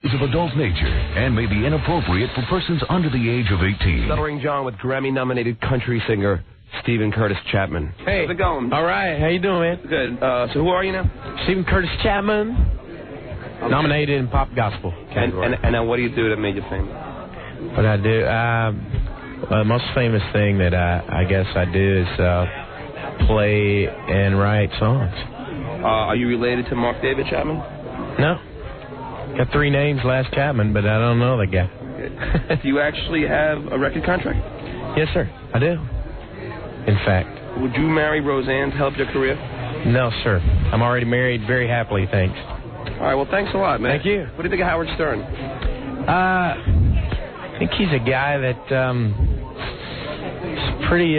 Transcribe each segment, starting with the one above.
Is of adult nature and may be inappropriate for persons under the age of 18. Stuttering John with Grammy-nominated country singer Stephen Curtis Chapman. Hey. How's it going? All right. How you doing, man? Good. So who are you now? Stephen Curtis Chapman, nominated in pop gospel category. And now what do you do that made you famous? What I do? The most famous thing that I guess I do is play and write songs. Are you related to Mark David Chapman? No. Got 3 names, last Chapman, but I don't know the guy. Do you actually have a record contract? Yes, sir. I do. In fact. Would you marry Roseanne to help your career? No, sir. I'm already married very happily, thanks. All right, well, thanks a lot, man. Thank you. What do you think of Howard Stern? I think he's a guy that is pretty...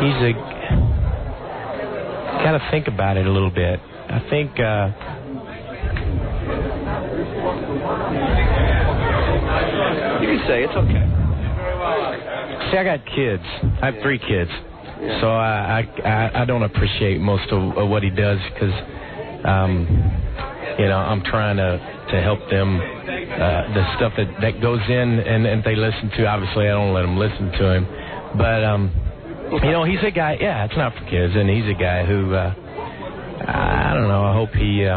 he's a... Got to think about it a little bit. I think... You can say it's okay. See, I got kids. I have 3 kids. Yeah. So I don't appreciate most of what he does because, I'm trying to help them. The stuff that goes in and they listen to, obviously I don't let them listen to him. But, he's a guy, yeah, it's not for kids. And he's a guy who, I don't know, I hope he...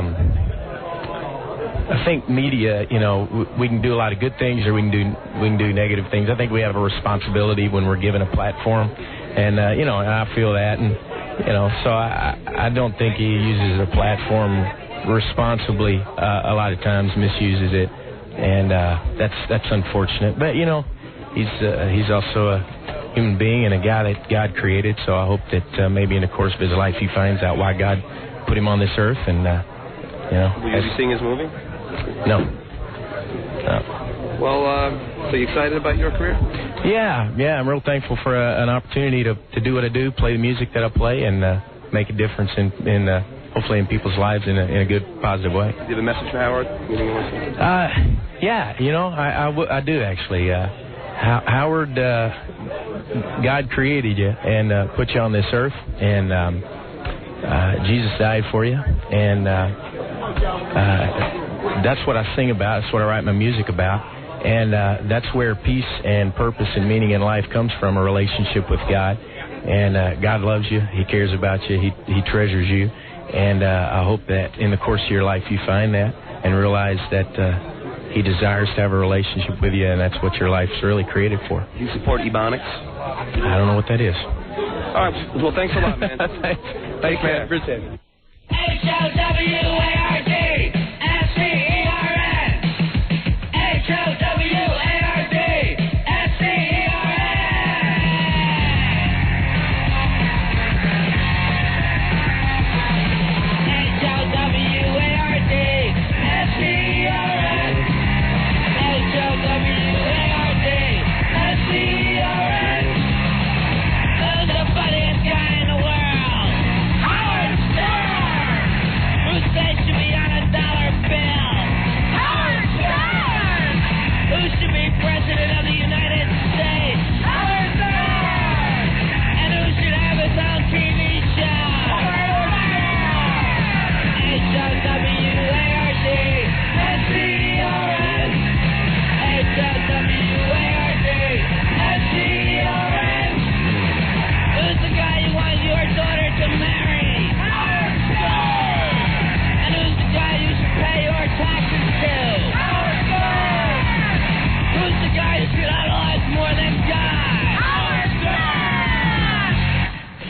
I think media, we can do a lot of good things or we can do negative things. I think we have a responsibility when we're given a platform, and and I feel that, and so I don't think he uses a platform responsibly. A lot of times misuses it, and that's unfortunate. But he's also a human being and a guy that God created. So I hope that maybe in the course of his life he finds out why God put him on this earth, and Will you be seeing his movie? No. Well, so you excited about your career? Yeah, I'm real thankful for an opportunity to do what I do, play the music that I play, and make a difference in hopefully in people's lives in a good, positive way. Do you have a message for Howard? Yeah, I do actually. Howard, God created you and put you on this earth, and Jesus died for you, and that's what I sing about. That's what I write my music about. And that's where peace and purpose and meaning in life comes from, a relationship with God. And God loves you. He cares about you. He treasures you. And I hope that in the course of your life you find that and realize that He desires to have a relationship with you, and that's what your life's really created for. Do you support Ebonics? I don't know what that is. All right. Well, thanks a lot, man. Thanks, man. Appreciate it. H-O-W-A-R-D S-C-E-R-N H-O-W-A-R-D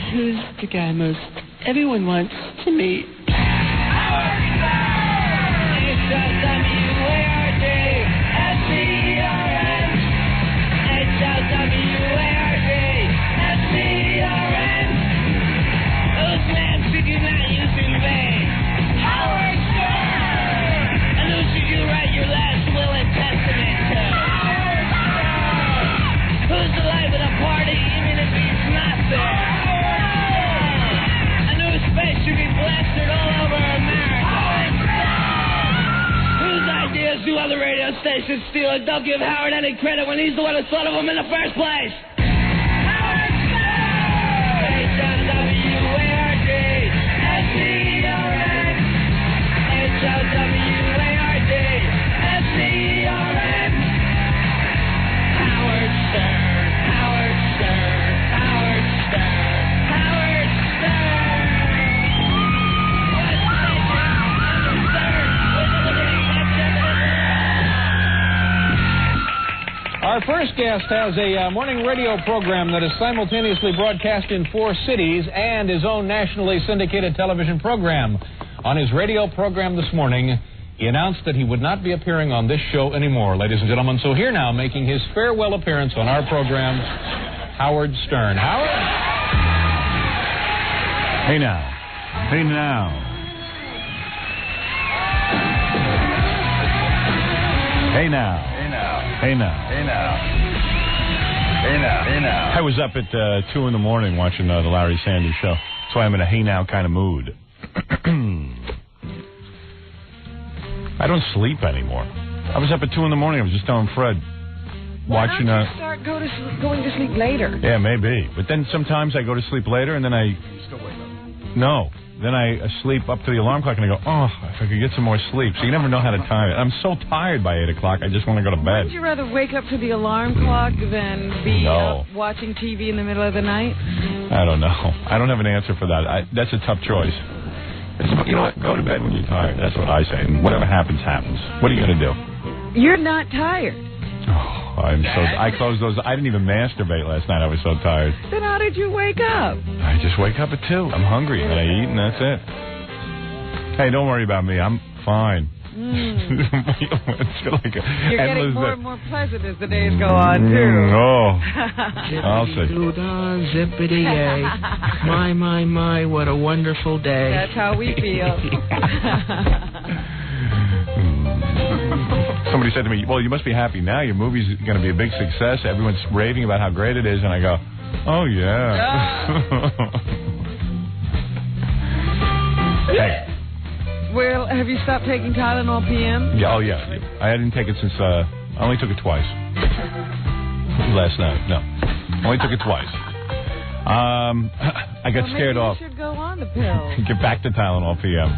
Who's the guy most everyone wants to meet? Do other radio stations steal it? Don't give Howard any credit when he's the one who thought of them in the first place. Howard Stern! H-O-W-A-R-D S-E-R-N first guest has a morning radio program that is simultaneously broadcast in 4 cities and his own nationally syndicated television program. On his radio program this morning, he announced that he would not be appearing on this show anymore, ladies and gentlemen. So here now, making his farewell appearance on our program, Howard Stern. Howard? Hey now. Hey now. Hey now. Hey now. Hey now. Hey now. Hey now. Hey now. I was up at 2 in the morning watching the Larry Sanders Show. That's why I'm in a hey now kind of mood. I don't sleep anymore. I was up at 2 in the morning. I was just telling Fred. Watching Why don't you start going to sleep later? Yeah, maybe. But then sometimes I go to sleep later and then You still wake up. No. Then I sleep up to the alarm clock and I go, oh, if I could get some more sleep. So you never know how to time it. I'm so tired by 8 o'clock, I just want to go to bed. Would you rather wake up to the alarm clock than be up watching TV in the middle of the night? I don't know. I don't have an answer for that. That's a tough choice. You know what? Go to bed when you're tired. That's what I say. And whatever happens, happens. What are you going to do? You're not tired. Oh, I closed those. I didn't even masturbate last night. I was so tired. Then how did you wake up? I just wake up at 2. I'm hungry and I eat and that's it. Hey, don't worry about me. I'm fine. It's like you're getting more and more pleasant as the days go on, too. I'll say. Zippity-yay. My, what a wonderful day. That's how we feel. Somebody said to me, well, you must be happy now. Your movie's going to be a big success. Everyone's raving about how great it is. And I go, oh, yeah. Hey. Well, have you stopped taking Tylenol PM? Yeah, oh, yeah. I didn't take it since, I only took it twice. Last night, no. Only took it twice. I got scared off. You should go on the pill. Get back to Tylenol PM.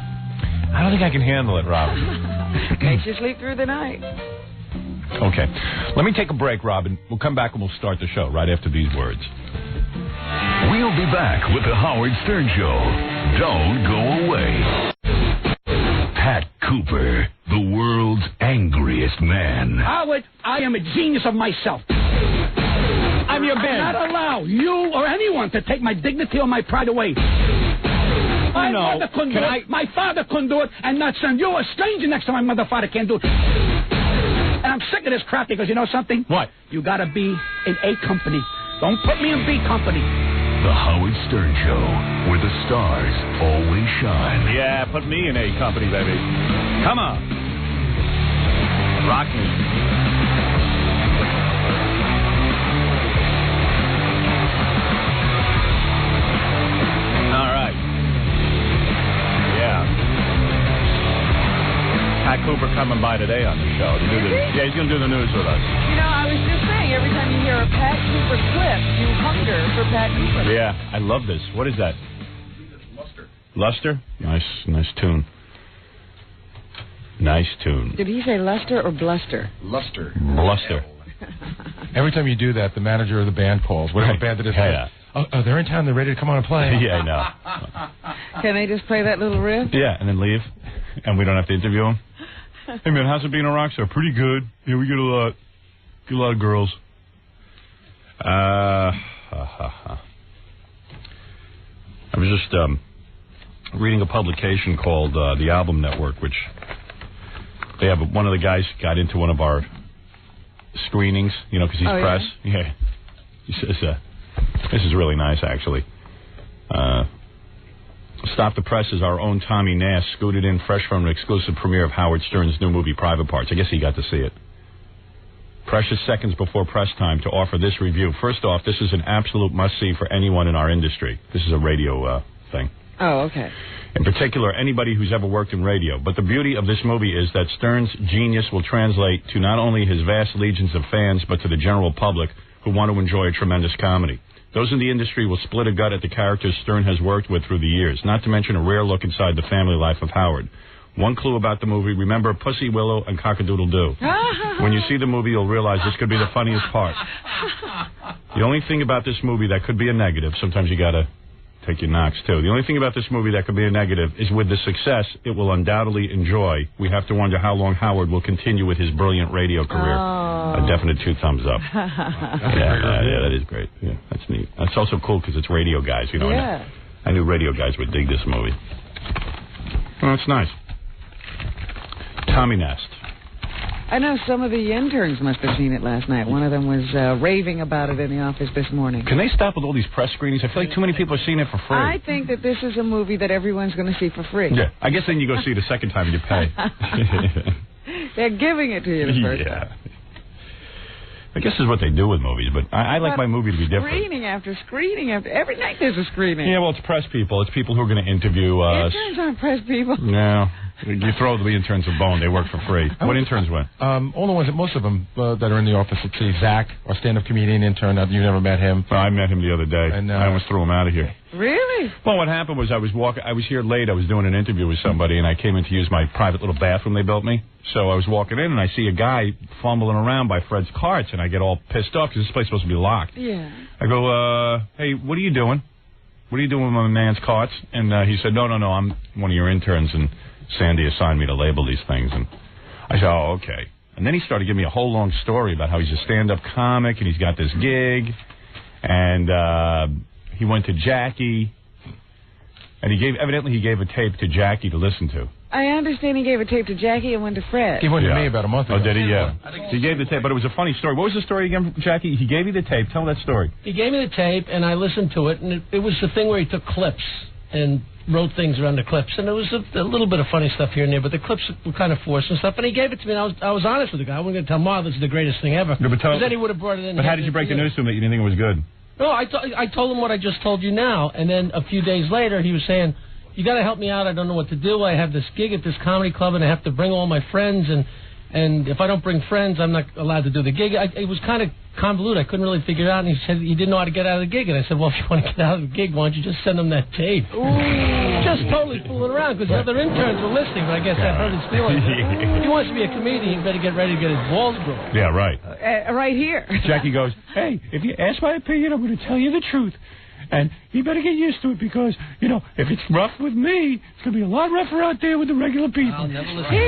I don't think I can handle it, Rob. Makes you sleep through the night. Okay. Let me take a break, Robin. We'll come back and we'll start the show right after these words. We'll be back with the Howard Stern Show. Don't go away. Pat Cooper, the world's angriest man. Howard, I am a genius of myself. I'm your man. I not allow you or anyone to take my dignity or my pride away. My mother couldn't do it. My father couldn't do it. And not son. You're a stranger next to my mother. Father can't do it. And I'm sick of this crap because you know something? What? You got to be in A company. Don't put me in B company. The Howard Stern Show, where the stars always shine. Yeah, put me in A company, baby. Come on. Rock me. All right. Yeah. Pat Cooper coming by today on the show. He's going to do the news with us. You know, I was just saying, every time you hear a Pat Cooper clip, you hunger for Pat Cooper. Yeah, I love this. What is that? Luster. Luster? Nice tune. Nice tune. Did he say luster or bluster? Luster. Bluster. Every time you do that, the manager of the band calls, whatever band it is. Yeah. Oh, they're in town. They're ready to come on and play. Yeah, I know. Can they just play that little riff? Yeah, and then leave, and we don't have to interview them. Hey, man, how's it being a rock star? Pretty good. Yeah, we get a lot of girls. I was just reading a publication called The Album Network, which they have one of the guys got into one of our screenings, you know, because he's press. Yeah. He says, this is really nice, actually. Stop the Press is our own Tommy Nass, scooted in fresh from an exclusive premiere of Howard Stern's new movie, Private Parts. I guess he got to see it. Precious seconds before press time to offer this review. First off, this is an absolute must-see for anyone in our industry. This is a radio thing. Oh, okay. In particular, anybody who's ever worked in radio. But the beauty of this movie is that Stern's genius will translate to not only his vast legions of fans, but to the general public who want to enjoy a tremendous comedy. Those in the industry will split a gut at the characters Stern has worked with through the years, not to mention a rare look inside the family life of Howard. One clue about the movie, remember Pussy Willow and Cock-a-Doodle-Doo. When you see the movie, you'll realize this could be the funniest part. The only thing about this movie that could be a negative, sometimes you got to take your knocks, too. The only thing about this movie that could be a negative is with the success it will undoubtedly enjoy, we have to wonder how long Howard will continue with his brilliant radio career. A definite 2 thumbs up. Yeah, that is great. Yeah, that's neat. That's also cool because it's radio guys, you know. Yeah. I knew radio guys would dig this movie. Well, that's nice. Tommy Nest. I know some of the interns must have seen it last night. One of them was raving about it in the office this morning. Can they stop with all these press screenings? I feel like too many people are seeing it for free. I think that this is a movie that everyone's going to see for free. Yeah, I guess then you go see it a second time and you pay. They're giving it to you the first time. I guess this is what they do with movies, but I like my movie to be different. Screening after screening after... Every night there's a screening. Yeah, well, it's press people. It's people who are going to interview us. Interns aren't press people. No. You throw the interns a bone, they work for free. What interns went? All the ones, most of them that are in the office. Let's see, Zach, our stand-up comedian intern. You never met him. Well, I met him the other day. And, I almost threw him out of here. Really? Well, what happened was I was here late. I was doing an interview with somebody, and I came in to use my private little bathroom they built me. So I was walking in, and I see a guy fumbling around by Fred's carts, and I get all pissed off because this place is supposed to be locked. Yeah. I go, hey, what are you doing? What are you doing with my man's carts? And he said, no, I'm one of your interns, and Sandy assigned me to label these things. And I said, oh, okay. And then he started giving me a whole long story about how he's a stand-up comic, and he's got this gig, and he went to Jackie, and evidently he gave a tape to Jackie to listen to. I understand he gave a tape to Jackie and one to Fred. He went to me about a month ago. Oh, did he? Yeah. He gave the tape, but it was a funny story. What was the story again, Jackie? He gave you the tape. Tell me that story. He gave me the tape, and I listened to it, and it was the thing where he took clips and wrote things around the clips, and there was a little bit of funny stuff here and there, but the clips were kind of forced and stuff, and he gave it to me, and I was honest with the guy. I wasn't going to tell Ma this is the greatest thing ever. No, but then he would have brought it in. But how did you break the news to him that you didn't think it was good? No, I told him what I just told you now, and then a few days later, he was saying, you got to help me out. I don't know what to do. I have this gig at this comedy club, and I have to bring all my friends, and if I don't bring friends, I'm not allowed to do the gig. It was kind of convoluted. I couldn't really figure it out, and he said he didn't know how to get out of the gig. And I said, well, if you want to get out of the gig, why don't you just send him that tape? Ooh. Just totally fooling around, because the other interns were listening, but I guess that hurt his feelings. If he wants to be a comedian, he better get ready to get his balls broken. Yeah, right. Right here. Jackie goes, hey, if you ask my opinion, I'm going to tell you the truth. And you better get used to it because, if it's rough with me, it's going to be a lot rougher out there with the regular people. He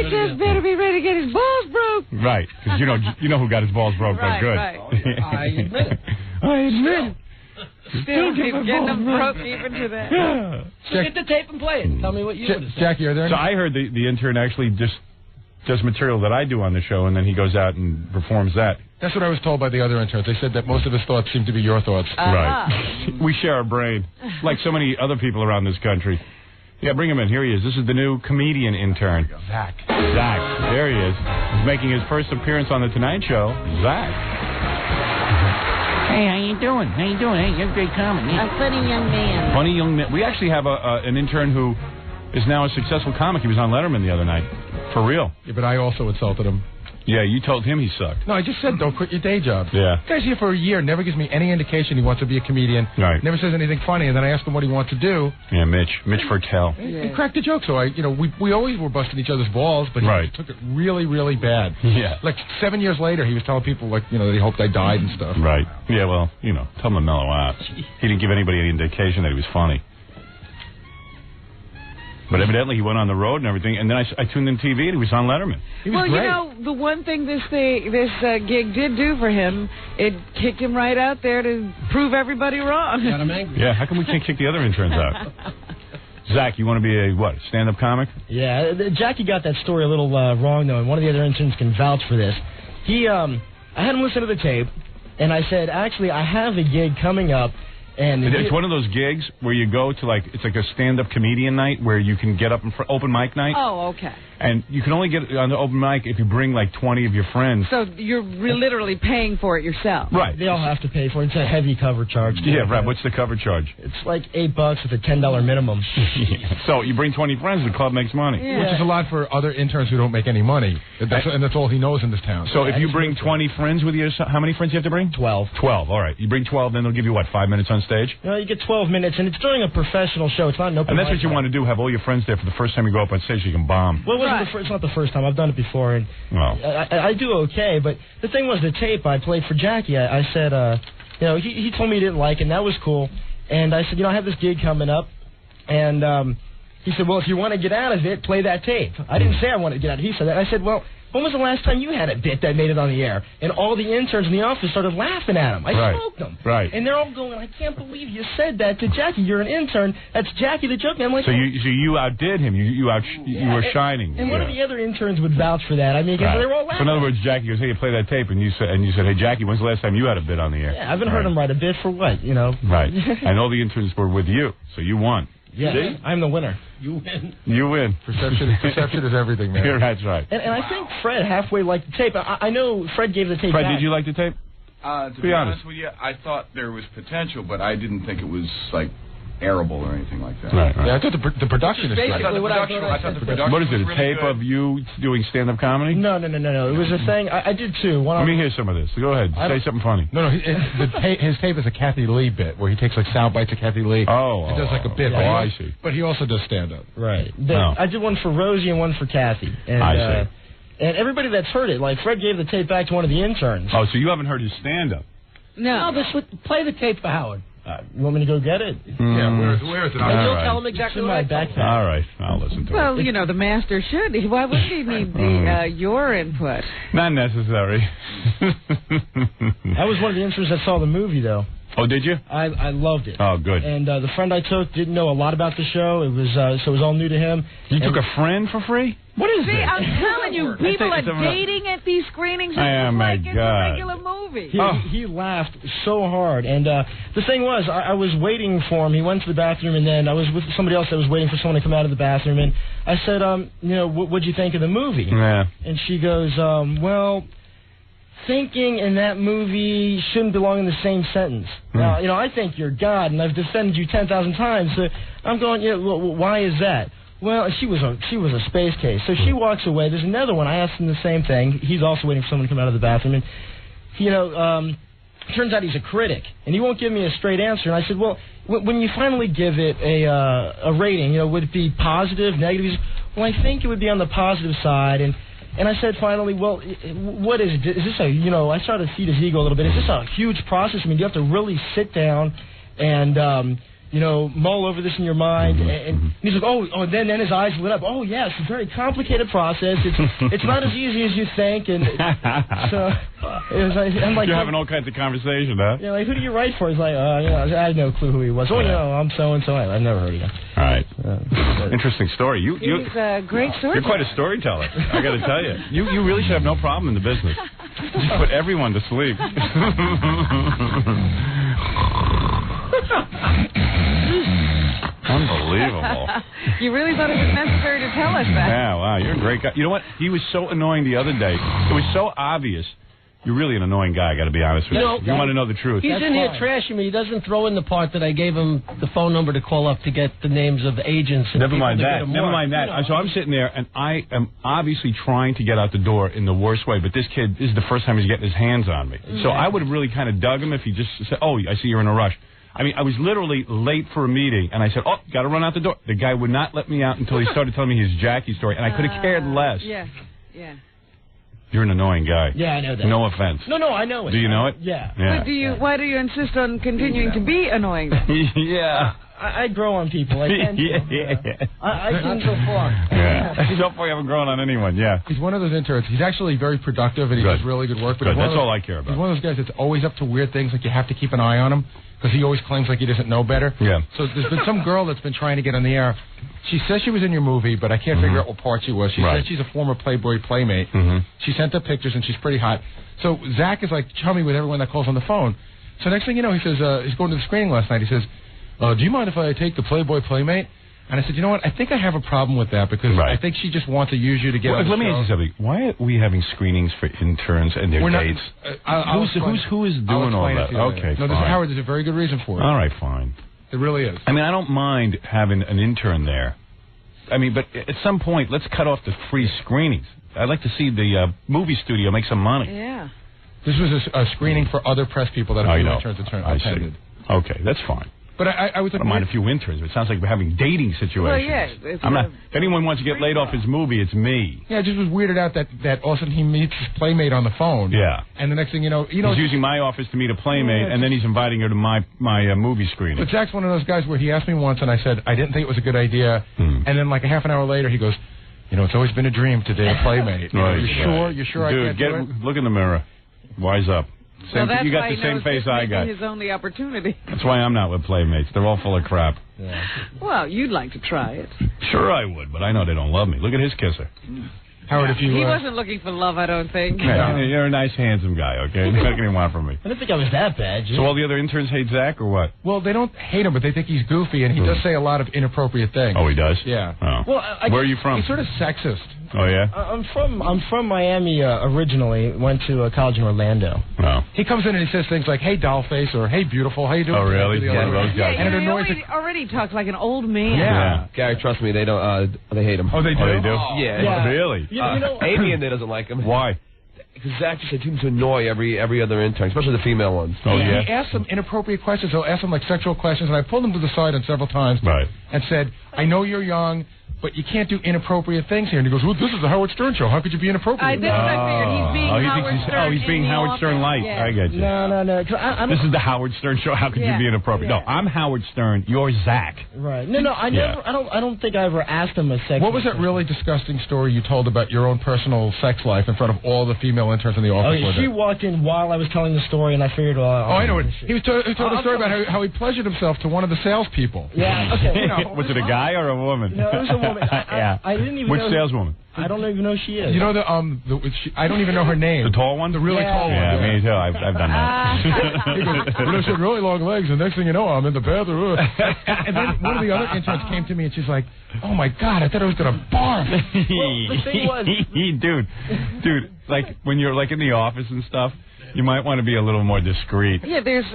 just better be ready to get his balls broke. Right, because you know who got his balls broke. Right, good. Right. I admit it. I admit it. Still getting them broke even to that. Yeah. So get the tape and play it. Tell me what you would have said. Jackie, are there any... So I heard the intern actually just does material that I do on the show, and then he goes out and performs that. That's what I was told by the other interns. They said that most of his thoughts seem to be your thoughts. Right. We share a brain, like so many other people around this country. Yeah, bring him in. Here he is. This is the new comedian intern. Zach. There he is. He's making his first appearance on The Tonight Show. Zach. Hey, how you doing? Hey, you're a great comic. A funny young man. Funny young man. We actually have an intern who is now a successful comic. He was on Letterman the other night. For real. Yeah, but I also insulted him. Yeah, you told him he sucked. No, I just said don't quit your day job. Yeah. The guy's here for a year, never gives me any indication he wants to be a comedian. Right. Never says anything funny, and then I asked him what he wants to do. Yeah, Mitch Fertel. He cracked a joke, so we always were busting each other's balls, but he took it really, really bad. Yeah. Like 7 years later, he was telling people that he hoped I died and stuff. Right. Yeah, well, tell him to mellow out. He didn't give anybody any indication that he was funny. But evidently he went on the road and everything, and then I tuned in TV and he was on Letterman. He was great. The one thing this gig did do for him, it kicked him right out there to prove everybody wrong. Got him angry. Yeah, how come we can't kick the other interns out? Zach, you want to be a, stand-up comic? Yeah, Jackie got that story a little wrong, though, and one of the other interns can vouch for this. I had him listen to the tape, and I said, actually, I have a gig coming up. And it's one of those gigs where you go to it's like a stand-up comedian night where you can get up in open mic night. Oh, okay. And you can only get on the open mic if you bring 20 of your friends. So you're literally paying for it yourself. Right. They all have to pay for it. It's a heavy cover charge. Yeah, right. What's the cover charge? It's like $8 with a $10 minimum. So you bring 20 friends, the club makes money. Yeah. Which is a lot for other interns who don't make any money. And that's all he knows in this town. So if you bring 20 friends with you, how many friends do you have to bring? 12. 12, all right. You bring 12, then they'll give you, 5 minutes on stage? No, you get 12 minutes, and it's during a professional show. It's not an open mic. And that's what you night. want to do, have all your friends there for the first time you go up on stage so you can bomb. Well, it's not the first time. I've done it before, and I do okay. But the thing was, the tape I played for Jackie, I said, he told me he didn't like it, and that was cool. And I said, I have this gig coming up. And he said, well, if you want to get out of it, play that tape. I didn't say I wanted to get out of it. He said that. I said, well, when was the last time you had a bit that made it on the air? And all the interns in the office started laughing at him. I smoked them. Right. And they're all going, I can't believe you said that to Jackie. You're an intern. That's Jackie the joke man. I'm like, so you outdid him. You were shining. And one of the other interns would vouch for that. I mean, because they were all laughing. So in other words, Jackie goes, hey, you play that tape, and you said, hey, Jackie, when's the last time you had a bit on the air? Yeah, I haven't heard him write a bit for what, Right. And all the interns were with you, so you won. Yeah, see? I'm the winner. You win. You win. Perception is everything, man. That's right. And I think Fred halfway liked the tape. I know Fred gave the tape Fred, back. did you like the tape? To be honest with you, I thought there was potential, but I didn't think it was, like, airable or anything like that. Right. Yeah, I thought the production is great. I thought the production What is it, a was tape really of you doing stand-up comedy? No. It was a thing. I did, too. Let me hear some of this. Go ahead. Say something funny. No, his tape is a Kathy Lee bit, where he takes, like, sound bites of Kathy Lee. Oh. He does, like, a bit. I see. But he also does stand-up. Right. I did one for Rosie and one for Kathy. And, I see. And everybody that's heard it, like, Fred gave the tape back to one of the interns. Oh, so you haven't heard his stand-up? No, play the tape for Howard. You want me to go get it? Yeah, where is it? And you'll tell him exactly what I told him. All right, I'll listen to it. Well, the master should. Why would he need your input? Not necessary. I was one of the interns that saw the movie, though. Oh, did you? I loved it. Oh, good. And the friend I took didn't know a lot about the show. It was so it was all new to him. You took a friend for free? What is this? I'm telling you, people are dating at these screenings. Oh, my It's God. a regular movie. He laughed so hard. And the thing was, I was waiting for him. He went to the bathroom, and then I was with somebody else that was waiting for someone to come out of the bathroom. And I said, what'd you think of the movie? Yeah. And she goes, well, thinking and that movie shouldn't belong in the same sentence. Now, I think you're God, and I've defended you 10,000 times. So I'm going, why is that? Well, she was a space case. So she walks away. There's another one. I asked him the same thing. He's also waiting for someone to come out of the bathroom. And, turns out he's a critic, and he won't give me a straight answer. And I said, well, when you finally give it a rating, would it be positive, negative? He said, well, I think it would be on the positive side. And I said finally, well, what is it? Is this I started to feed his ego a little bit. Is this a huge process? I mean, do you have to really sit down and mull over this in your mind? And he's like, oh, then his eyes lit up. Oh, yes, it's a very complicated process. It's not as easy as you think. And so I'm like, you're having all kinds of conversation, huh? Yeah, like, who do you write for? He's like, I had no clue who he was. Oh, I'm so-and-so. I've never heard of him. All right. Interesting story. He's a great storyteller. You're quite a storyteller, I got to tell you. You really should have no problem in the business. Just put everyone to sleep. Unbelievable. You really thought it was necessary to tell us that? Yeah, wow, you're a great guy. You know what? He was so annoying the other day. It was so obvious. You're really an annoying guy, I got to be honest with you. You want to know the truth. He's in here trashing me. He doesn't throw in the part that I gave him the phone number to call up to get the names of the agents. And Never mind that. So I'm sitting there, and I am obviously trying to get out the door in the worst way, but this is the first time he's getting his hands on me. So I would have really kind of dug him if he just said, oh, I see you're in a rush. I mean, I was literally late for a meeting, and I said, oh, got to run out the door. The guy would not let me out until he started telling me his Jackie story, and I could have cared less. Yeah. You're an annoying guy. Yeah, I know that. No offense. No, I know it. Do you know it? Yeah. But why do you insist on continuing to be annoying then? Yeah. I grow on people. I can. I can so far. Yeah. So far you haven't grown on anyone, yeah. He's one of those interns. He's actually very productive, and he does really good work. But that's all I care about. He's one of those guys that's always up to weird things, like you have to keep an eye on him, because he always claims like he doesn't know better. Yeah. So there's been some girl that's been trying to get on the air. She says she was in your movie, but I can't figure out what part she was. She said she's a former Playboy playmate. She sent her pictures, and she's pretty hot. So Zach is like chummy with everyone that calls on the phone. So next thing you know, he says, he's going to the screening last night. He says, do you mind if I take the Playboy playmate? And I said, you know what? I think I have a problem with that because I think she just wants to use you to get on the Let me ask you something. Why are we having screenings for interns and their dates? Who is doing all that? Okay, fine. Howard, there's a very good reason for it. All right, fine. It really is. I mean, I don't mind having an intern there. I mean, but at some point, let's cut off the free screenings. I'd like to see the movie studio make some money. Yeah. This was a screening for other press people that have been interns attended. Okay, that's fine. But I was. I don't mind a few interns. It sounds like we're having dating situations. Well, yeah. I'm not. If anyone wants to get laid off his movie, it's me. Yeah, it just was weirded out that all of a sudden he meets his playmate on the phone. Yeah. And the next thing you know, he's using my office to meet a playmate, and then he's inviting her to my movie screening. But Zach's one of those guys where he asked me once, and I said I didn't think it was a good idea, and then like a half an hour later, he goes, it's always been a dream to date a playmate. You sure? Dude, look in the mirror. Wise up. Well, that's you got why the same face I got. His only opportunity. That's why I'm not with playmates. They're all full of crap. Yeah. Well, you'd like to try it. Sure I would, but I know they don't love me. Look at his kisser. Howard, if you... He wasn't looking for love, I don't think. Hey, you're a nice, handsome guy, okay? What can you want from me? I didn't think I was that bad. So all the other interns hate Zach, or what? Well, they don't hate him, but they think he's goofy, and he does say a lot of inappropriate things. Oh, he does? Yeah. Oh. Well, where are you from? He's sort of sexist. Oh, yeah? I'm from Miami originally. Went to college in Orlando. Oh. He comes in and he says things like, "Hey, dollface," or "Hey, beautiful." How you doing? Oh, really? Yeah, those guys. And it annoys already talks like an old man. Yeah. Gary, trust me, they don't. They hate him. Oh, they do. Oh, they do? Oh. Yeah. Really? Amy in there doesn't like him. Why? Because Zach just seems to annoy every other intern, especially the female ones. Oh, yeah? He asks them inappropriate questions. He'll ask them, like, sexual questions, and I pulled him to the side on several times and said, I know you're young, but you can't do inappropriate things here. And he goes, well, this is the Howard Stern show. How could you be inappropriate? That's what I figured. He's being Howard Stern. He's being Howard Stern light. Yeah. I get you. No. This is the Howard Stern show. How could you be inappropriate? No, I'm Howard Stern. You're Zach. Right. No. I never. I don't think I ever asked him a sex. What was that really disgusting story you told about your own personal sex life in front of all the female interns in the office? She walked in while I was telling the story, and I figured, I know it. He told a story about how he pleasured himself to one of the salespeople. Yeah. Okay. Was it a guy or a woman? No, it was a woman. I didn't even Which know. saleswoman? I don't even know who she is. You know I don't even know her name. The tall one? The really tall one. Yeah, me too. I've done that. He goes, well, I said really long legs, and next thing you know, I'm in the bathroom. And then one of the other interns came to me, and she's like, oh, my God, I thought I was going to barf. Well, the thing was... Dude, like, when you're, like, in the office and stuff, you might want to be a little more discreet. Yeah, there's...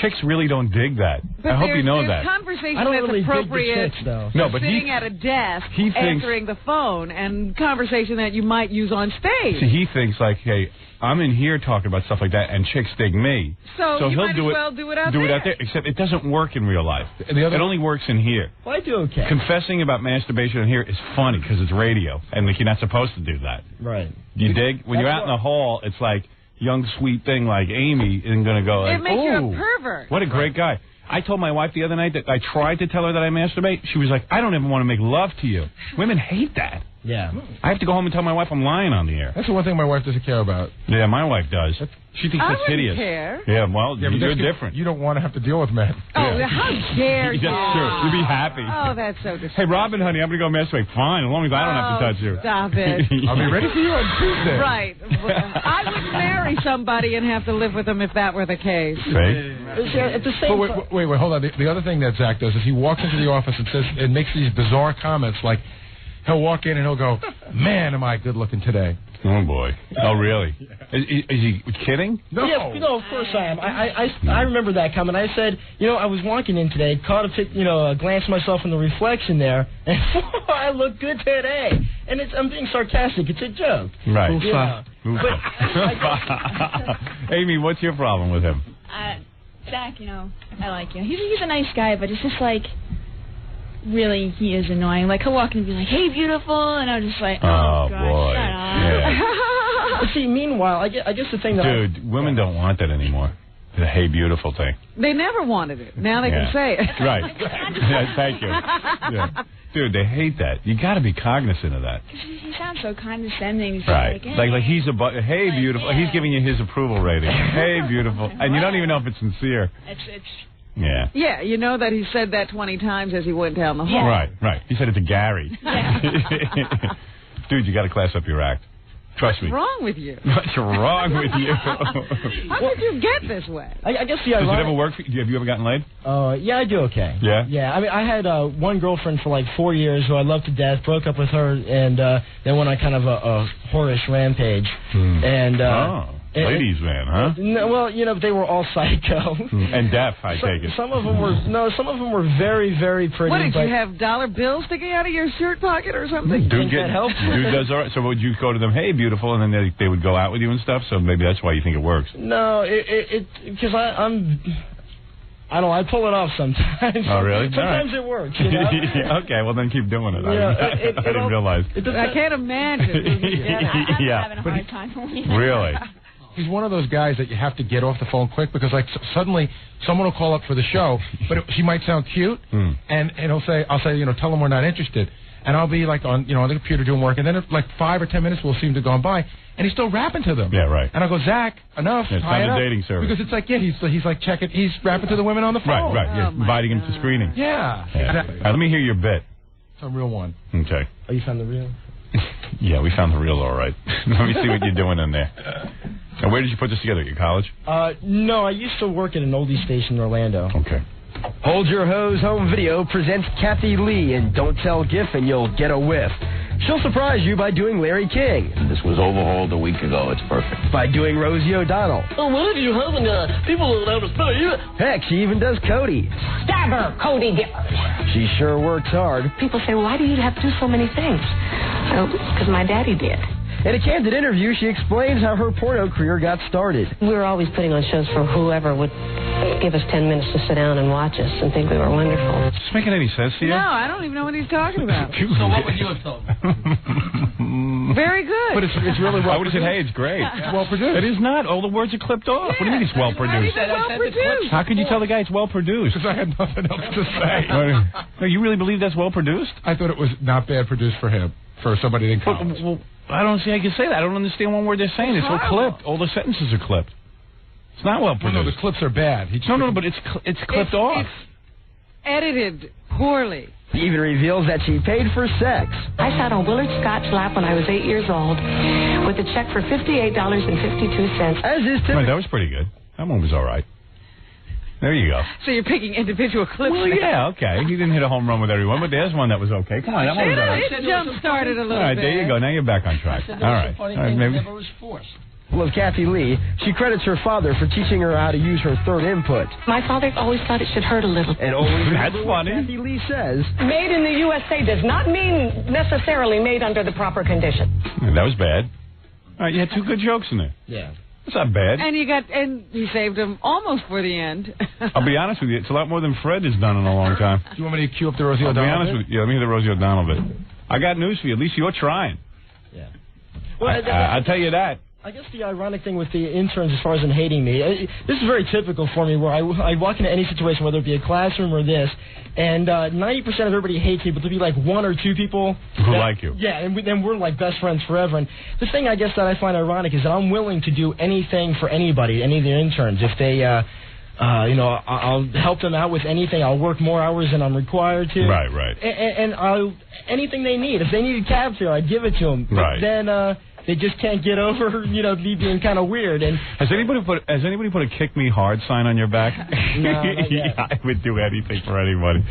Chicks really don't dig that. But I hope you know there's that. conversation I don't that's really appropriate dig the chicks, though. No, but sitting at a desk, thinks, answering the phone, and conversation that you might use on stage. See, he thinks like, hey, I'm in here talking about stuff like that, and chicks dig me. So you he'll might do as well do it out do there. it out there. Except it doesn't work in real life. It only works in here. Well, I do okay. Confessing about masturbation in here is funny because it's radio, and like you're not supposed to do that. Right. You dig? When you're out in the hall, it's like young, sweet thing like Amy isn't going to go like, it makes you a pervert. What a great guy. I told my wife the other night that I tried to tell her that I masturbate. She was like, I don't even want to make love to you. Women hate that. Yeah. I have to go home and tell my wife I'm lying on the air. That's the one thing my wife doesn't care about. Yeah, my wife does. She thinks that's hideous. Care. Yeah, well, but you're different. You don't want to have to deal with men. Oh, how dare you? That's true. You'd be happy. Oh, that's so disgusting. Hey, Robin, honey, I'm going to go masturbate. Fine, as long as I don't have to touch you. Stop it. I'll be ready for you on Tuesday. Right. I would marry somebody and have to live with them if that were the case. At the same time. Wait, hold on. The other thing that Zach does is he walks into the office and says and makes these bizarre comments like he'll walk in and he'll go, man, am I good looking today. Oh, boy. Oh, really? Is he kidding? No. Yeah, of course I am. I remember that comment. I said, I was walking in today, caught a glance at myself in the reflection there, and I look good today. And I'm being sarcastic. It's a joke. Right. Yeah. Amy, what's your problem with him? Zach, I like you. He's a nice guy, but it's just like... Really, he is annoying. Like, he'll walk in and be like, hey, beautiful, and I'm just like, oh God, boy. shut up. Yeah. See, meanwall, I guess the thing that Dude, women don't want that anymore. The hey, beautiful thing. They never wanted it. Now they can say it. Right. Yeah, thank you. Yeah. Dude, they hate that. You got to be cognizant of that. Because he sounds so condescending. He's right. Like, hey. Like he's hey, beautiful. Yeah. He's giving you his approval rating. Hey, beautiful. And you don't even know if it's sincere. It's Yeah. Yeah, you know that he said that 20 times as he went down the hall. Right. He said it to Gary. Yeah. Dude, you got to class up your act. Trust me. What's wrong with you? What's wrong with you? How did you get this way? I guess the Does it ever work for you? Have you ever gotten laid? Yeah, I do okay. Yeah? Yeah, I mean, I had one girlfriend for like 4 years who I loved to death, broke up with her, and then went on kind of a whorish rampage. And ladies, man, huh? No, well, they were all psycho. And deaf, I take it. Some of them were very, very pretty. What, did you have dollar bills sticking out of your shirt pocket or something? Dude does all right. So would you go to them, hey, beautiful, and then they would go out with you and stuff? So maybe that's why you think it works. No, because I don't know. I pull it off sometimes. Oh, really? Sometimes it works, you know? Okay, well, then keep doing it. Yeah, I didn't realize. I can't imagine. I'm having a hard time believing it. Really? He's one of those guys that you have to get off the phone quick because, like, suddenly someone will call up for the show, but she might sound cute, and I'll say, tell them we're not interested. And I'll be, like, on the computer doing work, and then, like, 5 or 10 minutes will seem to go by, and he's still rapping to them. Yeah, right. And I go, Zach, enough. It's not a dating service. Because it's like, he's like checking, he's rapping to the women on the phone. Right. You're inviting him to screening. Yeah. Exactly. Let me hear your bit. It's a real one. Okay. Oh, you found the real? Yeah, we found the real, all right. Let me see what you're doing in there. And where did you put this together? At your college? No, I used to work at an oldie station in Orlando. Okay. Hold Your Hose Home Video presents Kathy Lee in Don't Tell Giff and You'll Get a Whiff. She'll surprise you by doing Larry King. This was overhauled a week ago. It's perfect. By doing Rosie O'Donnell. Oh, what did you have? And people don't have to spell you. Heck, she even does Cody. Stab her, Cody Gifford. She sure works hard. People say, why do you have to do so many things? Well, because my daddy did. In a candid interview, she explains how her porno career got started. We were always putting on shows for whoever would give us 10 minutes to sit down and watch us and think we were wonderful. Is this making any sense to you? No, I don't even know what he's talking about. So what would you have told me? Very good. But it's really well I would have said, hey, it's great. It's well produced. It is not. All the words are clipped off. What do you mean it's well produced? How could you tell the guy it's well produced? Because I had nothing else to say. No, you really believe that's well produced? I thought it was not bad produced for him, for somebody in college. Well, I don't see how you can say that. I don't understand one word they're saying. It's all clipped. All the sentences are clipped. It's not well produced. No, the clips are bad. No, but it's clipped off. It's edited poorly. He even reveals that she paid for sex. I sat on Willard Scott's lap when I was 8 years old with a check for $58.52. As is typical. Right, that was pretty good. That one was all right. There you go. So you're picking individual clips. Well, yeah, okay. He didn't hit a home run with everyone, but there's one that was okay. Come on, that one was all right. It jump-started a little bit. All right, there you go. Now you're back on track. All right. Maybe. Never was forced. Well, Kathy Lee, she credits her father for teaching her how to use her third input. My father always thought it should hurt a little. And always that's funny. Kathy Lee says, Made in the USA does not mean necessarily made under the proper conditions. That was bad. All right, you had 2 good jokes in there. Yeah. That's not bad. And you saved him almost for the end. I'll be honest with you, it's a lot more than Fred has done in a long time. Do you want me to cue up the Rosie I'll O'Donnell? Be honest with you. Yeah, let me hear the Rosie O'Donnell bit. I got news for you. At least you're trying. Yeah. Well, I'll tell you that. I guess the ironic thing with the interns as far as them hating me, this is very typical for me where I walk into any situation, whether it be a classroom or this, and 90% of everybody hates me, but there'll be like 1 or 2 people who like you. Yeah, and then we're like best friends forever. And the thing I guess that I find ironic is that I'm willing to do anything for anybody, any of the interns. If they, I'll help them out with anything. I'll work more hours than I'm required to. Right. And I'll anything they need. If they need a cab fare, I'd give it to them. Right. But then they just can't get over, me being kind of weird. And has anybody put a "Kick Me Hard" sign on your back? No, not yet. Yeah, I would do anything for anybody.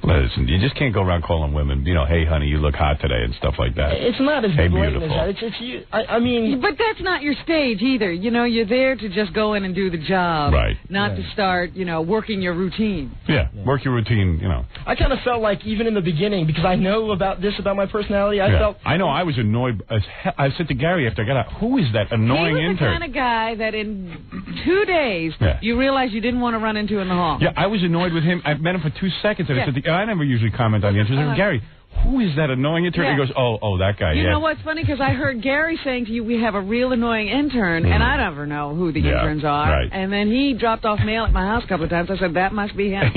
Listen, you just can't go around calling women, hey, honey, you look hot today and stuff like that. It's not as hey, blatant beautiful. as that. It's you. I mean, but that's not your stage either. You're there to just go in and do the job, right? Not to start, working your routine. Yeah, work your routine. I kind of felt like even in the beginning, because I know about my personality. I know I was annoyed as hell. I said to Gary after I got out, who is that annoying intern? He was the kind of guy that in 2 days you realize you didn't want to run into in the hall. Yeah, I was annoyed with him. I met him for 2 seconds, and I said, I never usually comment on the interns. I said, Gary, who is that annoying intern? He goes, oh, that guy. You know what's funny? Because I heard Gary saying to you, we have a real annoying intern, and I never know who the interns are. Right. And then he dropped off mail at my house a couple of times. I said, that must be him.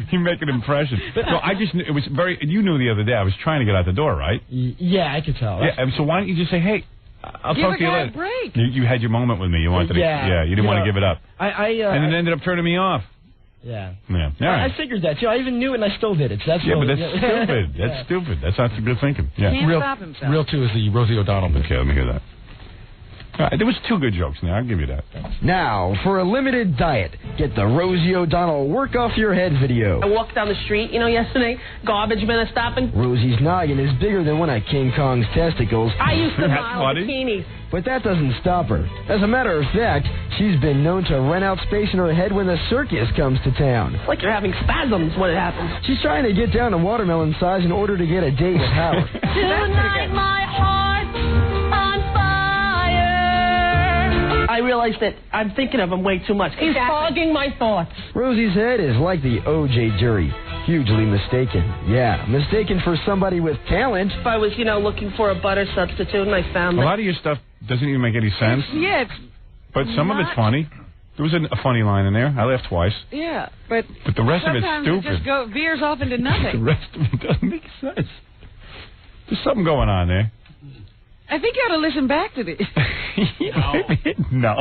He make an impression. No, I just knew, it was very. You knew the other day I was trying to get out the door, right? Yeah, I could tell. Yeah, so why don't you just say, hey, I'll talk to you later. Give a guy a break. You had your moment with me. You wanted to. Yeah, you didn't want to give it up. And it ended up turning me off. Yeah. Yeah. All right. I figured that too. I even knew it, and I still did it. So that's but that's stupid. That's stupid. That's not good thinking. Yeah. Can't stop himself. Real 2 is the Rosie O'Donnell. Okay, let me hear that. All right, there was 2 good jokes in there. I'll give you that. Now, for a limited diet, get the Rosie O'Donnell Work Off Your Head video. I walked down the street, yesterday, garbage men are stopping. Rosie's noggin is bigger than one of King Kong's testicles. I used to buy bikinis. But that doesn't stop her. As a matter of fact, she's been known to rent out space in her head when the circus comes to town. It's like you're having spasms when it happens. She's trying to get down to watermelon size in order to get a date with Howard. Tonight my heart's on fire. I realize realize that I'm thinking of him way too much. He's fogging my thoughts. Rosie's head is like the O.J. jury. Hugely mistaken. Yeah, mistaken for somebody with talent. If I was, looking for a butter substitute and I found a lot of your stuff doesn't even make any sense. But some of it's funny. There was a funny line in there. I laughed twice. Yeah, but the rest of it's stupid. It just veers off into nothing. The rest of it doesn't make sense. There's something going on there. I think you ought to listen back to this. No.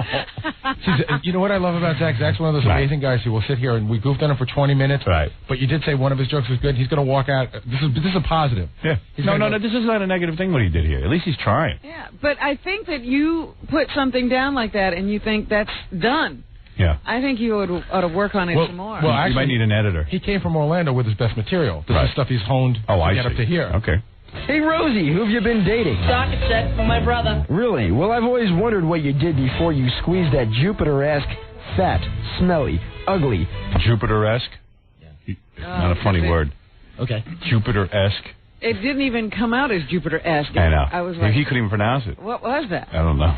You know what I love about Zach? Zach's one of those amazing guys who will sit here and we goofed on him for 20 minutes. Right. But you did say one of his jokes was good. He's going to walk out. This is a positive. Yeah. No. This is not a negative thing what he did here. At least he's trying. Yeah. But I think that you put something down like that and you think that's done. Yeah. I think you ought to work on it some more. Well, actually, you might need an editor. He came from Orlando with his best material. This is stuff he's honed to get up to here. Okay. Hey, Rosie, who have you been dating? Socket set for my brother. Really? Well, I've always wondered what you did before you squeezed that Jupiter-esque, fat, smelly, ugly. Jupiter-esque? Yeah. Not a funny word. Okay. Jupiter-esque. It didn't even come out as Jupiter-esque. I know. I was like, he couldn't even pronounce it. What was that? I don't know.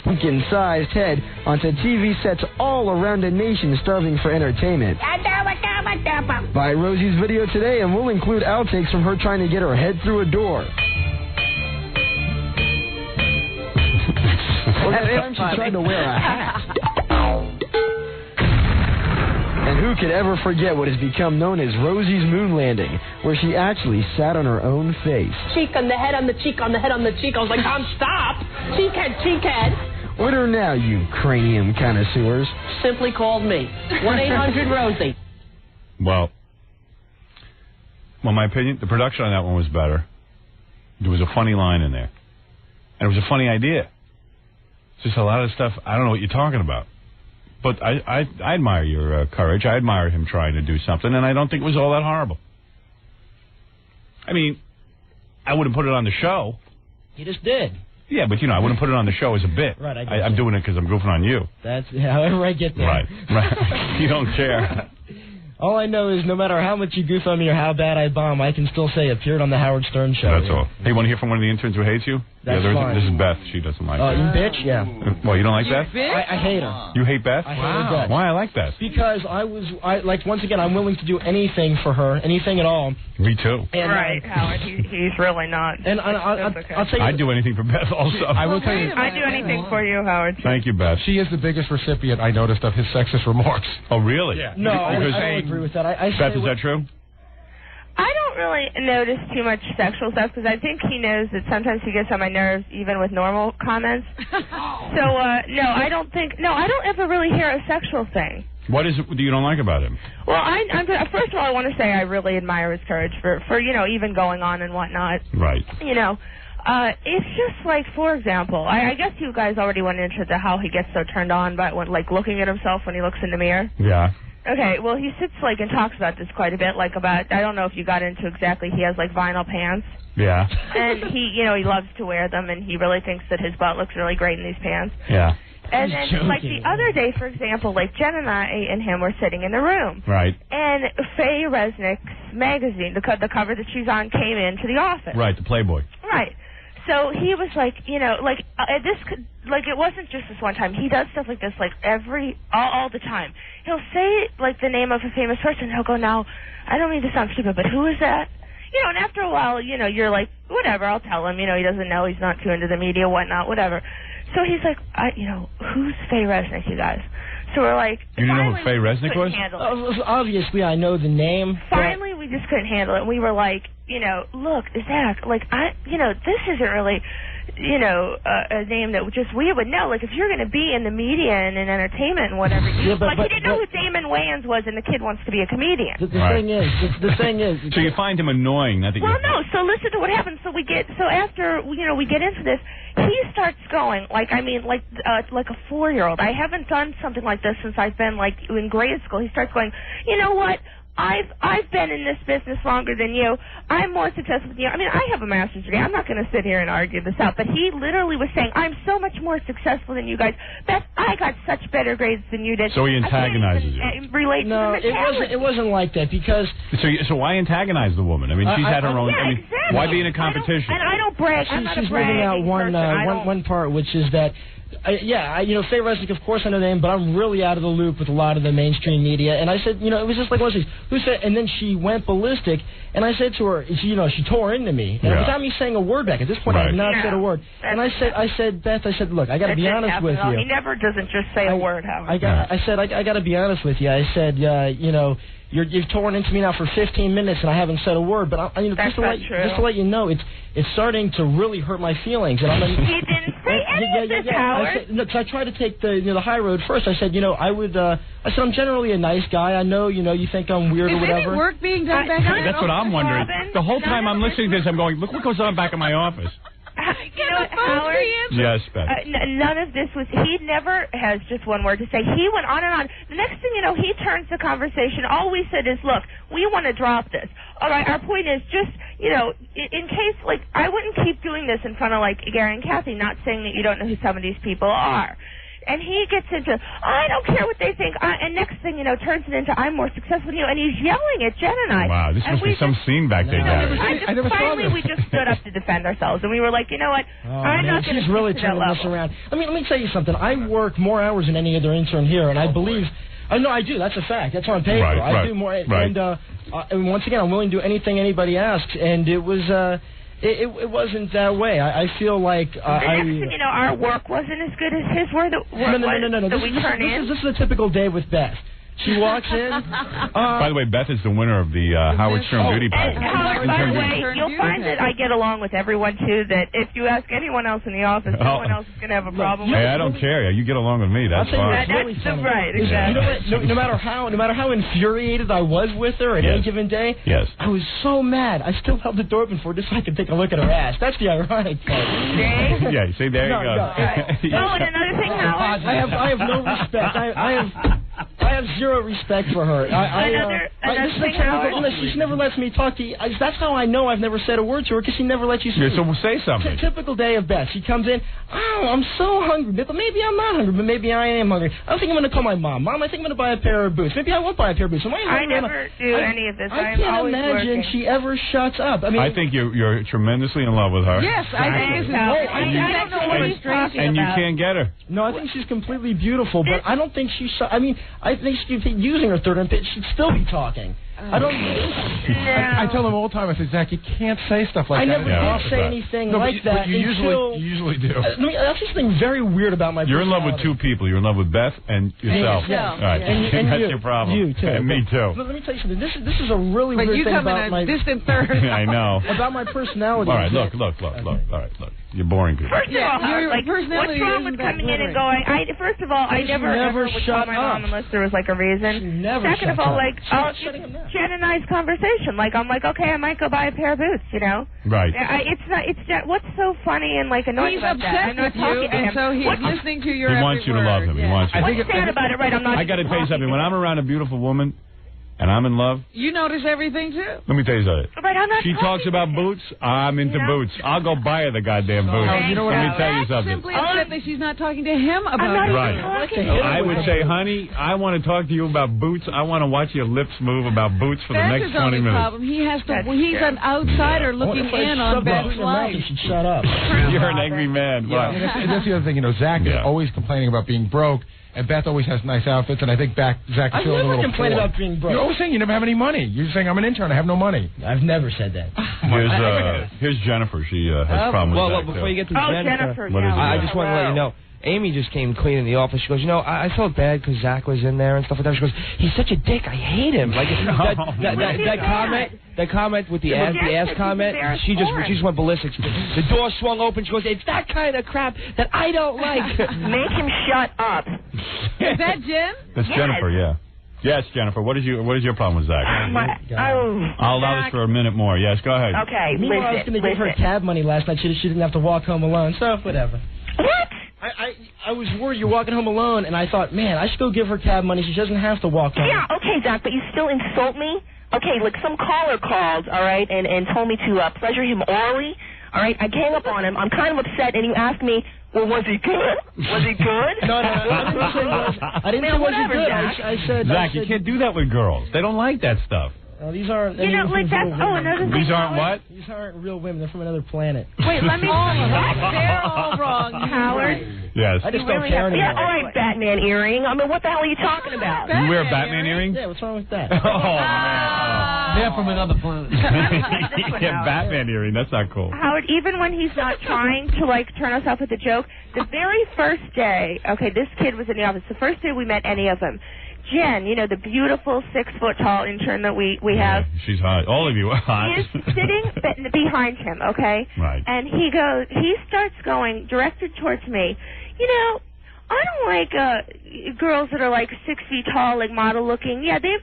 Pumpkin-sized head onto TV sets all around the nation starving for entertainment. Buy Rosie's video today and we'll include outtakes from her trying to get her head through a door. Well, that time she tried to wear a hat. And who could ever forget what has become known as Rosie's moon landing, where she actually sat on her own face. Cheek on the head on the cheek on the head on the cheek. I was like, Tom, stop. Cheekhead. Order now, you cranium connoisseurs. Simply called me. 1-800-ROSIE. Well, my opinion, the production on that one was better. There was a funny line in there. And it was a funny idea. It's just a lot of stuff, I don't know what you're talking about. But I admire your courage. I admire him trying to do something, and I don't think it was all that horrible. I mean, I wouldn't put it on the show. You just did. Yeah, but, I wouldn't put it on the show as a bit. Right, I'm doing it because I'm goofing on you. That's however I get there. Right. You don't care. All I know is no matter how much you goof on me or how bad I bomb, I can still say appeared on the Howard Stern show. That's all. Hey, want to hear from one of the interns who hates you? That's fine. This is Beth. She doesn't like you bitch? Yeah. Well, you don't like Beth? I hate her. You hate Beth? I hate her Beth. Why? I like Beth. Because once again, I'm willing to do anything for her, anything at all. Me too. And, right, Howard. He's really not. And I'll tell you. I'd do anything for Beth also. I will tell you. I'd do anything for you, Howard. Thank you, Beth. She is the biggest recipient, I noticed, of his sexist remarks. Oh, really? Yeah. No, I don't agree with that. Beth, is that true? I don't really notice too much sexual stuff because I think he knows that sometimes he gets on my nerves even with normal comments. So, no, I don't ever really hear a sexual thing. What is it you don't like about him? Well, first of all, I want to say I really admire his courage for even going on and whatnot. Right. It's just like, for example, I guess you guys already went into how he gets so turned on by looking at himself when he looks in the mirror. Yeah. Okay, well, he sits and talks about this quite a bit, about, I don't know if you got into exactly, he has vinyl pants. Yeah. And he loves to wear them, and he really thinks that his butt looks really great in these pants. Yeah. And then, the other day, for example, Jen and I and him were sitting in the room. Right. And Faye Resnick's magazine, the cover that she's on, came into the office. Right, the Playboy. Right. So he was it wasn't just this one time. He does stuff like this, all the time. He'll say, the name of a famous person. He'll go, now, I don't mean to sound stupid, but who is that? And after a while, you're like, whatever, I'll tell him. He doesn't know. He's not too into the media, whatnot, whatever. So he's like, who's Faye Resnick, you guys? So we're like, you didn't know who Faye Resnick was? Obviously, I know the name. Finally, we just couldn't handle it. And we were like, look, Zach, this isn't really, a name that we would know. If you're going to be in the media and in entertainment and whatever, he didn't know who Damon Wayans was, and the kid wants to be a comedian. The thing is. So you find him annoying, not that Well, no. So listen to what happens. So after we get into this, he starts going like a 4-year-old. I haven't done something like this since I've been in grade school. He starts going, you know what? I've been in this business longer than you. I'm more successful than you. I mean, I have a master's degree. I'm not going to sit here and argue this out. But he literally was saying, I'm so much more successful than you guys. Beth, I got such better grades than you did. So he antagonizes you. No, it wasn't like that because. So why antagonize the woman? I mean, she's had her own. Yeah, exactly. Why be in a competition? And I don't brag. I'm not a She's leaving out one part, which is that Faye Resnick, of course I know the name, but I'm really out of the loop with a lot of the mainstream media. And I said, it was just like one of those things. Who said? And then she went ballistic, and I said to her, she tore into me, and without me saying a word back. At this point, I have not said a word. And I said, Beth, look, I got to be honest with you. He never doesn't just say a word, Howard. I got to be honest with you. I said, You've torn into me now for 15 minutes, and I haven't said a word. But just to let you know, it's starting to really hurt my feelings. And he didn't say any of this, Howard. Because I tried to take the high road first. I said, I'm generally a nice guy. I know, you think I'm weird or whatever. Is any work being done back there? That's what I'm wondering. The whole time I'm listening to this, I'm going, look what goes on back in my office. Howard? Yes, Beth. None of this was. He never has just one word to say. He went on and on. The next thing you know, he turns the conversation. All we said is, look, we want to drop this. All right, our point is just, in case, I wouldn't keep doing this in front of, Gary and Kathy, not saying that you don't know who some of these people are. And he gets into, I don't care what they think. And next thing you know, turns it into, I'm more successful than you. And he's yelling at Jen and I. Wow, this must be some scene back there, Gary. Finally, we just stood up to defend ourselves. And we were like, you know what? I'm not going to really turning this around. Let me tell you something. I work more hours than any other intern here, and I believe... No, I do. That's a fact. That's on paper. I do more. And once again, I'm willing to do anything anybody asks. And it was... It wasn't that way. I feel like our work wasn't as good as his work. No. This is a typical day with Beth. She walks in. By the way, Beth is the winner of the Howard Stern Beauty Pageant. By the way, you'll find that I get along with everyone, too, that if you ask anyone else in the office, no one else is going to have a problem with it. Hey, I don't care. You get along with me. That's fine. That's right, exactly. No matter how infuriated I was with her at any given day, I was so mad. I still held the door open for her just so I could take a look at her ass. That's the ironic part. Yeah, see, there you go. And another thing, Howard. I have no respect. I have zero respect for her. She never lets me talk to you. That's how I know I've never said a word to her, because she never lets you speak. So say something. Typical day of Beth. She comes in, I'm so hungry. But maybe I'm not hungry, but maybe I am hungry. I think I'm going to call my mom. Mom, I think I'm going to buy a pair of boots. Maybe I won't buy a pair of boots. I never do any of this. I can't imagine she ever shuts up. I think you're tremendously in love with her. Yes, I think this is I don't know what he's talking about. And you can't get her. No, I think she's completely beautiful, but I don't think she's... I think she'd be using her third pitch. She'd still be talking. I don't... I tell them all the time, I say, Zach, you can't say stuff like that. I never did say anything like that. You usually do. That's just something very weird about my You're in love with two people. You're in love with Beth and yourself. Yeah. All right. And that's your problem. You, too. And me, too. Let me tell you something. This is a really weird thing about my... distant third. I know. About my personality. All right, look. All right, look. You're boring people. First of all, what's wrong with coming in and going, first of all, I never ever would call my mom unless there was, a reason. Second of all, Jen and I's conversation. I'm like, okay, I might go buy a pair of boots, Right. It's not, what's so funny and, annoying about that? I'm not talking to him. So he's listening to your He wants you to love him. Yeah. He wants you. What's sad about it, right? I'm not. I got to tell you something. When I'm around a beautiful woman, and I'm in love. You notice everything, too. Let me tell you something. But I'm not she talks about boots. I'm into boots. I'll go buy her the goddamn boots. You know what? Let me tell you something. Simply upset that she's not talking to him about it. Right. I would say, honey, I want to talk to you about boots. I want to watch your lips move about boots for the next 20 minutes. Problem. He has to. He's an outsider looking in on Beth's life. You should shut up. You're an angry man. Yeah. And that's the other thing. Zach is always complaining about being broke. And Beth always has nice outfits, and I think Zach is feeling a little poor. I never complain about being broke. You're always saying you never have any money. You're saying I'm an intern, I have no money. I've never said that. Here's Jennifer. She has problems with Zach, before you get to Jennifer, I just want to let you know. Amy just came clean in the office. She goes, I felt bad because Zach was in there and stuff like that. She goes, he's such a dick. I hate him. That comment with the ass comment, she just went ballistic. The door swung open. She goes, it's that kind of crap that I don't like. Make him shut up. Is that Jen? That's Jennifer, yeah. Yes, Jennifer. What is your problem with Zach? I'll allow this for a minute more. Yes, go ahead. Okay, Meanwhile, I was going to give her cab money last night. She didn't have to walk home alone. So, whatever. What? I was worried you're walking home alone, and I thought, man, I should go give her cab money. She doesn't have to walk home. Yeah, okay, Zach, but you still insult me? Okay, some caller called, all right, and told me to pleasure him orally. All right, I hang up on him. I'm kind of upset, and you asked me, well, was he good? Was he good? No, I didn't say was he good. I said... Zach, you can't do that with girls. They don't like that stuff. These aren't. You know, like that's. Oh, another thing. These aren't what? These aren't real women. They're from another planet. Wait, let me. They're all wrong, Howard. Yes. I just don't care anymore. Yeah, all right, Batman earring. I mean, what the hell are you talking about? You wear a Batman earring? Yeah, what's wrong with that? Oh, man. They're from another planet. Yeah, Batman earring. That's not cool. Howard, even when he's not trying to, like, turn us off with a joke, the very first day, okay, this kid was in the office, the first day we met any of them, Jen, you know, the beautiful 6-foot-tall intern that we have. She's hot. All of you are hot. Is sitting behind him, okay? Right. And he starts going, directed towards me, you know, I don't like girls that are like 6 feet tall, like model looking. Yeah, they're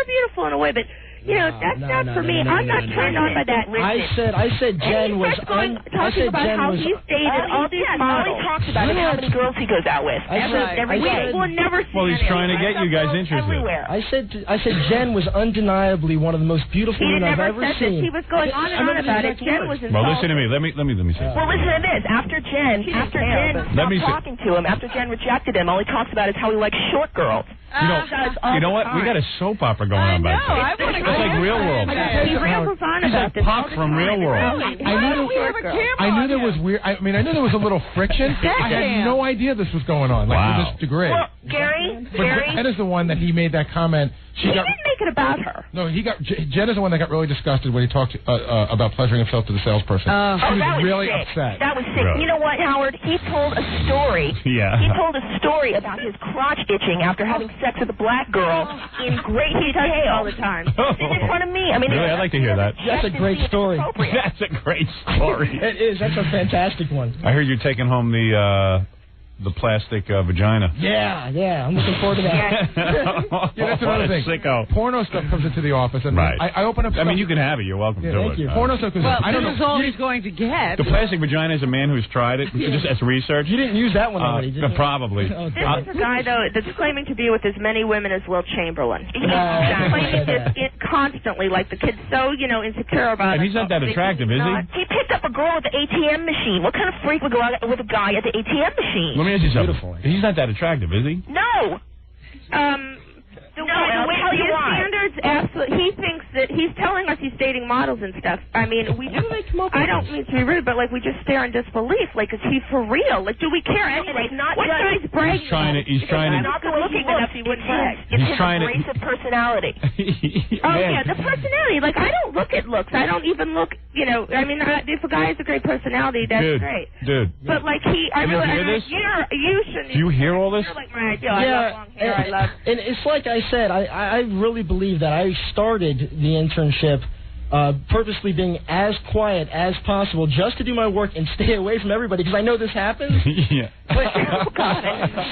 beautiful in a way, but you know, that's not for me. I'm not turned on by that. I said Jen was. I said about Jen how was. he's dated all these models. All he talks about is how many girls he goes out with. Every week. We'll never see. Well, he's trying to get you guys interested. Everywhere. I said Jen was undeniably one of the most beautiful women I've ever seen. He was going on and on about it. Jen was involved. Well, listen to me. Let me say. Well, listen to this. After Jen stopped talking to him, after Jen rejected him, all he talks about is how he likes short girls. You know what? We got a soap opera going on back there. It's like Real World. He rambles on about this. He's like Puck from Real World. I knew there was weird. I mean, I knew there was a little friction. I had no idea this was going on, like to this degree. Well, Gary, Jen is the one that he made that comment. He didn't make it about her. No, Jen is the one that got really disgusted when he talked about pleasuring himself to the salesperson. She was really upset. That was sick. Really? You know what, Howard? He told a story. Yeah. He told a story about his crotch itching after having sex with a black girl in great detail all the time. In front of me. I mean, really, I'd like to hear that. That's a great story. That's a great story. It is. That's a fantastic one. I heard you're taking home the plastic vagina. Yeah. I'm looking forward to that. That's another thing. Sicko. Porno stuff comes into the office, and I open up. I mean, you can have it. You're welcome to thank it. you. Porno stuff. Well, I don't know. This is all he's going to get. The plastic vagina is a man who's tried it. Just as research. You didn't use that one already, did you? Probably. This is a guy, though, that's claiming to be with as many women as Will Chamberlain. He's claiming it constantly, like the kid's so, insecure about it. And he's not that attractive, is he? He picked up a girl at the ATM machine. What kind of freak would go out with a guy at the ATM machine? Let me ask you something. Beautiful. He's not that attractive, is he? No. The way his standards, absolutely. He thinks that he's telling us he's dating models and stuff. I mean, I don't mean to be rude, but like we just stare in disbelief. Like, is he for real? Like, do we care anyway? What guy's bragging? He's trying to. Not looking enough, he wouldn't brag. It's his abrasive personality. Yeah, the personality. Like, I don't look at looks. I don't even look. I mean, if a guy has a great personality, that's great. Dude. But like you hear this? You shouldn't. Do you hear all this? You're like my ideal. I love long hair. I love. And it's like I said, I really believe that I started the internship purposely being as quiet as possible just to do my work and stay away from everybody because I know this happens. Yeah. But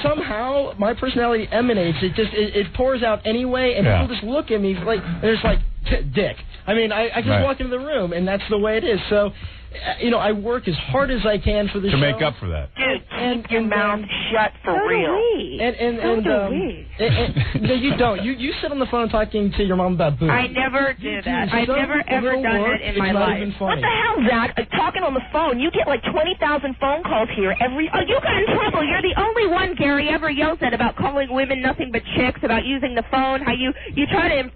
somehow my personality emanates. It pours out anyway, and people just look at me like there's like dick. I mean, I just walk into the room, and that's the way it is. So. I work as hard as I can for the show. To make up for that. Dude, keep your mouth shut for real. No, you don't. You sit on the phone talking to your mom about boobs. I never do that. I've never, ever done it in my life. What the hell, Zach? Talking on the phone, you get like 20,000 phone calls here every... Oh, you got in trouble. You're the only one Gary ever yells at about calling women nothing but chicks, about using the phone, how you try to,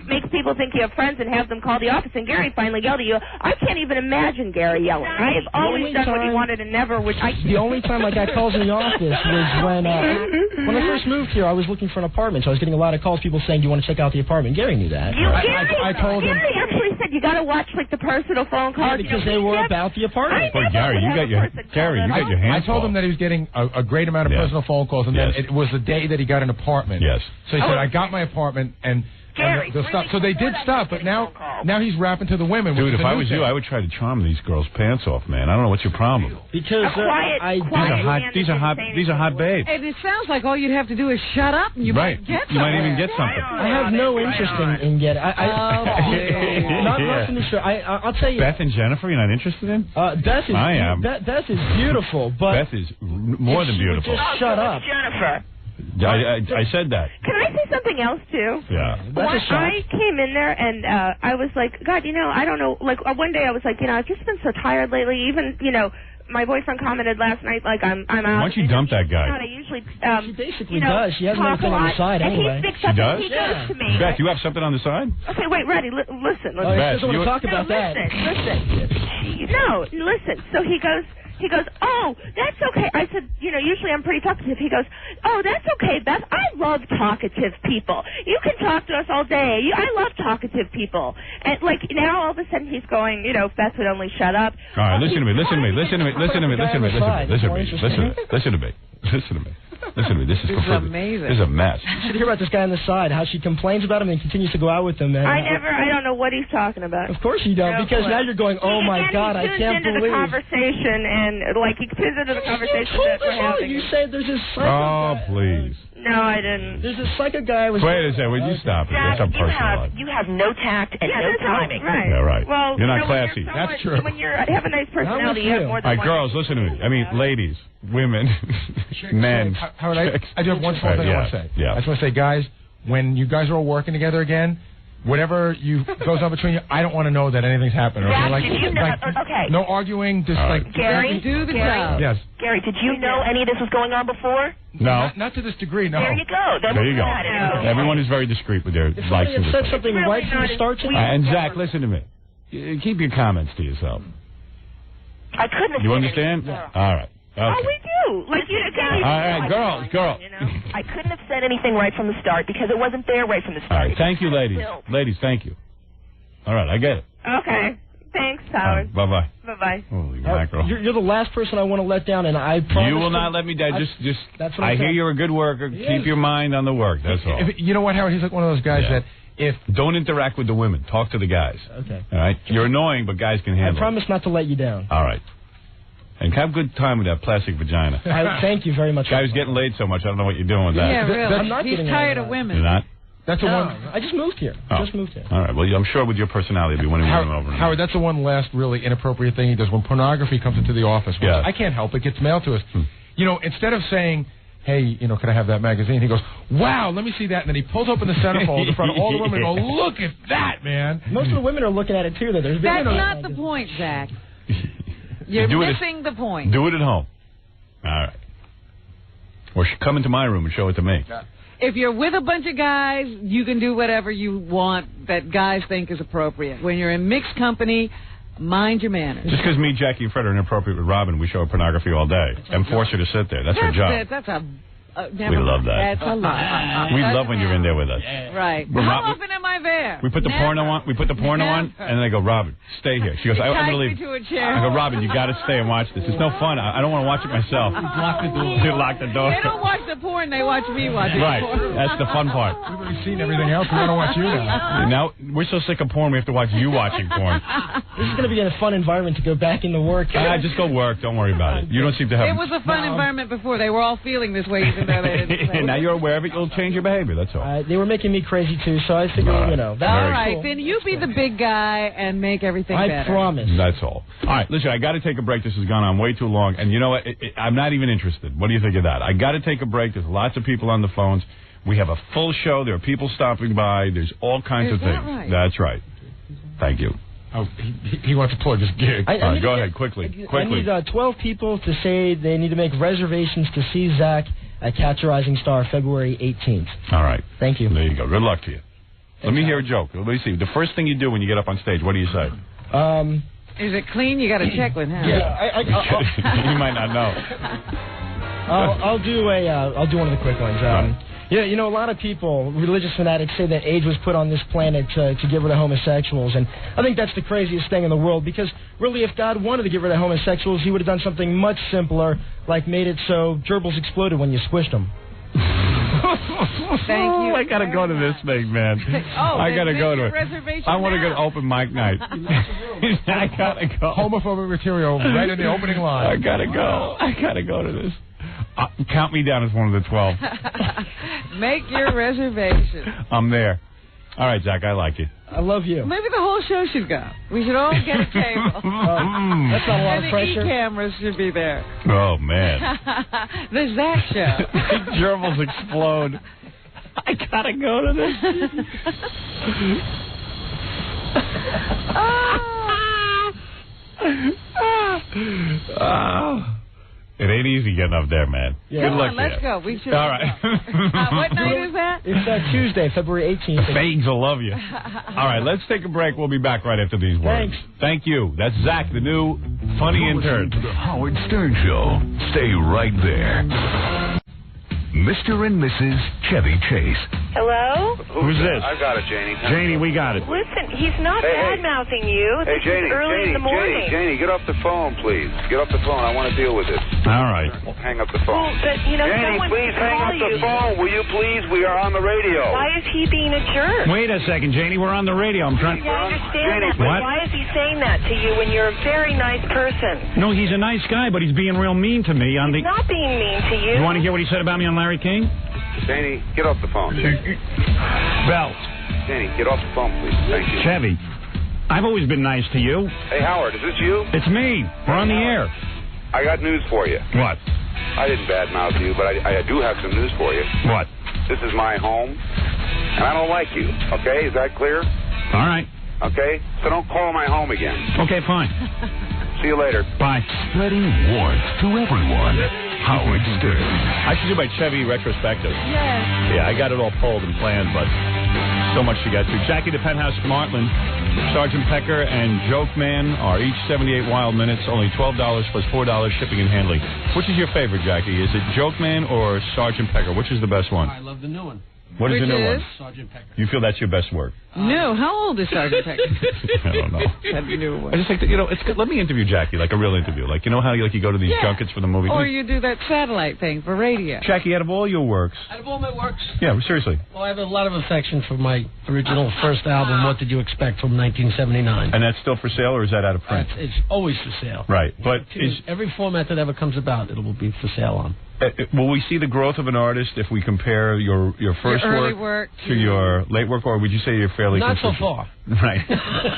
make people think you have friends and have them call the office, and Gary finally yelled at you. I can't even imagine Gary yelling. I have always done what he wanted and never, The only time I got calls in the office was when I first moved here, I was looking for an apartment, so I was getting a lot of calls, people saying, do you want to check out the apartment? Gary knew that. I told him. Gary actually said you got to watch, the personal phone calls. Yeah, because they were about the apartment. But Gary, you got your hands I told him that he was getting a great amount of personal phone calls, and then it was the day that he got an apartment. Yes. So he said, I got my apartment, and... Gary, so they did stop, but now he's rapping to the women. Dude, if I was you, I would try to charm these girls' pants off, man. I don't know what's your problem. Because these are hot babes. And it sounds like all you'd have to do is shut up, and you might get something. You might even get something. I have no interest in getting. Not much in the show. I'll tell you. Beth and Jennifer, you're not interested in? Beth is. I am. Beth is beautiful, but Beth is more than beautiful. Just shut up, Jennifer. I said that. Can I say something else, too? Yeah. I came in there, and I was like, God, I don't know. Like, one day I was like, I've just been so tired lately. Even, my boyfriend commented last night, like, I'm out. Why don't you dump that guy? I usually, she basically does. She has everything on the side anyway. She does? He goes to me. Beth, you have something on the side? Okay, wait, Reddy, listen. Oh, Beth, doesn't want to talk about that. Listen. No, listen. So he goes, oh, that's okay. I said, usually I'm pretty talkative. He goes, oh, that's okay, Beth. I love talkative people. You can talk to us all day. I love talkative people. And, like, now all of a sudden he's going, Beth would only shut up. All right, listen to me. This is amazing. This is a mess. You should hear about this guy on the side, how she complains about him and continues to go out with him. And I don't know what he's talking about. Of course you don't, because now you're going, oh my God, I can't believe. He tunes into the conversation, and, like, he tunes into the conversation that we're having. You said there's this psycho guy. Please. No, I didn't. There's a psycho guy. Wait a second, would you stop it? That's a personal life. You have no tact and no timing. Right. Yeah, right. Well, you're not classy. That's true. When you have a nice personality, you have more than all right, girls, listen to me. I mean, ladies, women, men. Howard, I do have one small thing I want to say. Yeah. I just want to say, guys, when you guys are all working together again, whatever goes on between you, I don't want to know that anything's happened. Okay? No arguing, just Gary, do the job. Yes. Gary, did you know any of this was going on before? No. Not to this degree, no. There you go. There you go. Everyone is very discreet with their likes and said something right from the start. And Zach, listen to me. Keep your comments to yourself. I couldn't have You understand? Yeah. All right. Okay. Oh, we do. Like, all right, girl. I couldn't have said anything right from the start because it wasn't there right from the start. All right, thank you, ladies. Ladies, thank you. All right, I get it. Okay. Thanks, Howard. Bye-bye. Bye-bye. Holy mackerel. You're the last person I want to let down, and I promise. You will not let me down. That's what I hear you're a good worker. Yes. Keep your mind on the work. That's all. You know what, Howard? He's like one of those guys that don't interact with the women. Talk to the guys. Okay. All right? You're annoying, but guys can handle it. I promise not to let you down. All right. And have a good time with that plastic vagina. Thank you very much. Guy was getting laid so much, I don't know what you're doing with that. Yeah, really. I'm not He's tired of women. You're not? That's the one. I just moved here. Oh. Oh. All right. Well, I'm sure with your personality, you'll be winning women over. Howard, that's the one last really inappropriate thing he does when pornography comes into the office. Which I can't help it. Gets mailed to us. Instead of saying, hey, can I have that magazine? He goes, wow, let me see that. And then he pulls open the centerfold in front of all the women and goes, look at that, man. Most of the women are looking at it, too. That's not the point, Zach. You're missing the point. Do it at home. All right. Or come into my room and show it to me. If you're with a bunch of guys, you can do whatever you want that guys think is appropriate. When you're in mixed company, mind your manners. Just because me, Jackie, and Fred are inappropriate with Robin, we show her pornography all day and force her to sit there. That's her job. That's a... we love that. That's a lot. We love when you're in there with us. Right. How often am I there? We put the porno on. We put the porno on, and then I go, Robin, stay here. She goes, I'm going to leave. To a chair. I go, Robin, you got to stay and watch this. It's no fun. I don't want to watch it myself. Lock the door. You lock the door. They don't watch the porn. They watch me watch it. Right. That's the fun part. We've already seen everything else. We want to watch you now. Now we're so sick of porn, we have to watch you watching porn. This is going to be a fun environment to go back into work. Just go work. Don't worry about it. You don't seem to have. It was a fun environment before. They were all feeling this way, even though they didn't say now you're aware of it. You'll change your behavior. That's all. They were making me crazy too, so I figured, All right, then you be the big guy and make everything better. I promise. That's all. All right, listen, I got to take a break. This has gone on way too long, and you know what? I'm not even interested. What do you think of that? I got to take a break. There's lots of people on the phones. We have a full show. There are people stopping by. There's all kinds of things. Right? That's right. Thank you. Oh, he wants to plug his gig. Go ahead, quickly. I need 12 people to say they need to make reservations to see Zach at Catch a Rising Star February 18th. All right. Thank you. There you go. Good luck to you. Let me hear a joke. Let me see. The first thing you do when you get up on stage, what do you say? Is it clean? You got to check with him. Yeah, you might not know. I'll do one of the quick ones. Yeah, a lot of people, religious fanatics, say that AIDS was put on this planet to get rid of homosexuals, and I think that's the craziest thing in the world, because really if God wanted to get rid of homosexuals, he would have done something much simpler, like made it so gerbils exploded when you squished them. Thank you. I got to go to this thing, man. I got to go to it. I want to go to open mic night. I got to go. Homophobic material right in the opening line. I got to go. I got to go to this. Count me down as one of the 12. Make your reservation. I'm there. All right, Zach, I like you. I love you. Maybe the whole show should go. We should all get a table. That's not a lot of pressure. And the E-cameras should be there. Oh, man. The Zach show. Gerbils explode. I got to go to this. It ain't easy getting up there, man. Yeah. Good luck Come on, let's go. We should. All right. What night is that? It's Tuesday, February 18th. Fags will love you. All right, let's take a break. We'll be back right after these words. Thanks. Thank you. That's Zach, the new funny intern. To the Howard Stern Show. Stay right there. Mr. and Mrs. Chevy Chase. Hello? Who's this? I got it, Janie. Janie, we got it. Listen, he's not bad-mouthing you. Hey, This Janie, is early in the morning. Janie, get off the phone, please. Get off the phone. I want to deal with this. All right. Hang up the phone. Well, but, you know, Janie, someone please should hang call up the you. phone. Will you please? We are on the radio. Why is he being a jerk? Wait a second, Janie. We're on the radio. I'm trying. I understand Janie, that, but what? why is he saying that to you when you're a very nice person? No, he's a nice guy, but he's being real mean to me on the. He's not being mean to you. You want to hear what he said about me on Larry King? Janie, get off the phone. Belt. Janie, get off the phone, please. Thank you. Chevy, I've always been nice to you. Hey, Howard, is this you? It's me. We're on the air. I got news for you. What? I didn't badmouth you, but I do have some news for you. What? This is my home, and I don't like you. Okay, is that clear? All right. Okay, so don't call my home again. Okay, fine. See you later. Bye. Spreading warmth to everyone. Howard Stern. I should do my Chevy retrospective. Yes. Yeah, I got it all pulled and planned, but so much to get to. Jackie the Penthouse Martland, Sergeant Pecker, and Joke Man are each 78 wild minutes, only $12 plus $4 shipping and handling. Which is your favorite, Jackie? Is it Joke Man or Sergeant Pecker? Which is the best one? I love the new one. What is the new one? Sergeant Pecker. You feel that's your best work? No. How old is Sergeant Pecker? I don't know. That new one. I just think that, it's good. Let me interview Jackie, like a real interview. Like, you know how you go to these junkets for the movie? Or you do that satellite thing for radio. Jackie, out of all your works. Out of all my works. Yeah, seriously. Well, I have a lot of affection for my original first album, What Did You Expect, from 1979. And that's still for sale, or is that out of print? It's always for sale. Right. But every format that ever comes about, it will be for sale on. Will we see the growth of an artist if we compare your first early work to your late work, or would you say you're fairly Not consistent? so far. Right.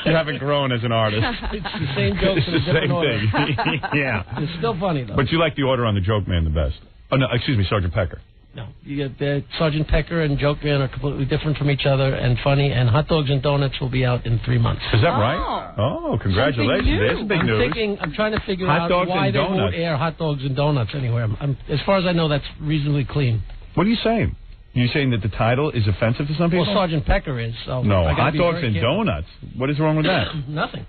You haven't grown as an artist. It's the same jokes It's in a the different same order. thing. Yeah. It's still funny, though. But you like the order on the Joke Man the best. Oh, no, excuse me, Sergeant Pecker. No, you get Sergeant Pecker and Joke Man are completely different from each other and funny, and Hot Dogs and Donuts will be out in 3 months. Is that right? Oh, congratulations. There's big news. I'm trying to figure Hot out Dogs why and they Donuts. won't air Hot Dogs and Donuts anywhere. As far as I know, that's reasonably clean. What are you saying? You're saying that the title is offensive to some people? Well, Sergeant Pecker is. So No, I gotta Hot be Dogs very and careful. Donuts. What is wrong with that? Nothing.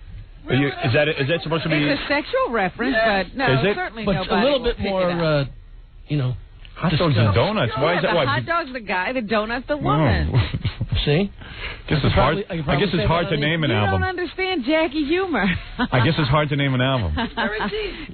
Is that supposed to be... It's a sexual reference, but no, Is it? certainly But nobody a little will bit pick more, it up. Hot Dogs and Donuts? Why is that? The Why? hot dog's the guy, the donut's the woman. See? I guess it's hard to name an You album. don't understand Jackie humor. I guess it's hard to name an album.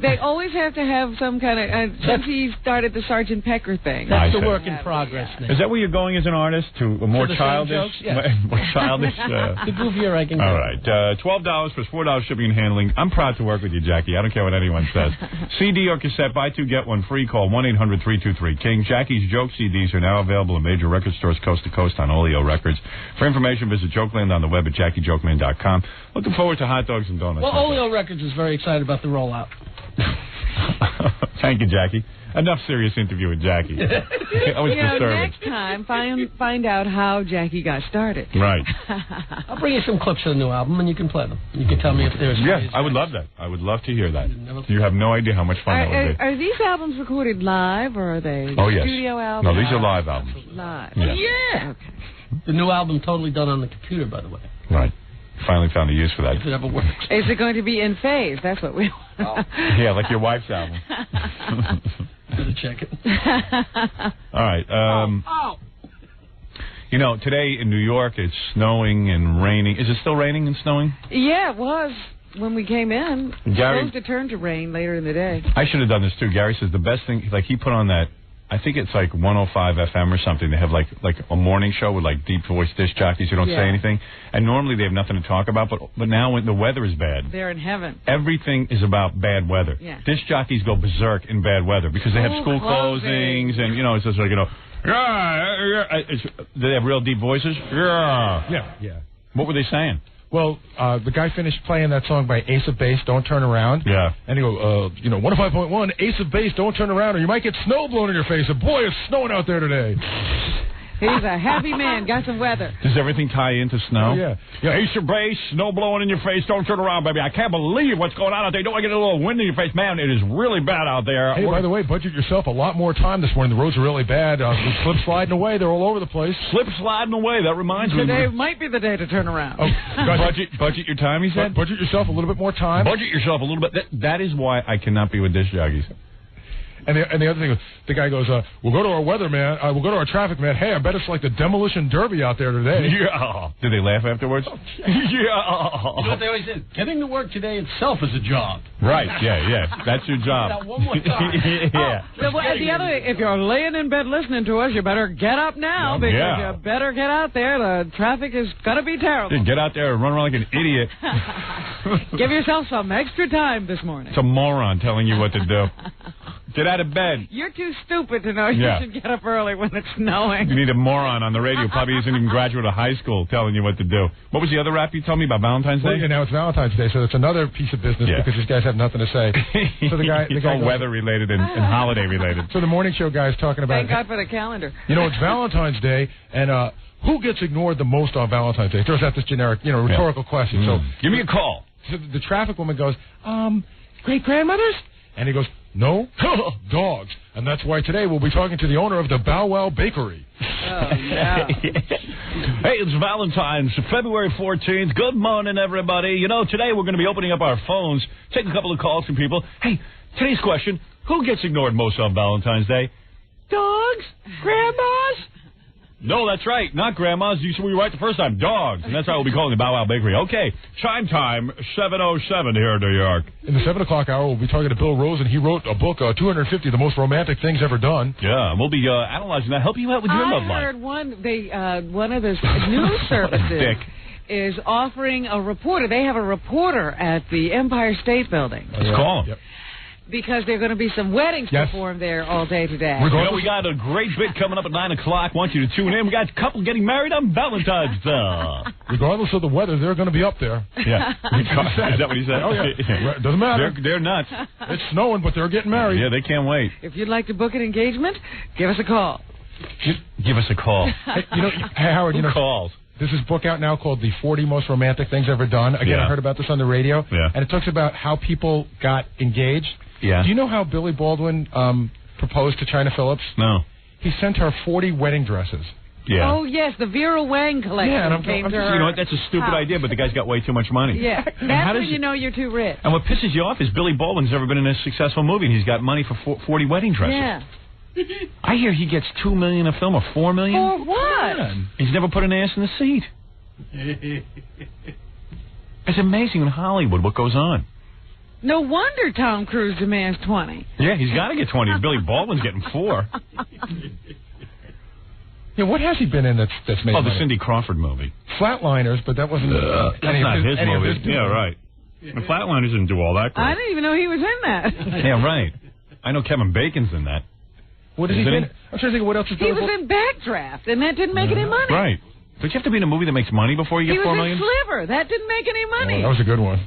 They always have to have some kind of... since he started the Sergeant Pecker thing. That's I the see. work in progress now. Is that where you're going as an artist? To a more the same childish... jokes? Yes. More childish... The goofier I can go. All right. $12 plus $4 shipping and handling. I'm proud to work with you, Jackie. I don't care what anyone says. CD or cassette, buy two, get one free. Call 1-800-323-KING. Jackie's joke CDs are now available in major record stores coast to coast on Oleo Records. For information, visit Jokeland on the web at JackieJokeman.com. Looking forward to Hot Dogs and Donuts. Well, Oleo Records is very excited about the rollout. Thank you, Jackie. Enough serious interview with Jackie. That was disturbing. Next time, find out how Jackie got started. Right. I'll bring you some clips of the new album, and you can play them. You can tell me if there's... Yeah, I would love that. I would love to hear that. You have no idea how much fun that would be. Are these albums recorded live, or are they Yes. studio albums? No, these are live albums. Live. Yeah. Okay. The new album totally done on the computer, by the way. Right. Finally found a use for that. If it ever works. Is it going to be in phase? That's what we want. Yeah, like your wife's album. Better check it. All right. You know, today in New York, it's snowing and raining. Is it still raining and snowing? Yeah, it was when we came in. It's Gary- supposed to turn to rain later in the day. I should have done this, too. Gary says the best thing, like he put on that, I think it's like 105 FM or something. They have like a morning show with like deep voice disc jockeys who don't say anything. And normally they have nothing to talk about, but now when the weather is bad, They're in heaven. everything is about bad weather. Yeah. Disc jockeys go berserk in bad weather because they have school closings and, it's just like, they have real deep voices. Yeah. What were they saying? Well, the guy finished playing that song by Ace of Base, Don't Turn Around. Yeah. And he go, 105.1, Ace of Base, Don't Turn Around, or you might get snow blown in your face. And boy, it's snowing out there today. He's a happy man. Got some weather. Does everything tie into snow? Oh, yeah. Ace your base, snow blowing in your face. Don't turn around, baby. I can't believe what's going on out there. Don't I get a little wind in your face? Man, it is really bad out there. Hey, by the way, budget yourself a lot more time this morning. The roads are really bad. Slip sliding away. They're all over the place. Slip sliding away. That reminds me. Today might be the day to turn around. Oh, budget your time, he said? Budget yourself a little bit more time. Budget yourself a little bit. That is why I cannot be with disc jockeys. And the other thing, the guy goes, we'll go to our weatherman, we'll go to our traffic man. Hey, I bet it's like the demolition derby out there today. Yeah. Did they laugh afterwards? Yeah. You know what they always say? Getting to work today itself is a job. Right, yeah. That's your job. One more time. Yeah. The other, if you're laying in bed listening to us, you better get up now because you better get out there. The traffic is going to be terrible. Get out there and run around like an idiot. Give yourself some extra time this morning. It's a moron telling you what to do. Get out of bed. You're too stupid to know you should get up early when it's snowing. You need a moron on the radio. Probably isn't even graduate of high school telling you what to do. What was the other rap you told me about Valentine's Day? Well, now it's Valentine's Day, so it's another piece of business because these guys have nothing to say. So the guy all weather related and holiday related. So the morning show guy is talking about. Thank God for the calendar. You know, it's Valentine's Day, and who gets ignored the most on Valentine's Day? It throws out this generic, rhetorical question. So give me a call. So the traffic woman goes, great grandmothers, and he goes, no, dogs. And that's why today we'll be talking to the owner of the Bow Wow Bakery. Oh, yeah. Hey, it's Valentine's, February 14th. Good morning, everybody. You know, today we're going to be opening up our phones, taking a couple of calls from people. Hey, today's question, who gets ignored most on Valentine's Day? Dogs? Grandmas? No, that's right. Not grandmas. You were right the first time. Dogs. And that's why we'll be calling the Bow Wow Bakery. Okay. Chime time, 7:07 here in New York. In the 7 o'clock hour, we'll be talking to Bill Rosen. He wrote a book, 250 The Most Romantic Things Ever Done. Yeah, and we'll be analyzing that. Help you out with your love life. I heard one of the news services is offering a reporter. They have a reporter at the Empire State Building. Let's call him. Yep. Because there are going to be some weddings performed there all day today. We got a great bit coming up at 9 o'clock. Want you to tune in. We got a couple getting married on Valentine's Day. Regardless of the weather, they're going to be up there. Yeah. Is that what he said? Oh, yeah. Doesn't matter. They're nuts. It's snowing, but they're getting married. Yeah, they can't wait. If you'd like to book an engagement, give us a call. Give us a call. Hey, Howard, Who calls? There's this book out now called The 40 Most Romantic Things Ever Done. Again, I heard about this on the radio. Yeah. And it talks about how people got engaged. Yeah. Do you know how Billy Baldwin proposed to China Phillips? No. He sent her 40 wedding dresses. Yeah. Oh, yes, the Vera Wang collection. Yeah, and I'm came to just, her you know what? That's a stupid idea, but the guy's got way too much money. Yeah. That's when you know you're too rich. And what pisses you off is Billy Baldwin's never been in a successful movie, and he's got money for 40 wedding dresses. Yeah. I hear he gets $2 million a film or $4 million. For what? He's never put an ass in the seat. It's amazing in Hollywood what goes on. No wonder Tom Cruise demands 20. Yeah, he's got to get 20. Billy Baldwin's getting 4. Yeah, what has he been in that's made money? The Cindy Crawford movie. Flatliners, but that wasn't that's not his movie. Yeah, right. Yeah. The Flatliners didn't do all that great. I didn't even know he was in that. Yeah, right. I know Kevin Bacon's in that. What has he been? I'm trying to think of what else he's done. He was in Backdraft, and that didn't make any money. Right. Don't you have to be in a movie that makes money before you get $4 million? He was in Sliver. That didn't make any money. Oh, that was a good one.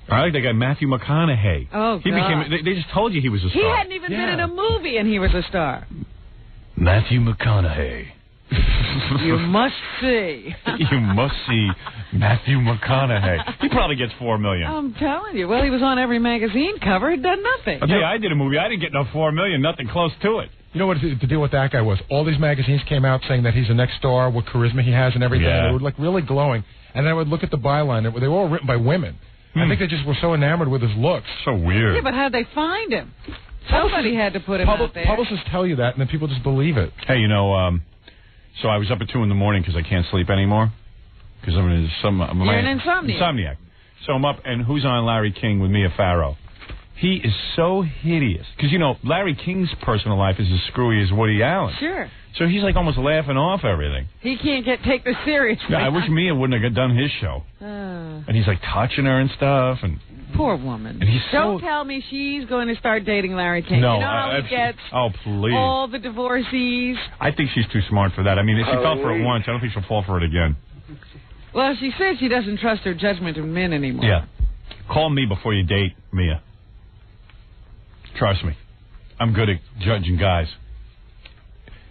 I like that guy Matthew McConaughey. Oh, he God. They just told you he was a star. He hadn't even been in a movie, and he was a star. Matthew McConaughey. You must see. You must see Matthew McConaughey. He probably gets $4 million. I'm telling you. Well, he was on every magazine cover. He'd done nothing. Okay, I did a movie. I didn't get no $4 million. Nothing close to it. You know what the deal with that guy was? All these magazines came out saying that he's the next star, what charisma he has and everything. Yeah. And they were like really glowing. And then I would look at the byline. They were all written by women. I think they just were so enamored with his looks. So weird. Yeah, but how'd they find him? Somebody had to put him out there. Publicists tell you that, and then people just believe it. Hey, so I was up at 2 in the morning because I can't sleep anymore. Because You're an insomniac. Insomniac. So I'm up, and who's on Larry King with Mia Farrow? He is so hideous. Because, Larry King's personal life is as screwy as Woody Allen. Sure. So he's like almost laughing off everything. He can't take this seriously. Yeah, I wish Mia wouldn't have done his show. And he's like touching her and stuff. And poor woman. And he's Don't tell me she's going to start dating Larry King. No, you know how he gets please. all the divorcees. I think she's too smart for that. I mean, if she fell for it once, I don't think she'll fall for it again. Well, she said she doesn't trust her judgment of men anymore. Yeah. Call me before you date Mia. Trust me. I'm good at judging guys.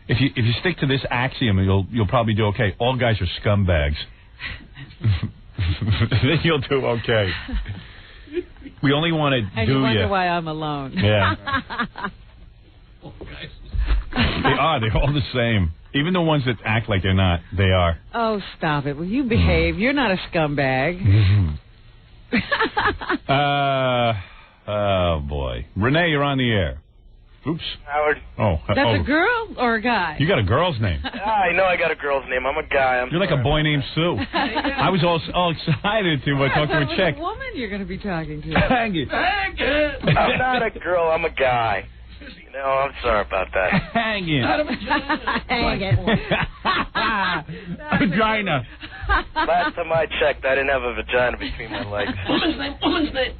If you stick to this axiom, you'll probably do okay. All guys are scumbags. Then you'll do okay. We only want to and you wonder why I'm alone. Yeah. They are. They're all the same. Even the ones that act like they're not, they are. Oh, stop it. Will you behave? You're not a scumbag. Oh, boy. Renee, you're on the air. Oops. Howard. Oh. That's a girl or a guy? You got a girl's name. I know I got a girl's name. I'm a guy. You're like a boy named Sue. I was all excited to talk to a chick. A woman you're going to be talking to. Hang it. I'm not a girl. I'm a guy. No, I'm sorry about that. Hang it. Hang it. Vagina. Last time I checked, I didn't have a vagina between my legs. Woman's name.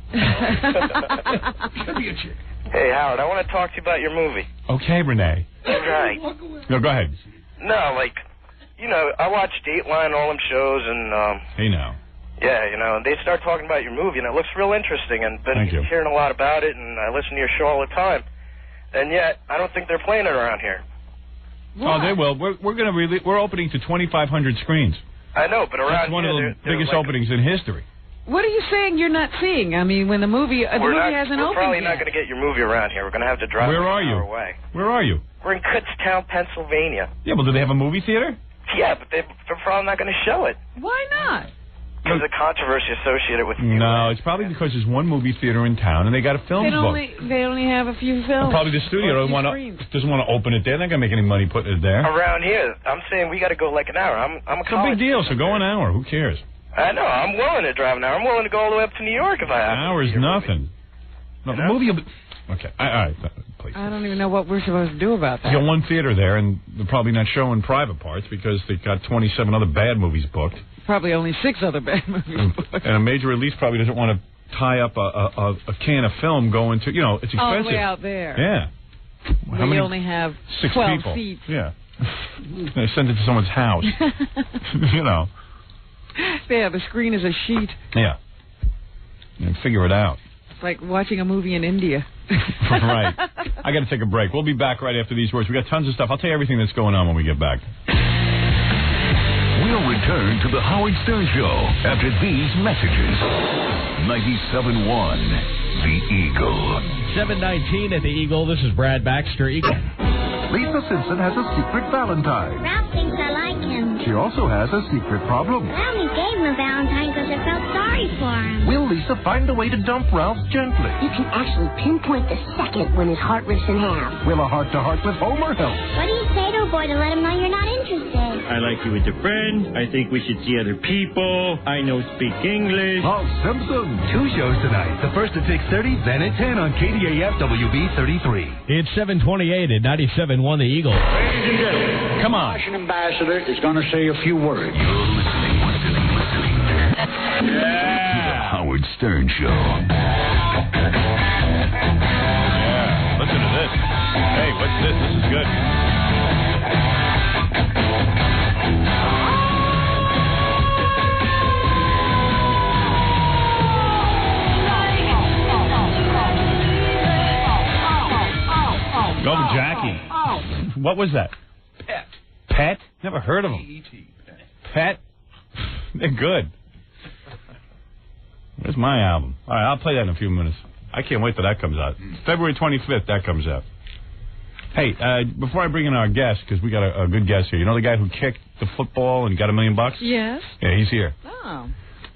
Should be a chick. Hey, Howard, I want to talk to you about your movie. Okay, Renee. Right. No, go ahead. No, I watch Dateline, all them shows, and Hey, now. yeah, they start talking about your movie, and it looks real interesting, and been hearing a lot about it, and I listen to your show all the time. And yet, I don't think they're playing it around here. What? Oh, they will. We're opening to 2,500 screens. I know, but around That's one of the biggest openings in history. What are you saying you're not seeing? I mean, when the movie hasn't opened We're probably not going to get your movie around here. We're going to have to drive Where are an you? hour away. Where are you? We're in Kutztown, Pennsylvania. Yeah, well, do they have a movie theater? Yeah, but they're probably not going to show it. Why not? There's a controversy associated with No, it's probably because there's one movie theater in town and they got a film book. They only have a few films. Probably the studio doesn't want to open it there. They're not going to make any money putting it there. Around here, I'm saying we got to go like an hour. I'm a It's a big deal, so go an hour. Who cares? I know. I'm willing to drive an hour. I'm willing to go all the way up to New York if I have to. An hour is nothing. No, the movie will be... Okay, all right, please. I don't even know what we're supposed to do about that. You got one theater there, and they're probably not showing private parts because they've got 27 other bad movies booked. Probably only 6 other bad movies booked. And a major release probably doesn't want to tie up a can of film going to, it's expensive. All the way out there. Yeah. Where you only have 6 12 people. seats. Yeah. They send it to someone's house. Yeah, the screen is a sheet. Yeah. And figure it out. It's like watching a movie in India. Right. I got to take a break. We'll be back right after these words. We got tons of stuff. I'll tell you everything that's going on when we get back. We'll return to the Howard Stern Show after these messages. 97.1, The Eagle. 7:19 at The Eagle. This is Brad Baxter. Eagle. Lisa Simpson has a secret Valentine. Ralph thinks I like him. She also has a secret problem. I only gave him a Valentine because I felt sorry for him. Will Lisa find a way to dump Ralph gently? You can actually pinpoint the second when his heart rips in half. Will a heart-to-heart with Homer help? What do you say to a boy to let him know you're not interested? I like you as a friend. I think we should see other people. I know speak English. Ralph Simpson. 2 shows tonight. The first at 6:30, then at 10 on KDAF WB 33. It's 7:28 at 97.1 The Eagle. Come on. The Russian ambassador is going to say a few words. You're listening. Yeah. To the Howard Stern Show. Yeah. Listen to this. Hey, what's this? This is good. Go, Jackie. What was that? Pet. Pet? Never heard of them. Pet? They're good. Where's my album? All right, I'll play that in a few minutes. I can't wait till that comes out. February 25th, that comes out. Hey, before I bring in our guest, because we got a good guest here. You know the guy who kicked the football and got $1 million? Yes. Yeah, he's here. Oh.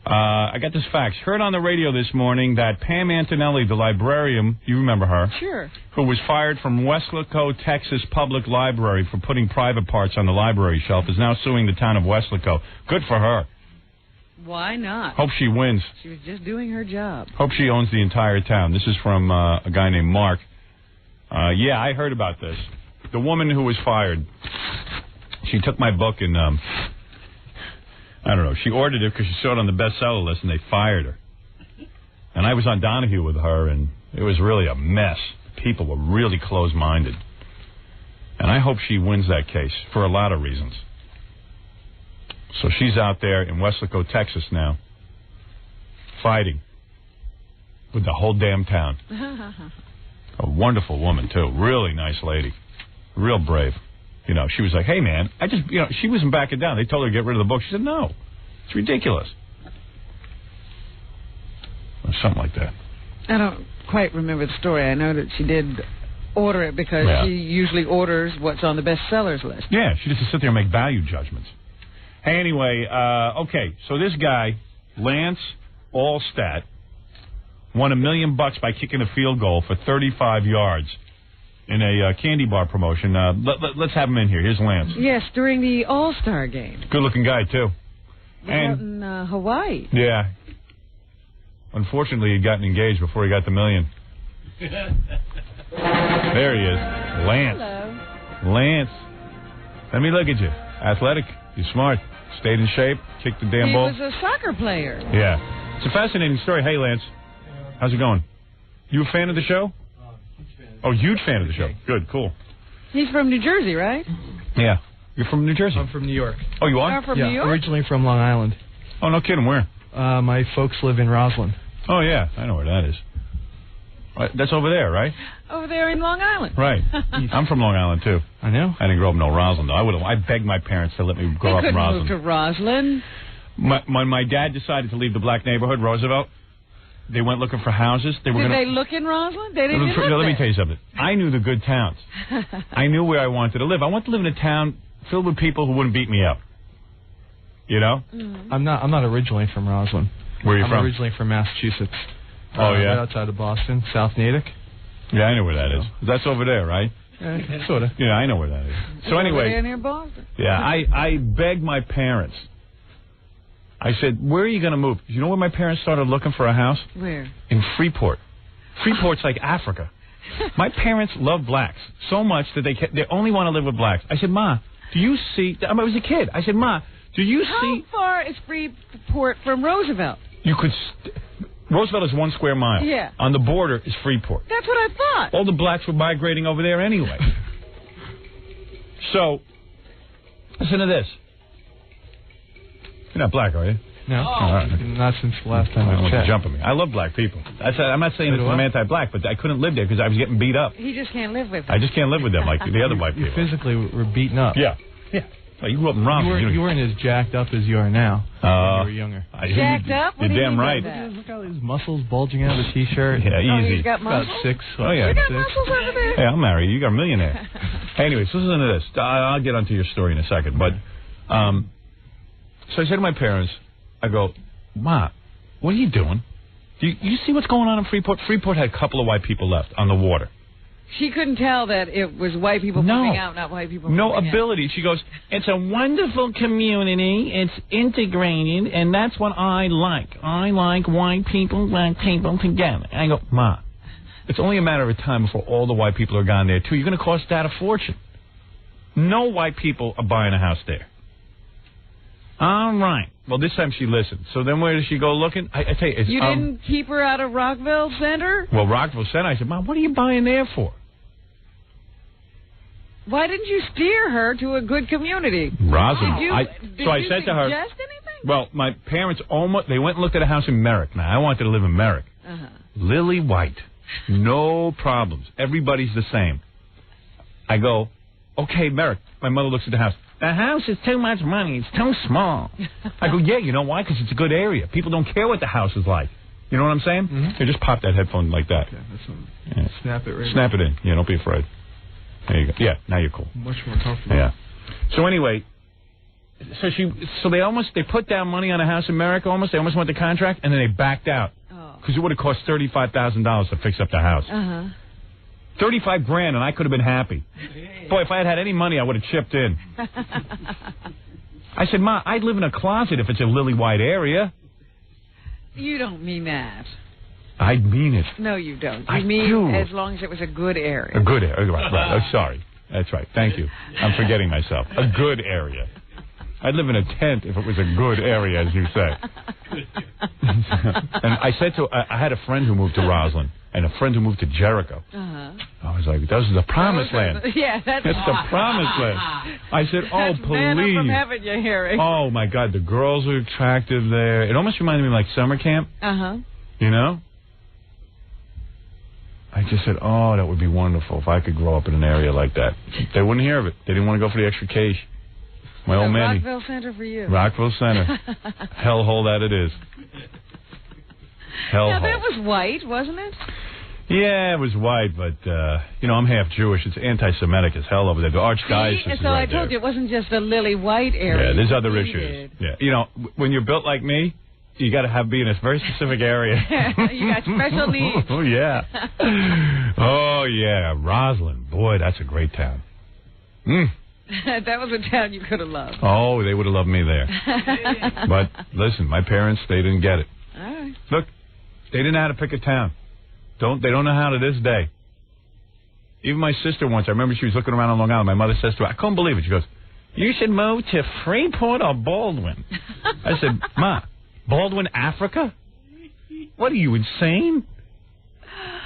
I got this fax. Heard on the radio this morning that Pam Antonelli, the librarian, you remember her? Sure. Who was fired from Weslaco, Texas Public Library for putting private parts on the library shelf, is now suing the town of Weslaco. Good for her. Why not? Hope she wins. She was just doing her job. Hope she owns the entire town. This is from a guy named Mark. Yeah, I heard about this. The woman who was fired, she took my book and, I don't know, she ordered it because she saw it on the bestseller list and they fired her. And I was on Donahue with her and it was really a mess. People were really closed-minded. And I hope she wins that case for a lot of reasons. So she's out there in Weslaco, Texas now, fighting with the whole damn town. A wonderful woman, too. Really nice lady. Real brave. You know, she was like, hey, man, she wasn't backing down. They told her to get rid of the book. She said, no, it's ridiculous. Or something like that. I don't quite remember the story. I know that she did order it because she usually orders what's on the bestsellers list. Yeah, she just sit there and make value judgments. Hey, anyway, okay, so this guy, Lance Allstat, won $1 million by kicking a field goal for 35 yards in a candy bar promotion. Let's have him in here. Here's Lance. Yes, during the All-Star game. Good-looking guy, too. Out in Hawaii. Yeah. Unfortunately, he'd gotten engaged before he got the $1 million. There he is. Lance. Hello. Lance. Let me look at you. Athletic. You're smart. Stayed in shape. Kicked the damn ball. He was a soccer player. Yeah. It's a fascinating story. Hey, Lance. How's it going? You a fan of the show? Huge fan of the show. Good, cool. He's from New Jersey, right? Yeah. You're from New Jersey? I'm from New York. Oh, you are? You're from New York? Originally from Long Island. Oh, no kidding. Where? My folks live in Roslyn. Oh, yeah. I know where that is. That's over there, right? Over there in Long Island. Right. I'm from Long Island, too. I know. I didn't grow up in Roslyn, though. I begged my parents to let me grow up in Roslyn. They couldn't move to Roslyn. When my dad decided to leave the black neighborhood, Roosevelt, they went looking for houses. Did they look in Roslyn? They didn't even Let me tell you something. I knew the good towns. I knew where I wanted to live. I wanted to live in a town filled with people who wouldn't beat me up. You know? Mm. I'm not originally from Roslyn. Where are you from? I'm originally from Massachusetts. Oh, yeah? Right outside of Boston, South Natick. Yeah, I know where that is. That's over there, right? Yeah, sort of. Yeah, I know where that is. So anyway. Over there near Boston. Yeah, I begged my parents. I said, where are you going to move? You know where my parents started looking for a house? Where? In Freeport. Freeport's like Africa. My parents love blacks so much that they only want to live with blacks. I said, Ma, do you see... I was a kid. I said, Ma, do you see... How far is Freeport from Roosevelt? You could... Roosevelt is 1 square mile. Yeah. On the border is Freeport. That's what I thought. All the blacks were migrating over there anyway. So, listen to this. You're not black, are you? No. All right. Not since the last time I checked. Jump at me. I love black people. I'm not saying I'm anti-black, but I couldn't live there because I was getting beat up. He just can't live with them. I just can't live with them like the other white people. You physically were beaten up. Yeah. Yeah. Oh, you grew up in Roslyn. You weren't as jacked up as you are now when you were younger. Jacked up? You're damn right. Look at all these muscles bulging out of the T-shirt. Yeah, easy. He's got muscles? About 6. Oh, yeah. You got muscles over there? Hey, I'm married. You got a millionaire. Anyways, listen to this. I'll get onto your story in a second. But, so I said to my parents, I go, Ma, what are you doing? Do you see what's going on in Freeport? Freeport had a couple of white people left on the water. She couldn't tell that it was white people moving out, not white people moving in. No ability. She goes, it's a wonderful community. It's integrated, and that's what I like. I like white people, black people together. I go, Ma, it's only a matter of time before all the white people are gone there, too. You're going to cost Dad a fortune. No white people are buying a house there. All right. Well, this time she listened. So then where does she go looking? I tell you, you didn't keep her out of Rockville Center? Well, Rockville Center, I said, Mom, what are you buying there for? Why didn't you steer her to a good community? Roslyn. Did I said to her, suggest anything? Well, my parents they went and looked at a house in Merrick. Now, I wanted to live in Merrick. Lily White. No problems. Everybody's the same. I go, okay, Merrick. My mother looks at the house. The house is too much money. It's too small. I go, yeah, you know why? Because it's a good area. People don't care what the house is like. You know what I'm saying? Mm-hmm. Here, just pop that headphone like that. Okay, snap it right Snap it in. Yeah, don't be afraid. There you go. Yeah, now you're cool. Much more comfortable. Yeah. So anyway, they put down money on a house in America almost. They almost went the contract, and then they backed out. Because it would have cost $35,000 to fix up the house. $35,000, and I could have been happy. Boy, if I had had any money, I would have chipped in. I said, Ma, I'd live in a closet if it's a lily white area. You don't mean that. I mean it. No, you don't. I You mean do. as long as it was a good area. A good area. Right. Oh, sorry. That's right. Thank you. I'm forgetting myself. A good area. I'd live in a tent if it was a good area, as you say. And I said I had a friend who moved to Roslyn and a friend who moved to Jericho. I was like, this is the promised land. Yeah, that's the promised land. I said, oh, that's manna please. from heaven, you're hearing. Oh, my God, the girls are attractive there. It almost reminded me of like summer camp. You know? I just said, oh, that would be wonderful if I could grow up in an area like that. They wouldn't hear of it. They didn't want to go for the extra cash. My old man. Rockville Center for you. Rockville Center. Hellhole that it is. Hellhole. Now, that was white, wasn't it? Yeah, it was white, but, I'm half Jewish. It's anti-Semitic as hell over there. The archdiocese is so right I told there. you it wasn't just a lily white area. Yeah, there's other issues. Yeah, when you're built like me, you got to be in a very specific area. You got special needs. Oh, yeah. Oh, yeah. Roslyn. Boy, that's a great town. That was a town you could have loved. Oh, they would have loved me there. But, listen, my parents, they didn't get it. All right. Look, they didn't know how to pick a town. They don't know how to this day. Even my sister once, I remember she was looking around on Long Island. My mother says to her, I couldn't believe it. She goes, you should move to Freeport or Baldwin. I said, Ma, Baldwin, Africa? What are you, insane?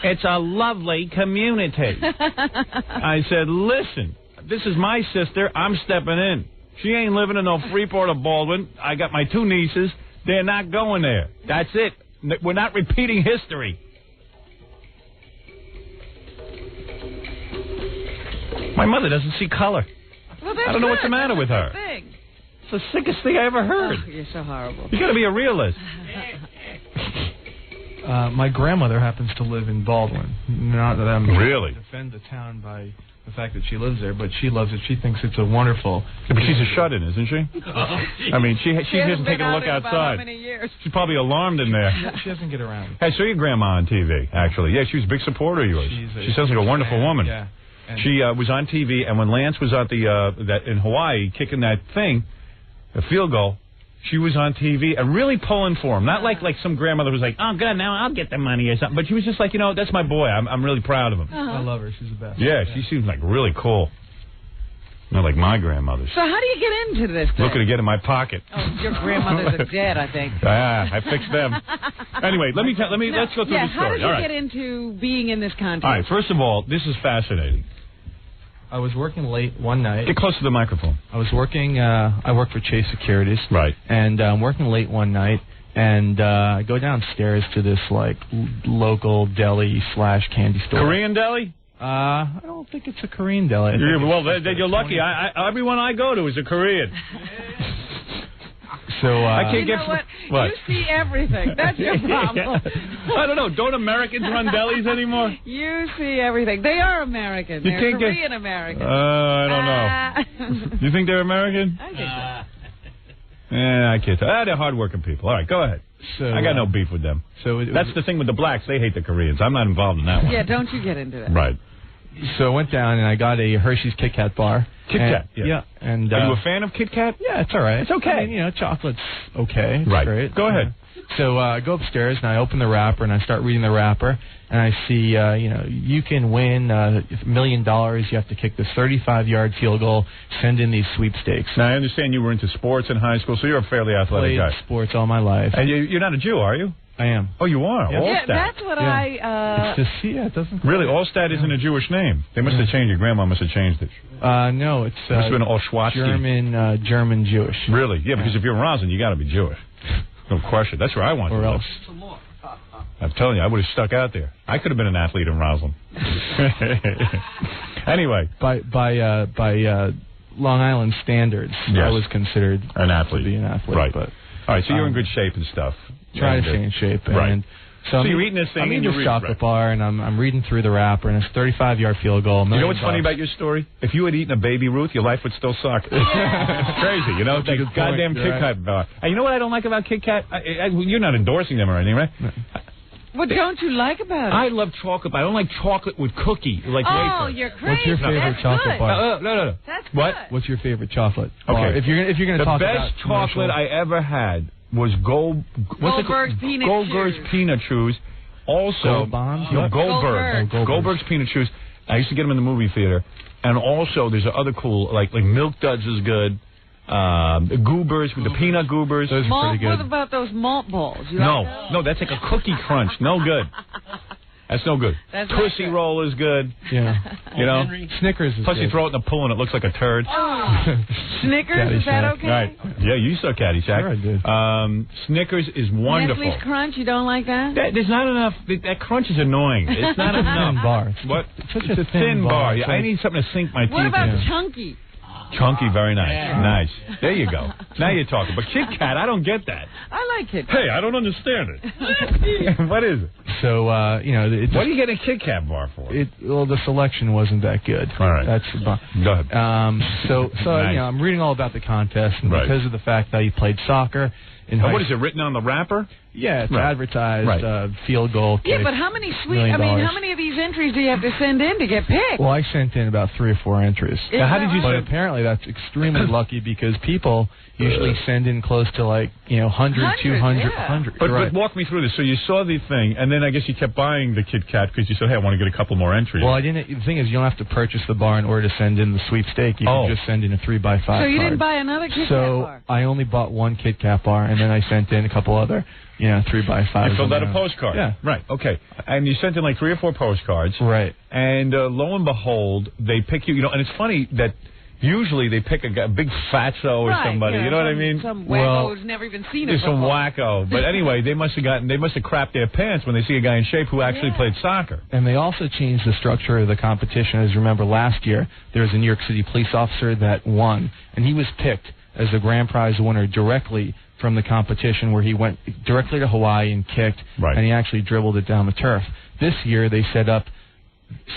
It's a lovely community. I said, listen, this is my sister. I'm stepping in. She ain't living in no Freeport or Baldwin. I got my 2 nieces. They're not going there. That's it. We're not repeating history. My mother doesn't see color. Well, that's I don't know what's the good. matter with her. Thing. It's the sickest thing I ever heard. Oh, you're so horrible. You got to be a realist. My grandmother happens to live in Baldwin. Not that I'm really going to defend the town by the fact that she lives there, but she loves it. She thinks it's a wonderful. Yeah, but she's a shut-in, isn't she? I mean, she hasn't taken a look outside. How many years? She's probably alarmed in there. She doesn't get around. Hey, I saw your grandma on TV, actually. Yeah, she was a big supporter of yours. She sounds like a wonderful woman. Yeah. She was on TV, and when Lance was at that in Hawaii kicking that thing, a field goal, she was on TV and really pulling for him. Not like some grandmother who's like, oh, good, now I'll get the money or something. But she was just like, that's my boy. I'm really proud of him. I love her. She's the best. Yeah, she seems like really cool. Not like my grandmother. So how do you get into this thing? Looking to get in my pocket. Oh, your grandmothers are dead, I think. I fixed them. Anyway, let's go through the story. How did you get into being in this contest? All right, first of all, this is fascinating. I was working late one night. Get close to the microphone. I was working, I work for Chase Securities. Right. And I'm working late one night, and I go downstairs to this, local deli/candy store. Korean deli? I don't think it's a Korean deli. Well, you're lucky. Everyone I go to is a Korean. So I can't you know what? You see everything. That's your problem. I don't know. Don't Americans run delis anymore? You see everything. They are American. They're Korean American. I don't know. You think they're American? I think so. I can't tell. They're hardworking people. All right, go ahead. So, I got no beef with them. That's the thing with the blacks. They hate the Koreans. I'm not involved in that one. Yeah, don't you get into that. Right. So I went down and I got a Hershey's Kit Kat bar. Kit Kat? Yeah. And, are you a fan of Kit Kat? Yeah, it's all right. It's okay. I mean, chocolate's okay. It's right. Great. Go ahead. So I go upstairs and I open the wrapper and I start reading the wrapper and I see, you can win $1 million. You have to kick this 35-yard field goal, send in these sweepstakes. Now, I understand you were into sports in high school, so you're a fairly athletic guy. Played sports all my life. And you're not a Jew, are you? I am. Oh, you are? Yep. Allstat. Yeah, that's what It's just, it doesn't... Really, Allstat isn't a Jewish name. They must have changed it. Your grandma must have changed it. No, it's... It must have been Oshwatsky. German Jewish. Really? Yeah, because if you're Roslyn, you got to be Jewish. No question. That's where I want to live. I'm telling you, I would have stuck out there. I could have been an athlete in Roslyn. Anyway. By Long Island standards, yes. I was considered an athlete. To be an athlete. Right. But, all right, so you're in good shape and stuff. Try to stay in shape. Right. And so you're eating this thing I'm and eating you're this chocolate bar, and I'm reading through the wrapper, and it's a 35-yard field goal. You know what's funny about your story? If you had eaten a Baby Ruth, your life would still suck. It's crazy, That goddamn Kit Kat bar. And you know what I don't like about Kit Kat? You're not endorsing them or anything, right? No. What don't you like about it? I love chocolate, but I don't like chocolate with cookie, wafer. You're crazy. What's your favorite chocolate bar? No. That's what? Good. What's your favorite chocolate bar? Okay. If you're going to talk about the best chocolate I ever had was Goldberg's peanut chews. Also, Gold Bonds? Goldberg's peanut chews. I used to get them in the movie theater. And also, there's other cool, like Milk Duds is good. Goobers with the peanut goobers. Those are pretty good. What about those malt balls? No, that's like a cookie crunch. No good. That's no good. That's Pussy Roll is good. Yeah. You know? Snickers is Plus, you good. throw it in the pool and it looks like a turd. Snickers, is that okay? Right. Yeah, you saw Caddyshack. Sure, I did. Snickers is wonderful. Nestle's Crunch, you don't like that? There's not enough. That crunch is annoying. It's not enough. Thin bar. What? Such It's a thin bar. It's I need something to sink my teeth in. What about Chunky? Chunky, very nice. Nice. There you go. Now you're talking. But Kit Kat, I don't get that. I like Kit Kat. Hey, I don't understand it. What is it? So, you know... What are you getting a Kit Kat bar for? Well, the selection wasn't that good. All right. That's the bar. Go ahead. So Nice. you know, I'm reading all about the contest, and Right. because of the fact that he played soccer... What is it, written on the wrapper? Yeah, it's Right. advertised, Right. field goal kick. Yeah, but how many $1 million. how many of these entries do you have to send in to get picked? Well, I sent in about 3 or 4 entries. Now, how did you But send- apparently that's extremely lucky because people usually send in close to 100, 200, 100. But Right. walk me through this. So you saw the thing, and then I guess you kept buying the Kit Kat because you said, hey, I want to get a couple more entries. Well, I didn't. The thing is, you don't have to purchase the bar in order to send in the sweepstake. You can just send in a 3x5 So you card. didn't buy another Kit Kat So bar? I only bought 1 Kit Kat bar, and then I sent in a couple other, 3x5s. You filled out a postcard. Yeah. Right. Okay. And you sent in like 3 or 4 postcards. Right. And lo and behold, they pick you. And it's funny that usually they pick a big fatso or somebody. You know what I mean? Some wacko who's never even seen it There's some before. wacko. But anyway, they must have crapped their pants when they see a guy in shape who actually played soccer. And they also changed the structure of the competition. As you remember, last year, there was a New York City police officer that won, and he was picked as the grand prize winner directly from the competition where he went directly to Hawaii and kicked, and he actually dribbled it down the turf. This year, they set up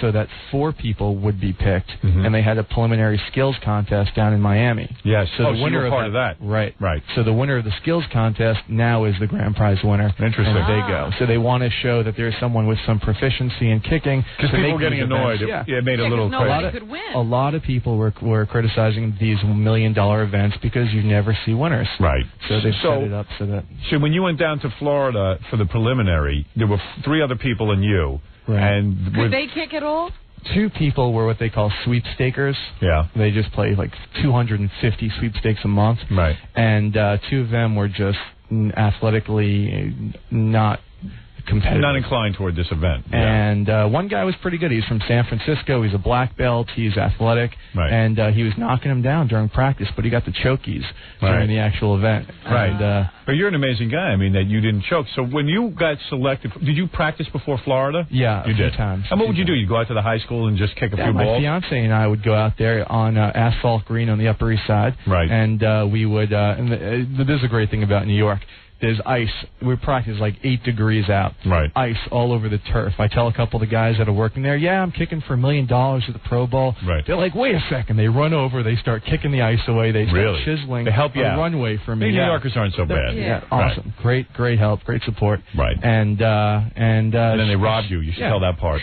so that 4 people would be picked, and they had a preliminary skills contest down in Miami. Yes. So So the you winner were part of that. Right. Right. So the winner of the skills contest now is the grand prize winner. Interesting. And they go. So they want to show that there's someone with some proficiency in kicking. Because to people make were getting these annoyed. events. It made a little crazy. A lot of people were criticizing these $1 million events because you never see winners. Right. So they set it up so that... So when you went down to Florida for the preliminary, there were 3 other people and you. Right. And Could they kick it all? 2 people were what they call sweepstakers. Yeah. They just play like 250 sweepstakes a month. Right. And 2 of them were just athletically not competitive. Not inclined toward this event. And one guy was pretty good. He's from San Francisco. He's a black belt. He's athletic. Right. And he was knocking him down during practice, but he got the chokies during the actual event. Right. And, but you're an amazing guy. I mean, that you didn't choke. So when you got selected, did you practice before Florida? Yeah, you a few did. times. And what would you do? You'd go out to the high school and just kick a few my balls? fiance and I would go out there on asphalt green on the Upper East Side. Right. And we would, this is a great thing about New York. There's ice. We practice like 8 degrees out. Right. Ice all over the turf. I tell a couple of the guys that are working there, yeah, I'm kicking for $1 million at the Pro Bowl. Right. They're like, wait a second. They run over. They start kicking the ice away. They start Really? chiseling They help you a out. runway for me. Maybe New Yeah. Yorkers aren't so bad. Yeah, Right. awesome. Great help. Great support. Right. And then they robbed you. You should tell that part.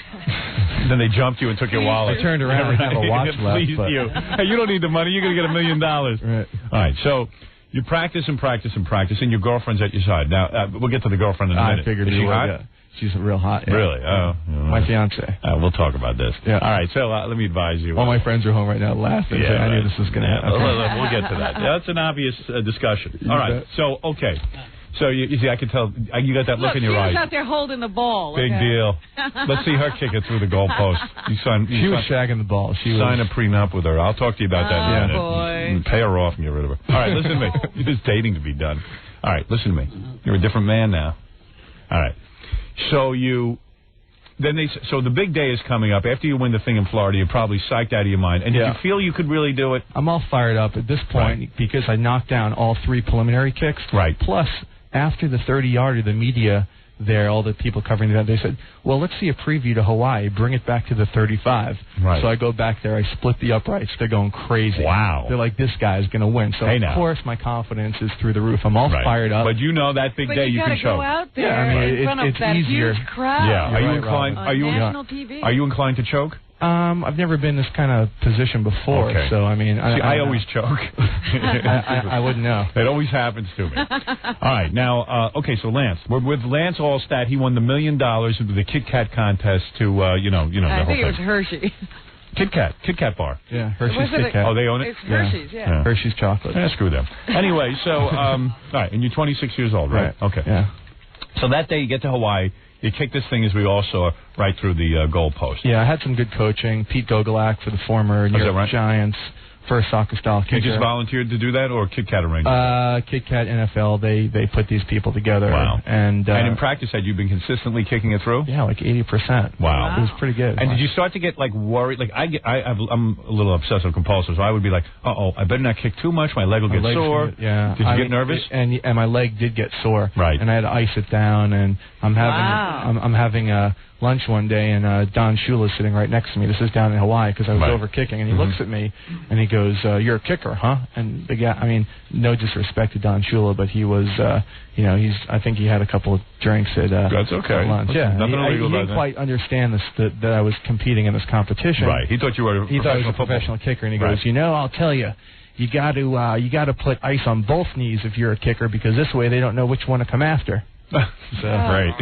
Then they jumped you and took your wallet. I turned around and have a watch left. Pleased but- you. Hey, you don't need the money. You're going to get $1 million. Right. All right. So you practice and practice and practice, and your girlfriend's at your side. Now, we'll get to the girlfriend in a minute. I figured Is she she would, hot? yeah. She's real hot. Yeah. Really? Oh. My fiance. We'll talk about this. Yeah. All right. So let me advise you. All my friends are home right now laughing. Yeah, I knew right. this was going to happen. We'll get to that. That's an obvious discussion. You All right. bet. So, okay. So, you see, I can tell you got that look in your she was eyes. out there holding the ball. Big deal. Let's see her kick it through the goalpost. She was shagging the ball. Sign a prenup with her. I'll talk to you about that in a minute. Boy. Pay her off and get rid of her. All right, listen to me. There's dating to be done. All right, listen to me. You're a different man now. All right. So so the big day is coming up. After you win the thing in Florida, you're probably psyched out of your mind. And did you feel you could really do it? I'm all fired up at this point because I knocked down all 3 preliminary kicks. Right. Plus, after the 30-yarder, the media there, all the people covering that, they said, well, let's see a preview to Hawaii. Bring it back to the 35. Right. So I go back there. I split the uprights. They're going crazy. Wow. They're like, this guy's going to win. So, Hey, of now. course, my confidence is through the roof. I'm all fired up. But you know that big But day you can gotta choke. go out there Yeah, I mean, in front of it's that easier. huge crowd. Yeah. Are you You're right, inclined? Robin. Are you national TV. Are you inclined to choke? I've never been in this kind of position before, Okay. so I mean, I always choke. I wouldn't know. It always happens to me. All right, now, okay, so Lance, we're with Lance Allstat. He won the $1 million of the Kit Kat contest to, I the whole think it was thing. Hershey. Kit Kat bar. Yeah, Hershey's Was it Kit Kat. Oh, they own it? It's Hershey's, yeah. Hershey's chocolate. Screw them. Anyway, so, all right, and you're 26 years old, right? Okay. Yeah. So that day you get to Hawaii. You kicked this thing, as we all saw, right through the goalpost. Yeah, I had some good coaching. Pete Gogolak for the former New York Giants. First soccer-style kicker. You just volunteered to do that, or Kit Kat arranged it? Kit Kat NFL, they put these people together. Wow. And in practice, had you been consistently kicking it through? Yeah, like 80%. Wow. It was pretty good. And did you start to get, like, worried? Like, I'm a little obsessive-compulsive, so I would be like, uh-oh, I better not kick too much. My leg will get sore. Yeah. Did you get nervous? And my leg did get sore. Right. And I had to ice it down, and I'm having lunch one day, and Don Shula's sitting right next to me. This is down in Hawaii, because I was over kicking, and he looks at me, and he goes, "You're a kicker, huh?" And the guy, I mean, no disrespect to Don Shula, but he was, I think he had a couple of drinks at That's okay. at lunch. Okay. Yeah, Nothing he illegal about didn't that. quite understand this, that I was competing in this competition. Right. He thought you were He thought I was a professional kicker, and he goes, I'll tell you. You got to put ice on both knees if you're a kicker, because this way they don't know which one to come after. So, right.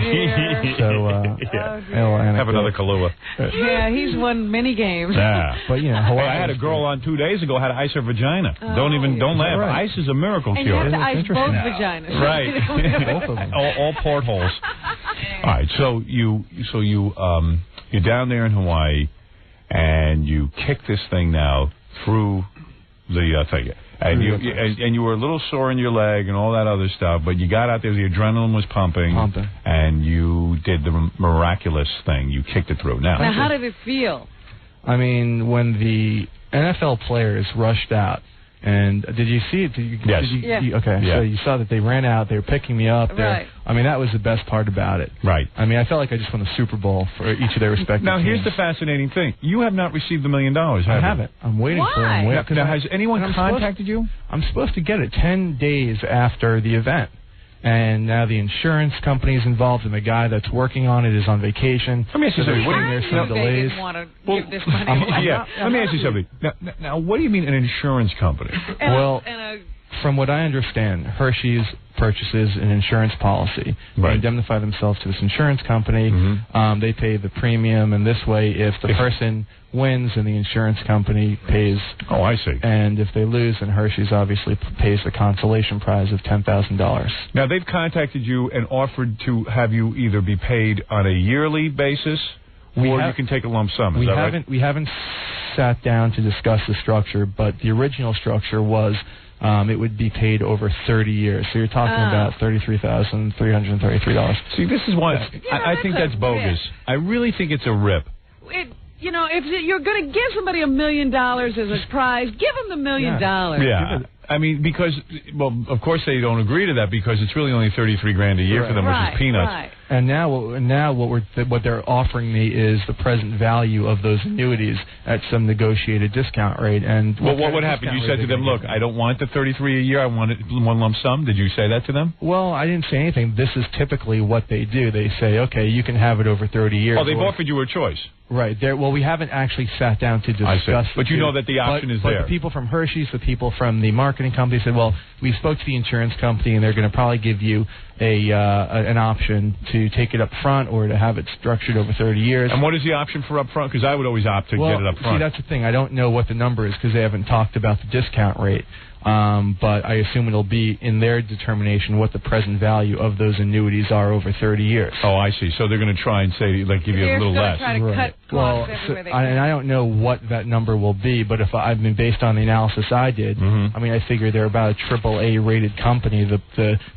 Have another Kahlua. Yeah, he's won many games. Yeah. But Hawaii, I had a girl on 2 days ago had to ice her vagina. Don't laugh. Right. Ice is a miracle And cure. you have to ice both vaginas. Right. Both of them. all portholes. All right. So you're down there in Hawaii, and you kick this thing now through the thing. And you were a little sore in your leg and all that other stuff, but you got out there, the adrenaline was pumping. And you did the miraculous thing. You kicked it through. Now how did it feel? I mean, when the NFL players rushed out, and did you see it? Yes. Okay, yeah. So you saw that they ran out, they were picking me up. Right. I mean, that was the best part about it. Right. I mean, I felt like I just won the Super Bowl for each of their respective Now, here's teams. the fascinating thing. You have not received $1 million, have you? I haven't. I'm waiting for it. Now, has anyone contacted you? I'm supposed to get it 10 days after the event. And now the insurance company is involved, and the guy that's working on it is on vacation. Let me ask you something. There's some delays. Want to give this money Let me ask you something. Now, what do you mean an insurance company? From what I understand, Hershey's purchases an insurance policy. They indemnify themselves to this insurance company. They pay the premium, and this way, if the person wins, then the insurance company pays. Oh, I see. And if they lose, then Hershey's obviously pays the consolation prize of $10,000. Now, they've contacted you and offered to have you either be paid on a yearly basis, or you can take a lump sum. Is that right? We haven't sat down to discuss the structure, but the original structure was it would be paid over 30 years. So you're talking about $33,333. See, this is why I think that's bogus. I really think it's a rip. If you're going to give somebody $1 million as a prize, give them the $1 million. Yeah. I mean, because, of course they don't agree to that, because it's really only $33,000 a year for them, which is peanuts. Right. And now what they're offering me is the present value of those annuities at some negotiated discount rate. And what would happen? You said to them, "Look, I don't want the $33,000 a year. I want it one lump sum." Did you say that to them? Well, I didn't say anything. This is typically what they do. They say, "Okay, you can have it over 30 years." Oh, they've offered you a choice. Right. Well, we haven't actually sat down to discuss. But you know that the option is there. But the people from Hershey's, the people from the marketing company said, "Well, we spoke to the insurance company, and they're going to probably give you an option to take it up front or to have it structured over 30 years." And what is the option for up front? Because I would always opt to get it up front. See, that's the thing. I don't know what the number is because they haven't talked about the discount rate. But I assume it'll be in their determination what the present value of those annuities are over 30 years. Oh, I see. So they're going to try and say, like, give you a little less. Try to cut costs everywhere they can. And I don't know what that number will be, but based on the analysis I did, I mean, I figure they're about a AAA rated company. The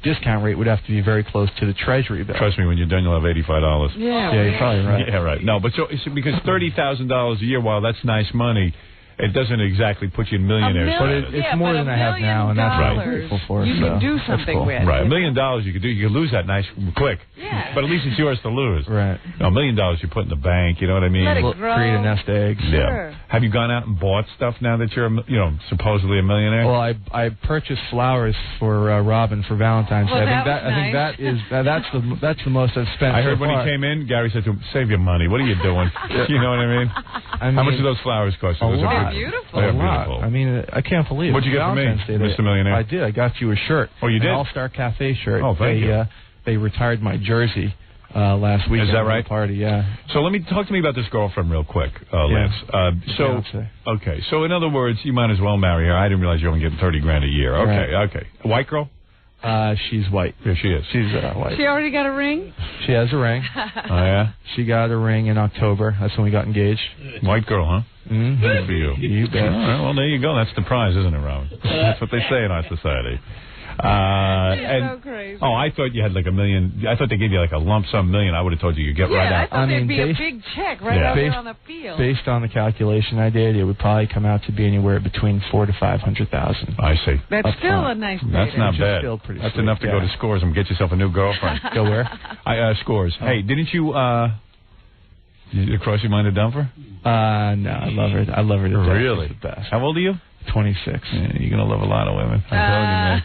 discount rate would have to be very close to the Treasury bill. Trust me, when you're done, you'll have $85. Yeah, you're probably right. Yeah, right. No, but so because $30,000 a year, while that's nice money, it doesn't exactly put you in millionaires. But it's more than I have now, and that's what I'm grateful for. You can do something with. Right, $1 million you could do. You could lose that nice quick. Yeah. But at least it's yours to lose. Right. No, $1 million you put in the bank. You know what I mean? Let it grow. Create a nest egg. Yeah. Sure. Have you gone out and bought stuff now that you're, supposedly a millionaire? Well, I purchased flowers for Robin for Valentine's Day. I think that's the most I've spent. I heard so when far. he came in, Gary said to him, "Save your money. What are you doing?" You know what I mean? How much do those flowers cost? A lot. They're beautiful. They're beautiful. I mean, I can't believe it. What'd you get for me, Mr. Millionaire? I did. I got you a shirt. Oh, you did? An All-Star Cafe shirt. Oh, thank you. They retired my jersey last week. Is that right? Party, yeah. So talk to me about this girlfriend real quick, Lance. Okay. So in other words, you might as well marry her. I didn't realize you're only getting $30,000 a year. Okay, right. okay. White girl? She's white. Yeah, she is. She's white. She already got a ring? She has a ring. Oh, yeah? She got a ring in October. That's when we got engaged. White girl, huh? Mm-hmm. Good for you. You bet. All right, well, there you go. That's the prize, isn't it, Robin? That's what they say in our society. So crazy. Oh, I thought you had like $1 million. I thought they gave you like a lump sum million. I would have told you you'd get right out. I thought there'd be a big check right out there on the field. Based on the calculation I did, it would probably come out to be anywhere between $400,000 to $500,000. I see. That's still a nice payday. That's not bad. Still pretty That's sweet, enough to go to Scores and get yourself a new girlfriend. Go where? Scores. Hey, didn't you? Did it cross your mind to dump her? No, I love her. I love her to death. Really? She's the best. How old are you? 26. Yeah, you're going to love a lot of women. I'm telling you, man.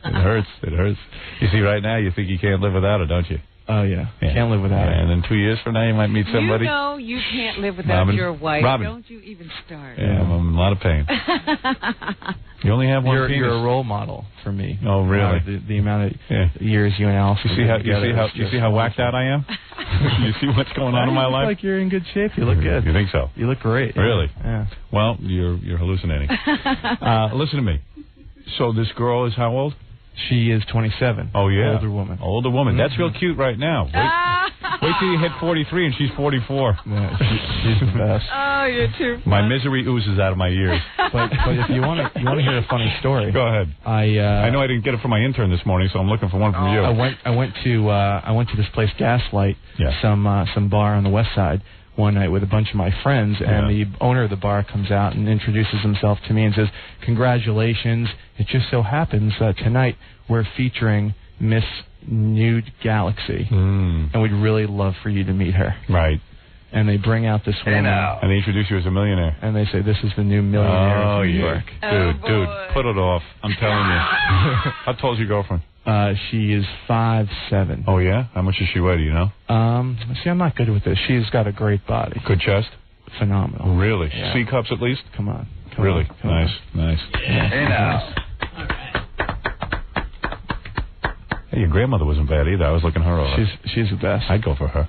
It hurts. It hurts. You see, right now, you think you can't live without her, don't you? Oh, yeah. Can't live without her. And then 2 years from now, you might meet somebody. You know you can't live without your wife. Robin. Don't you even start. Yeah, I'm in a lot of pain. You only have one penis. You're a role model for me. Oh, really? The amount of years you and Alice. You see how whacked out I am? You see what's going on in my life? You look like you're in good shape. You look good. You think so? You look great. Really? Yeah. Well, you're hallucinating. Listen to me. So this girl is how old? She is 27. Oh, yeah. Older woman. Older woman. That's real cute right now. Wait till you hit 43 and she's 44. Yeah, she's the best. Oh, you're too funny. My misery oozes out of my ears. But if you want to hear a funny story, go ahead. I know I didn't get it from my intern this morning, so I'm looking for one from you. I went to this place, Gaslight, some bar on the west side, one night with a bunch of my friends, and the owner of the bar comes out and introduces himself to me and says, "Congratulations! It just so happens tonight we're featuring Miss Nude Galaxy, and we'd really love for you to meet her." Right. And they bring out this woman. And they introduce you as a millionaire. And they say, "This is the new millionaire of New York." Dude, put it off. I'm telling you. How tall is your girlfriend? She is 5'7". Oh, yeah? How much does she weigh, do you know? See, I'm not good with this. She's got a great body. Good chest? Phenomenal. Really? Yeah. C cups at least? Come on. Really? Nice. Yeah. Hey, now. Hey, your grandmother wasn't bad either. I was looking her over. She's the best. I'd go for her.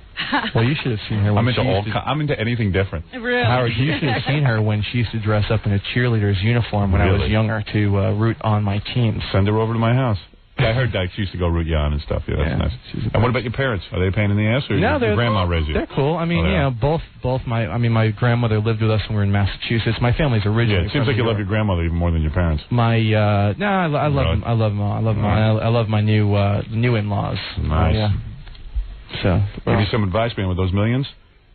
Well, you should have seen her. When I'm into anything different. Really? Howard, you should have seen her when she used to dress up in a cheerleader's uniform when I was younger to root on my teams. Send her over to my house. I heard that she used to go root you on and stuff. Yeah, that's nice. And what about your parents? Are they a pain in the ass, or no, your grandma raised you? They're cool. I mean, both my grandmother lived with us when we were in Massachusetts. My family's originally. Yeah, it seems like you love your grandmother even more than your parents. I love them. I love them all. I love my new in-laws. Nice. So, give you some advice, man. With those millions,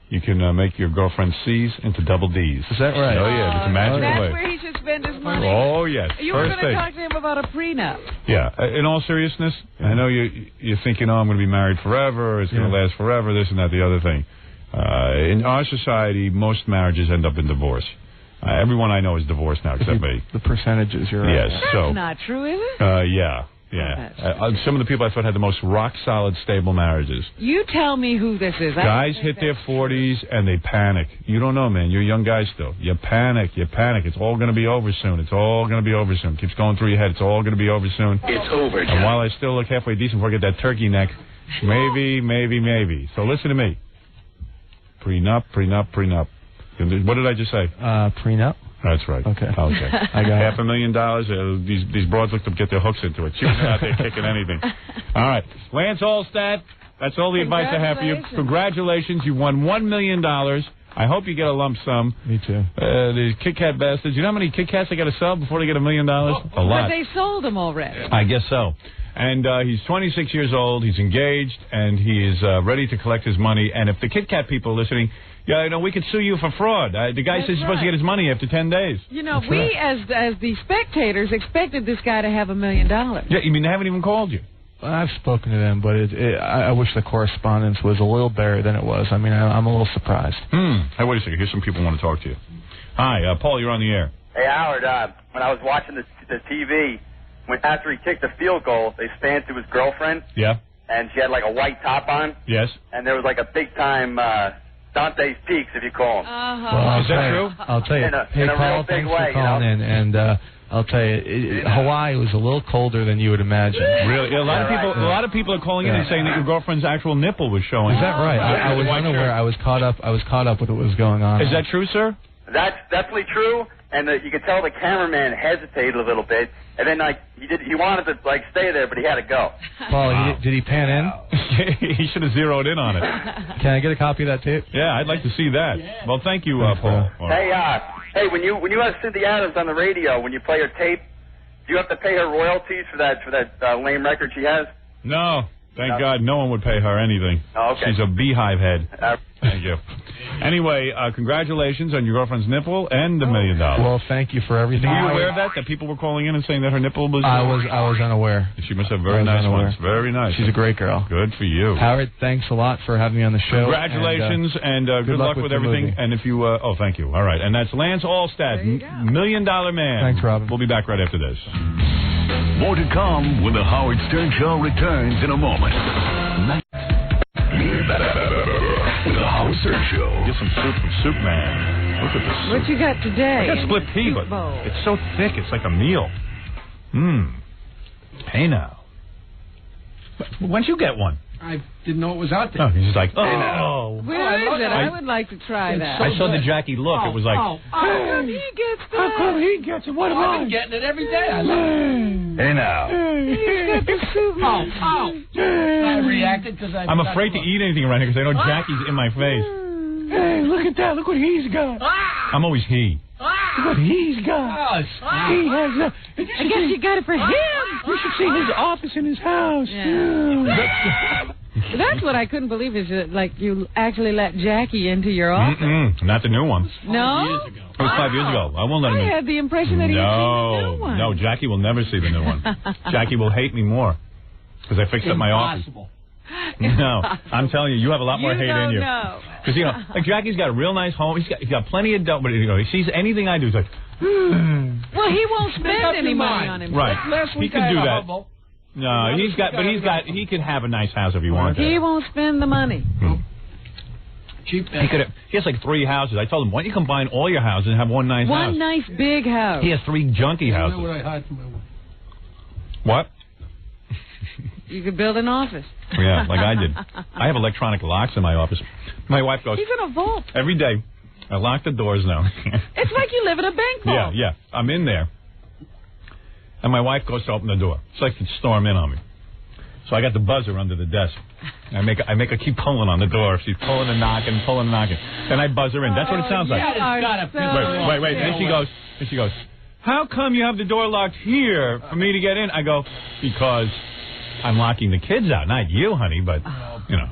you can make your girlfriend C's into double D's. Is that right? Oh yeah, it's a magical That's way. where he should spend his money. Oh yes. You were going to talk to him about a prenup. Yeah. In all seriousness, I know you're thinking, I'm going to be married forever. It's going to last forever. This and that, the other thing. In our society, most marriages end up in divorce. Everyone I know is divorced now, except me. The percentages, you're right. Yes. That's not true, is it? Yeah. Some of the people I thought had the most rock-solid, stable marriages. You tell me who this is. Guys hit their 40s and they panic. You don't know, man. You're young guys still. You panic. It's all going to be over soon. Keeps going through your head. It's all going to be over soon. It's over, John. And while I still look halfway decent before I get that turkey neck, maybe. So listen to me. Prenup. What did I just say? Prenup. That's right. Okay. I got $500,000. These broads look to get their hooks into it. She wasn't out there kicking anything. All right. Lance Allstat, that's all the advice I have for you. Congratulations. You won $1 million. I hope you get a lump sum. Me too. These Kit Kat bastards. You know how many Kit Kats they got to sell before they get $1 million? A lot. But they sold them already. I guess so. And he's 26 years old. He's engaged, and he is ready to collect his money. And if the Kit Kat people are listening, we could sue you for fraud. The guy says he's supposed to get his money after 10 days. You know, as the spectators expected this guy to have $1 million. Yeah, you mean they haven't even called you? I've spoken to them, but I wish the correspondence was a little better than it was. I mean, I'm a little surprised. Hey, wait a second. Here's some people who want to talk to you. Hi, Paul, you're on the air. Hey, Howard, when I was watching the TV, after he kicked the field goal, they spanned to his girlfriend. Yeah. And she had like a white top on. Yes. And there was like a big-time Dante's Peaks, if you call him. Well, is that true? I'll tell you. Hey, Paul, thanks for calling in. And I'll tell you, Hawaii was a little colder than you would imagine. Really? A lot of people are calling in and saying that your girlfriend's actual nipple was showing. Is that right? I was unaware. I was caught up with what was going on. Is that true, sir? That's definitely true. and you could tell the cameraman hesitated a little bit, and then like he wanted to like stay there, but he had to go. Paul, did he pan in? He should have zeroed in on it. Can I get a copy of that tape? Yeah, I'd like to see that. Yeah. Well, thank you, Paul. Hey, when you have Cynthia Adams on the radio, when you play her tape, do you have to pay her royalties for that lame record she has? No. Thank God no one would pay her anything. Oh, okay. She's a beehive head. Thank you. Anyway, congratulations on your girlfriend's nipple and the $1 million. Well, thank you for everything. Were you aware of that? That people were calling in and saying that her nipple was... I was unaware. She must have very nice ones. Very nice. She's a great girl. Good for you. Howard, thanks a lot for having me on the show. Congratulations and good luck with everything. And if you... thank you. All right. And that's Lance Allstat, $1 Million Man. Thanks, Robin. We'll be back right after this. More to come when the Howard Stern Show returns in a moment. The Howard Stern Show. Get some soup from Soup Man. Look at this. What you got today? I got split pea, but it's so thick. It's like a meal. Hey now. When'd you get one? I didn't know it was out there. Oh, he's just like, Where is it? I would like to try that. I saw the Jackie look. It was like, how come he gets that? How come he gets it? What am I? I've been getting it every day. I love it. Hey now. He's got the soup. I reacted because I'm afraid to eat anything around here because I know Jackie's in my face. Hey, look at that. Look what he's got. I'm always he. Look what he's got. He has a... I guess you got it for him. You should see his office in his house. Yeah. That's what I couldn't believe is that, like, you actually let Jackie into your office. Not the new one. No? It was 5 years ago. I won't let him in. I had the impression that he had seen the new one. No, Jackie will never see the new one. Jackie will hate me more because I fixed up my office. No, I'm telling you, you have a lot more hate in you. Because, you know, like Jackie's got a real nice home. He's got plenty of dough, but, you know, he sees anything I do. He's like, Well, he won't spend any money on him. Right. Last week he can do that. Humble. No, he can have a nice house if he wants. He won't spend the money. Cheap. He has like 3 houses. I told him, why don't you combine all your houses and have one nice house? One nice big house. He has 3 junky houses. I know what I hide from my wife. What? You could build an office. Yeah, like I did. I have electronic locks in my office. My wife goes... He's in a vault. Every day, I lock the doors now. It's like you live in a bank vault. Yeah. I'm in there. And my wife goes to open the door. It's like to storm in on me. So I got the buzzer under the desk. I make her keep pulling on the door. She's pulling and knocking. Then I buzz her in. That's what it sounds like. Wait. Then she goes, how come you have the door locked here for me to get in? I go, because I'm locking the kids out. Not you, honey, but, you know,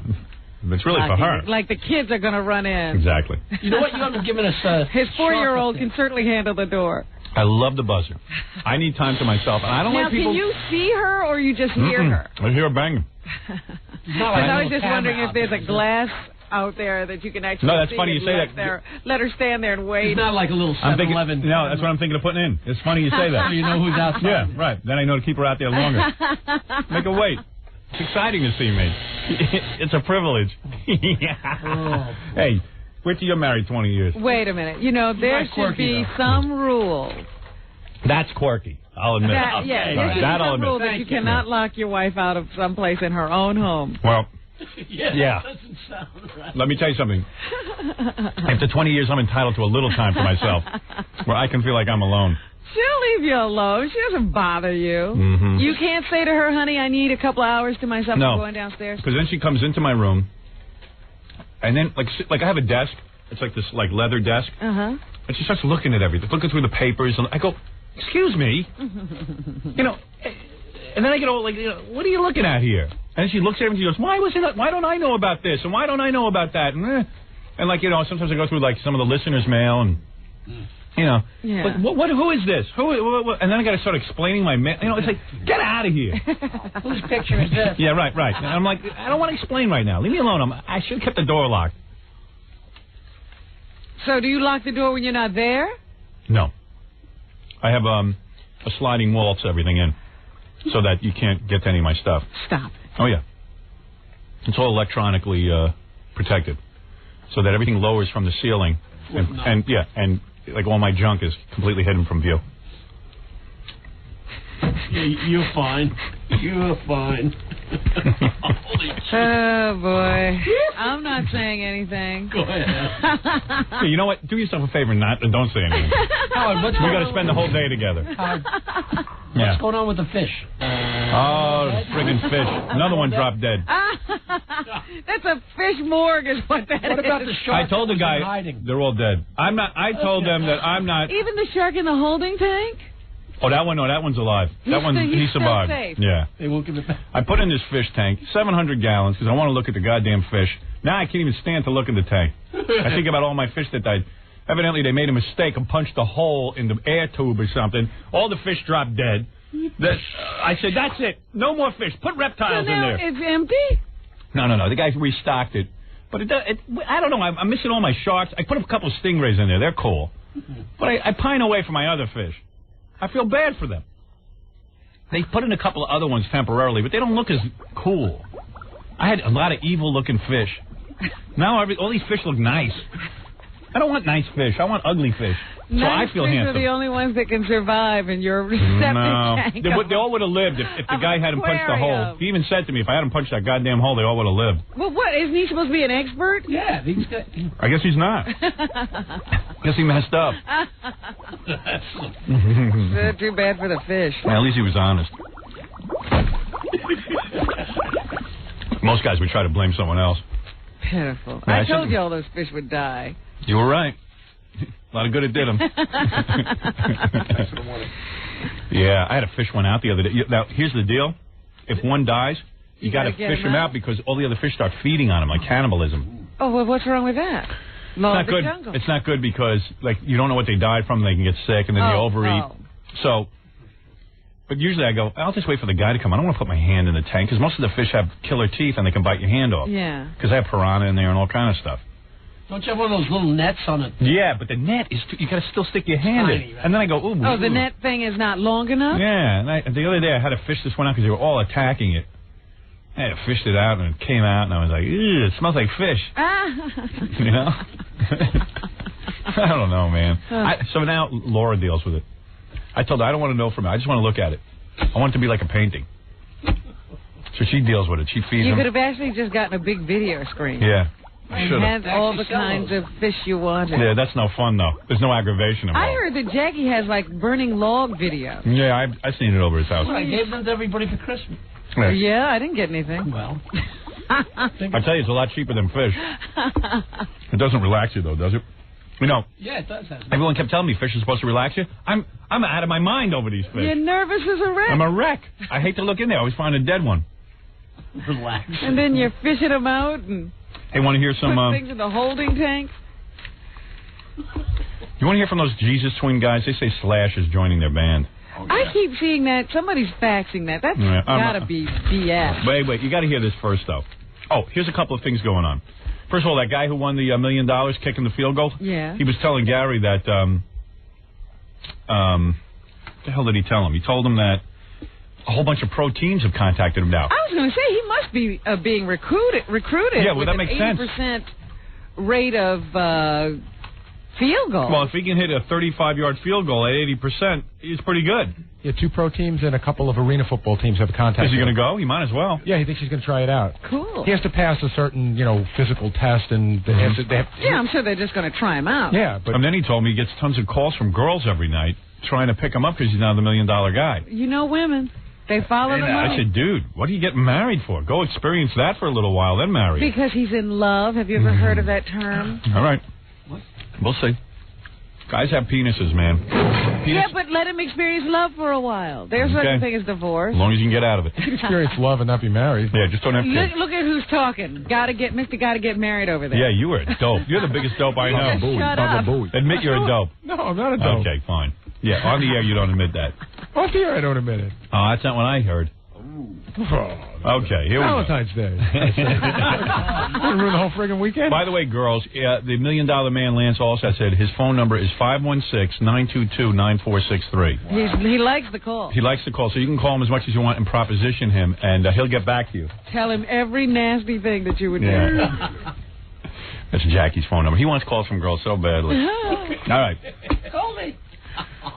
it's really for her. Like the kids are going to run in. Exactly. You know what? You haven't given us his 4-year-old can certainly handle the door. I love the buzzer. I need time to myself. And I don't like people... Now, can you see her or you just hear her? I hear her banging. I was just wondering if there's a glass out there that you can actually No, that's see funny you say that. Let her stand there and wait. It's not like a little 7-Eleven. No, that's what I'm thinking of putting in. It's funny you say that. So you know who's outside. Yeah, right. Then I know to keep her out there longer. Make her wait. It's exciting to see me. It's a privilege. Hey, wait till you're married 20 years. Wait a minute. You know, there should be some rules. That's quirky. I'll admit. There should be some rule that you cannot lock your wife out of someplace in her own home. Well, yeah. That doesn't sound right. Let me tell you something. After 20 years, I'm entitled to a little time for myself where I can feel like I'm alone. She'll leave you alone. She doesn't bother you. Mm-hmm. You can't say to her, honey, I need a couple hours to myself. I'm going downstairs. Because then she comes into my room, and then, like I have a desk. It's like this, like, leather desk. Uh-huh. And she starts looking at everything, looking through the papers. And I go, excuse me. You know, and then I get all like, what are you looking at here? And she looks at everything and she goes, why don't I know about this? And why don't I know about that? And like, you know, sometimes I go through, like, some of the listeners' mail and... You know, like, who is this? And then I got to start explaining my mail. You know, it's like, get out of here. Whose picture is this? Yeah, right. And I'm like, I don't want to explain right now. Leave me alone. I should have kept the door locked. So do you lock the door when you're not there? No. I have a sliding wall to everything in so that you can't get to any of my stuff. Stop it. Oh, yeah. It's all electronically protected so that everything lowers from the ceiling. And like all my junk is completely hidden from view. You're fine. You're fine. Oh, boy. I'm not saying anything. Go ahead. Hey, you know what? Do yourself a favor and don't say anything. Howard, We got to spend the whole day together. What's going on with the fish? Oh, friggin' fish. Another one dropped dead. That's a fish morgue is what that is. What about the shark? I told the guy they're all dead. I'm not. I told them that I'm not. Even the shark in the holding tank? Oh, that one. No, that one's alive. He survived. Safe. Yeah. They will give it back. I put in this fish tank, 700 gallons, because I want to look at the goddamn fish. Now I can't even stand to look in the tank. I think about all my fish that died. Evidently, they made a mistake and punched a hole in the air tube or something. All the fish dropped dead. I said, that's it. No more fish. Put reptiles in there. It's empty? No. The guys restocked it. But I don't know. I'm missing all my sharks. I put a couple of stingrays in there. They're cool. But I pine away from my other fish. I feel bad for them. They put in a couple of other ones temporarily, but they don't look as cool. I had a lot of evil-looking fish. Now all these fish look nice. I don't want nice fish. I want ugly fish. So nice I feel fish handsome. are the only ones that can survive in your septic tank. They all would have lived if the guy hadn't punched the hole. He even said to me, if I hadn't punched that goddamn hole, they all would have lived. Well, what? Isn't he supposed to be an expert? Yeah. I guess he's not. Guess he messed up. Too bad for the fish. Yeah, at least he was honest. Most guys would try to blame someone else. Pitiful. Yeah, I told you all those fish would die. You were right. A lot of good it did them. Yeah, I had a fish one out the other day. Now, here's the deal. If one dies, you got to fish him out because all the other fish start feeding on him, like cannibalism. Oh, well, what's wrong with that? Law of the good. jungle. It's not good because, like, you don't know what they died from. They can get sick, and then they overeat. So, but usually I go, I'll just wait for the guy to come. I don't want to put my hand in the tank because most of the fish have killer teeth and they can bite your hand off. Yeah. Because I have piranha in there and all kind of stuff. Don't you have one of those little nets on it? Yeah, but the net is you got to still stick your hand in. Right? And then I go, ooh. Oh, the net thing is not long enough? Yeah. And the other day I had to fish this one out because they were all attacking it. I fished it out and it came out and I was like, ew, it smells like fish. You know? I don't know, man. So now Laura deals with it. I told her I don't want to know from it. I just want to look at it. I want it to be like a painting. So she deals with it. She feeds them. You could have actually just gotten a big video screen. Yeah. And had all the kinds of fish you wanted. Yeah, that's no fun, though. There's no aggravation involved. I heard that Jackie has, like, burning log videos. Yeah, I've seen it over his house. I gave them to everybody for Christmas. Yeah, I didn't get anything. Well. I tell you, it's a lot cheaper than fish. It doesn't relax you, though, does it? You know. Yeah, it does. Everyone kept telling me fish is supposed to relax you. I'm out of my mind over these fish. You're nervous as a wreck. I'm a wreck. I hate to look in there. I always find a dead one. Relax. And then you're fishing them out and... Hey, want to hear some... Put things in the holding tank? You want to hear from those Jesus Twin guys? They say Slash is joining their band. Oh, yeah. I keep seeing that. Somebody's faxing that. That's got to be BS. Wait. You got to hear this first, though. Oh, here's a couple of things going on. First of all, that guy who won the $1 million kicking the field goal, yeah, he was telling Gary that, what the hell did he tell him? He told him that a whole bunch of pro teams have contacted him now. I was going to say, he must be being recruited. Yeah, well, that makes sense. 80% rate of field goal. Well, if he can hit a 35-yard field goal at 80%, he's pretty good. Yeah, 2 pro teams and a couple of arena football teams have contacted him. Is he going to go? He might as well. Yeah, he thinks he's going to try it out. Cool. He has to pass a certain, physical test, and they have to... Yeah, I'm sure they're just going to try him out. Yeah, but... And then he told me he gets tons of calls from girls every night trying to pick him up because he's now the $1 million guy. You know women. They follow the money. I said, dude, what are you getting married for? Go experience that for a little while, then marry. Because he's in love. Have you ever heard of that term? All right. What? We'll see. Guys have penises, man. Yeah, but let him experience love for a while. There's such a thing as divorce. As long as you can get out of it. You can experience love and not be married. Yeah, just don't have kids. Look at who's talking. Mr. Gotta get married over there. Yeah, you were a dope. You're the biggest dope I know. Shut up. Admit you're a dope. No, I'm not a dope. Okay, fine. Yeah, on the air you don't admit that. Off the air I don't admit it. Oh, that's not what I heard. Okay, here we go. Valentine's Day. Ruin the whole friggin' weekend? By the way, girls, the $1 Million Man Lance also said his phone number is 516-922-9463. He likes the call. He likes the call, so you can call him as much as you want and proposition him, and he'll get back to you. Tell him every nasty thing that you would do. That's Jackie's phone number. He wants calls from girls so badly. All right. Call me.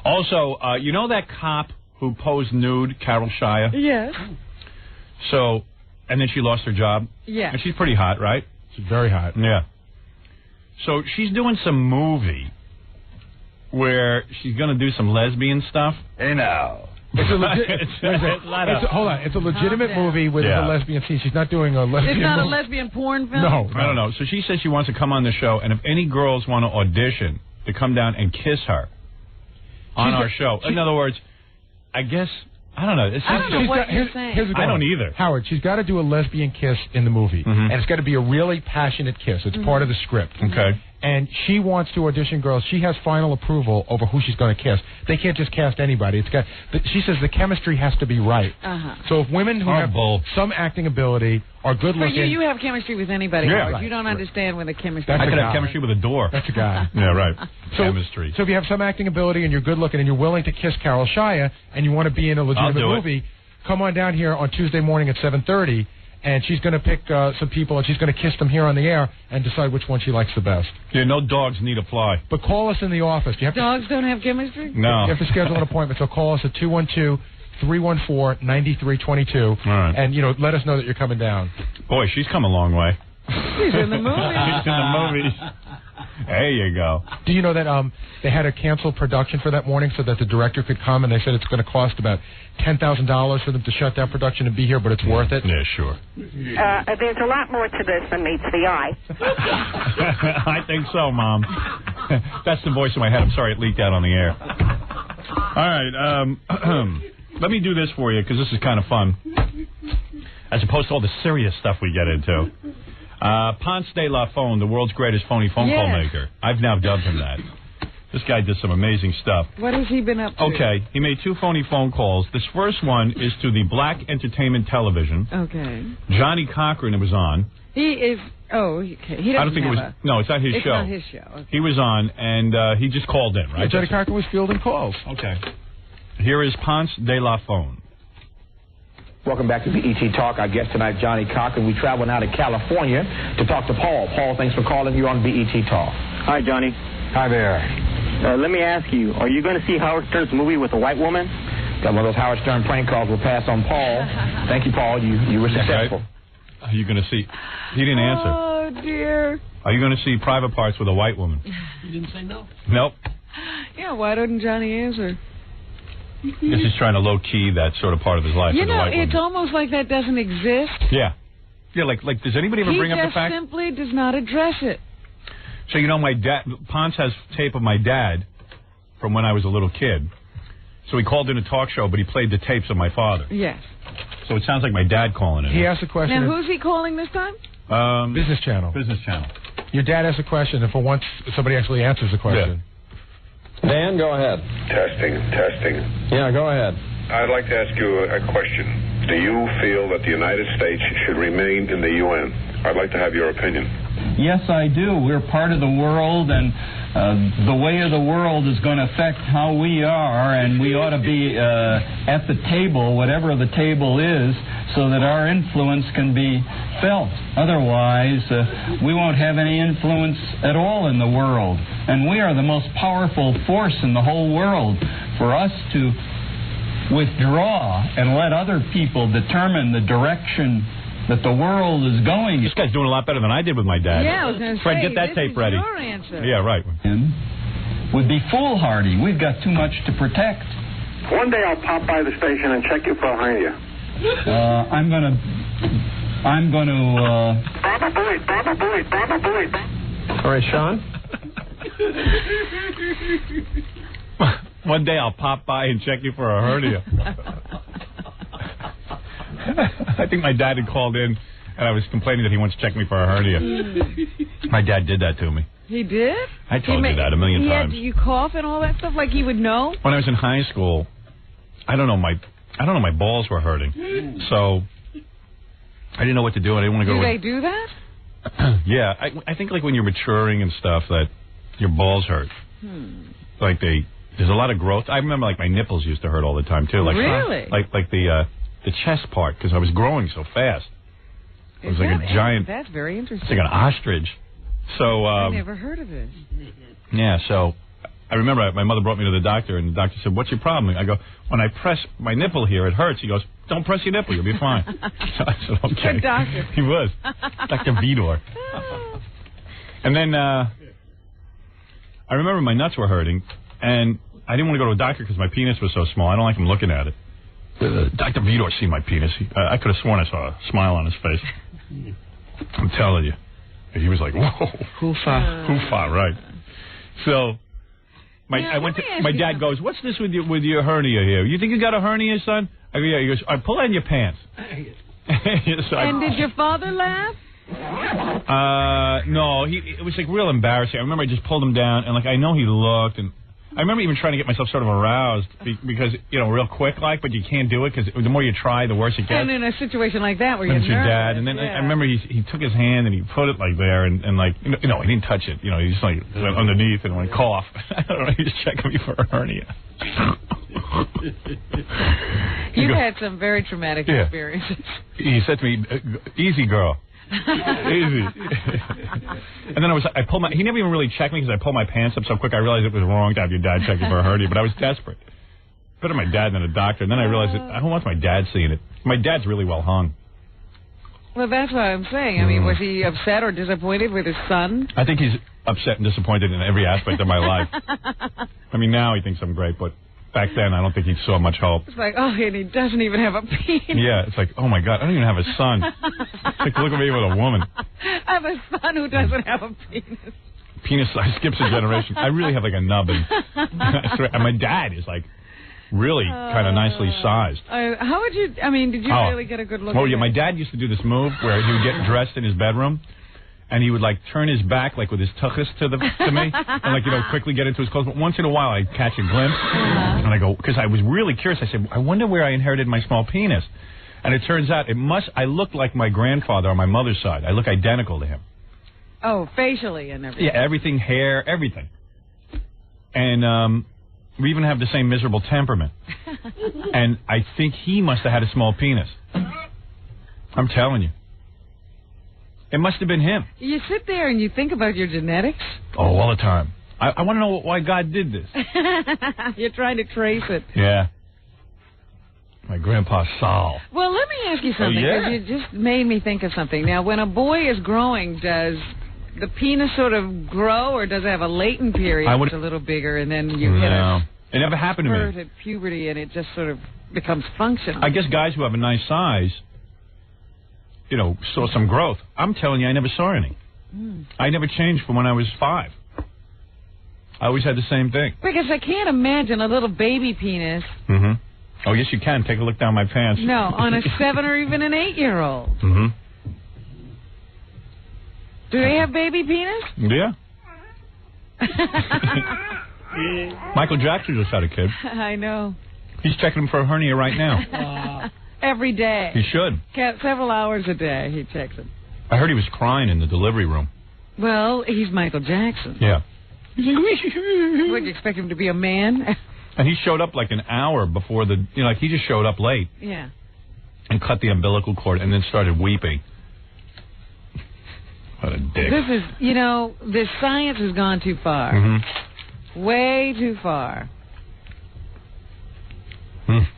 Also, you know that cop who posed nude, Carol Shire? Yes. So, and then she lost her job? Yeah. And she's pretty hot, right? So She's very hot. Yeah. So she's doing some movie where she's going to do some lesbian stuff. Hey, now. It's a legitimate movie with a lesbian scene. She's not doing a lesbian It's not movie. a lesbian porn film? No. So she says she wants to come on the show, and if any girls want to audition to come down and kiss her on our show. In other words, I guess, I don't know. I don't know what you're saying. I don't either. Howard, she's got to do a lesbian kiss in the movie, and it's got to be a really passionate kiss. It's part of the script. Okay. And she wants to audition girls. She has final approval over who she's going to kiss. They can't just cast anybody. She says the chemistry has to be right. So if women who have some acting ability are good looking, For you have chemistry with anybody. Yeah, Howard. You don't understand when the chemistry. I could have chemistry with a door. That's a guy. Yeah, right. Chemistry. So if you have some acting ability and you're good looking and you're willing to kiss Carol Shia and you want to be in a legitimate movie, come on down here on Tuesday morning at 7:30. And she's going to pick some people, and she's going to kiss them here on the air and decide which one she likes the best. Yeah, no dogs need a fly. But call us in the office. Dogs don't have chemistry? No. You have to schedule an appointment, so call us at 212-314-9322. All right. And, let us know that you're coming down. Boy, she's come a long way. She's in the movie. She's in the movies. There you go. Do you know that they had to cancel production for that morning so that the director could come, and they said it's going to cost about $10,000 for them to shut down production and be here, but it's worth it? Yeah, sure. There's a lot more to this than meets the eye. I think so, Mom. That's the voice in my head. I'm sorry it leaked out on the air. All right. Let me do this for you, because this is kind of fun, as opposed to all the serious stuff we get into. Ponce de la Phone, the world's greatest phony phone call maker. I've now dubbed him that. This guy did some amazing stuff. What has he been up to? Okay, he made 2 phony phone calls. This first one is to the Black Entertainment Television. Okay. Johnny Cochran was on. He is... Oh, okay. He I don't think it was... No, it's not his show. It's not his show. Okay. He was on, and he just called in, right? Yeah, Johnny Cochran was fielding calls. Okay. Here is Ponce de la Phone. Welcome back to BET Talk. Our guest tonight, Johnny Cochran. We travel now to California to talk to Paul. Paul, thanks for calling. You're on BET Talk. Hi, Johnny. Hi there. Let me ask you, are you going to see Howard Stern's movie with a white woman? Got one of those Howard Stern prank calls. We'll pass on Paul. Thank you, Paul. You were successful. Right. Are you going to see... He didn't answer. Oh, dear. Are you going to see Private Parts with a white woman? You didn't say no? Nope. Yeah, why didn't Johnny answer? This is trying to low-key that sort of part of his life. You with a white it's woman. almost like that doesn't exist. Yeah. Yeah, like does anybody ever bring up the fact... He just simply does not address it. So, my dad... Ponce has tape of my dad from when I was a little kid. So he called in a talk show, but he played the tapes of my father. Yes. So it sounds like my dad calling in. He asked a question... Now, who's he calling this time? Business Channel. Business Channel. Your dad asks a question, and for once, somebody actually answers the question. Yeah. Dan, go ahead. Testing. Yeah, go ahead. I'd like to ask you a question. Do you feel that the United States should remain in the UN? I'd like to have your opinion. Yes, I do. We're part of the world, and the way of the world is going to affect how we are, and we ought to be at the table, whatever the table is, so that our influence can be felt. Otherwise, we won't have any influence at all in the world. And we are the most powerful force in the whole world. For us to withdraw and let other people determine the direction that the world is going. This guy's doing a lot better than I did with my dad. Yeah, I was going to say, Fred, get that tape ready. Your answer. Yeah, right. Would be foolhardy. We've got too much to protect. One day I'll pop by the station and check you for a hernia. I'm gonna. All right, Sean. One day I'll pop by and check you for a hernia. I think my dad had called in, and I was complaining that he wants to check me for a hernia. My dad did that to me. He did? I told you that a million times. You cough and all that stuff like he would know? When I was in high school, I don't know, my balls were hurting. So I didn't know what to do. I didn't want to go. Do they do that? Yeah, I think like when you're maturing and stuff that your balls hurt. Like there's a lot of growth. I remember like my nipples used to hurt all the time too. Like really? Like the chest part, because I was growing so fast. It was like a giant. That's very interesting. It's like an ostrich. So I never heard of this. Yeah, so I remember my mother brought me to the doctor, and the doctor said, "What's your problem?" I go, "When I press my nipple here, it hurts." He goes, don't press your nipple. You'll be fine. So I said, okay. Good doctor. He was. Dr. Vidor. And then I remember my nuts were hurting, and I didn't want to go to a doctor because my penis was so small. I don't like him looking at it. Dr. Vidor seen my penis. I could have sworn I saw a smile on his face. I'm telling you. He was like, whoa. Hoofa, right. So my dad goes, what's this with your hernia here? You think you got a hernia, son? I go, yeah. He goes, all right, pull on your pants. So and did your father laugh? No, it was like real embarrassing. I remember I just pulled him down, and like I know he looked, and I remember even trying to get myself sort of aroused because, real quick, but you can't do it because the more you try, the worse it gets. And in a situation like that where you're nervous. Your dad. And then yeah. I remember he took his hand and he put it like there and he didn't touch it. He just like went underneath and went cough. I don't know, he was checking me for a hernia. You've had some very traumatic experiences. He said to me, easy girl. Easy. And then I pulled he never even really checked me because I pulled my pants up so quick I realized it was wrong to have your dad checking for a hernia, but I was desperate. Better my dad than a doctor. And then I realized I don't want my dad seeing it. My dad's really well hung. Well, that's what I'm saying. I mean, was he upset or disappointed with his son? I think he's upset and disappointed in every aspect of my life. I mean, now he thinks I'm great, but back then I don't think he saw much hope. It's like, and he doesn't even have a penis. Yeah, it's like, oh my God, I don't even have a son. It's like, look at me with a woman. I have a son who doesn't have a penis. Penis size skips a generation. I really have like a nubbin. And my dad is like really kind of nicely sized. How would you, did you really get a good look at yeah, my dad used to do this move where he would get dressed in his bedroom and he would like turn his back like with his tuchus to me and quickly get into his clothes. But once in a while I'd catch a glimpse and I go, because I was really curious. I said, I wonder where I inherited my small penis. And it turns out I look like my grandfather on my mother's side. I look identical to him. Oh, facially and everything. Yeah, everything, hair, everything. And we even have the same miserable temperament. And I think he must have had a small penis. I'm telling you. It must have been him. You sit there and you think about your genetics? Oh, all the time. I want to know why God did this. You're trying to trace it. Yeah. My grandpa Saul. Well, let me ask you something. You just made me think of something. Now, when a boy is growing, does the penis sort of grow, or does it have a latent period? It's a little bigger, and then you hit it never happened to me. At puberty, and it just sort of becomes functional. I guess guys who have a nice size, saw some growth. I'm telling you, I never saw any. I never changed from when I was 5. I always had the same thing. Because I can't imagine a little baby penis. Mm-hmm. Oh, yes, you can. Take a look down my pants. No, on a 7 or even an 8-year-old. Mm-hmm. Do they have baby penis? Yeah. Michael Jackson just had a kid. I know. He's checking him for a hernia right now. Every day. He should. Several hours a day he checks him. I heard he was crying in the delivery room. Well, he's Michael Jackson. Yeah. Would you expect him to be a man? And he showed up like an hour before he just showed up late. Yeah. And cut the umbilical cord and then started weeping. What a dick. This is, this science has gone too far. Mm-hmm. Way too far.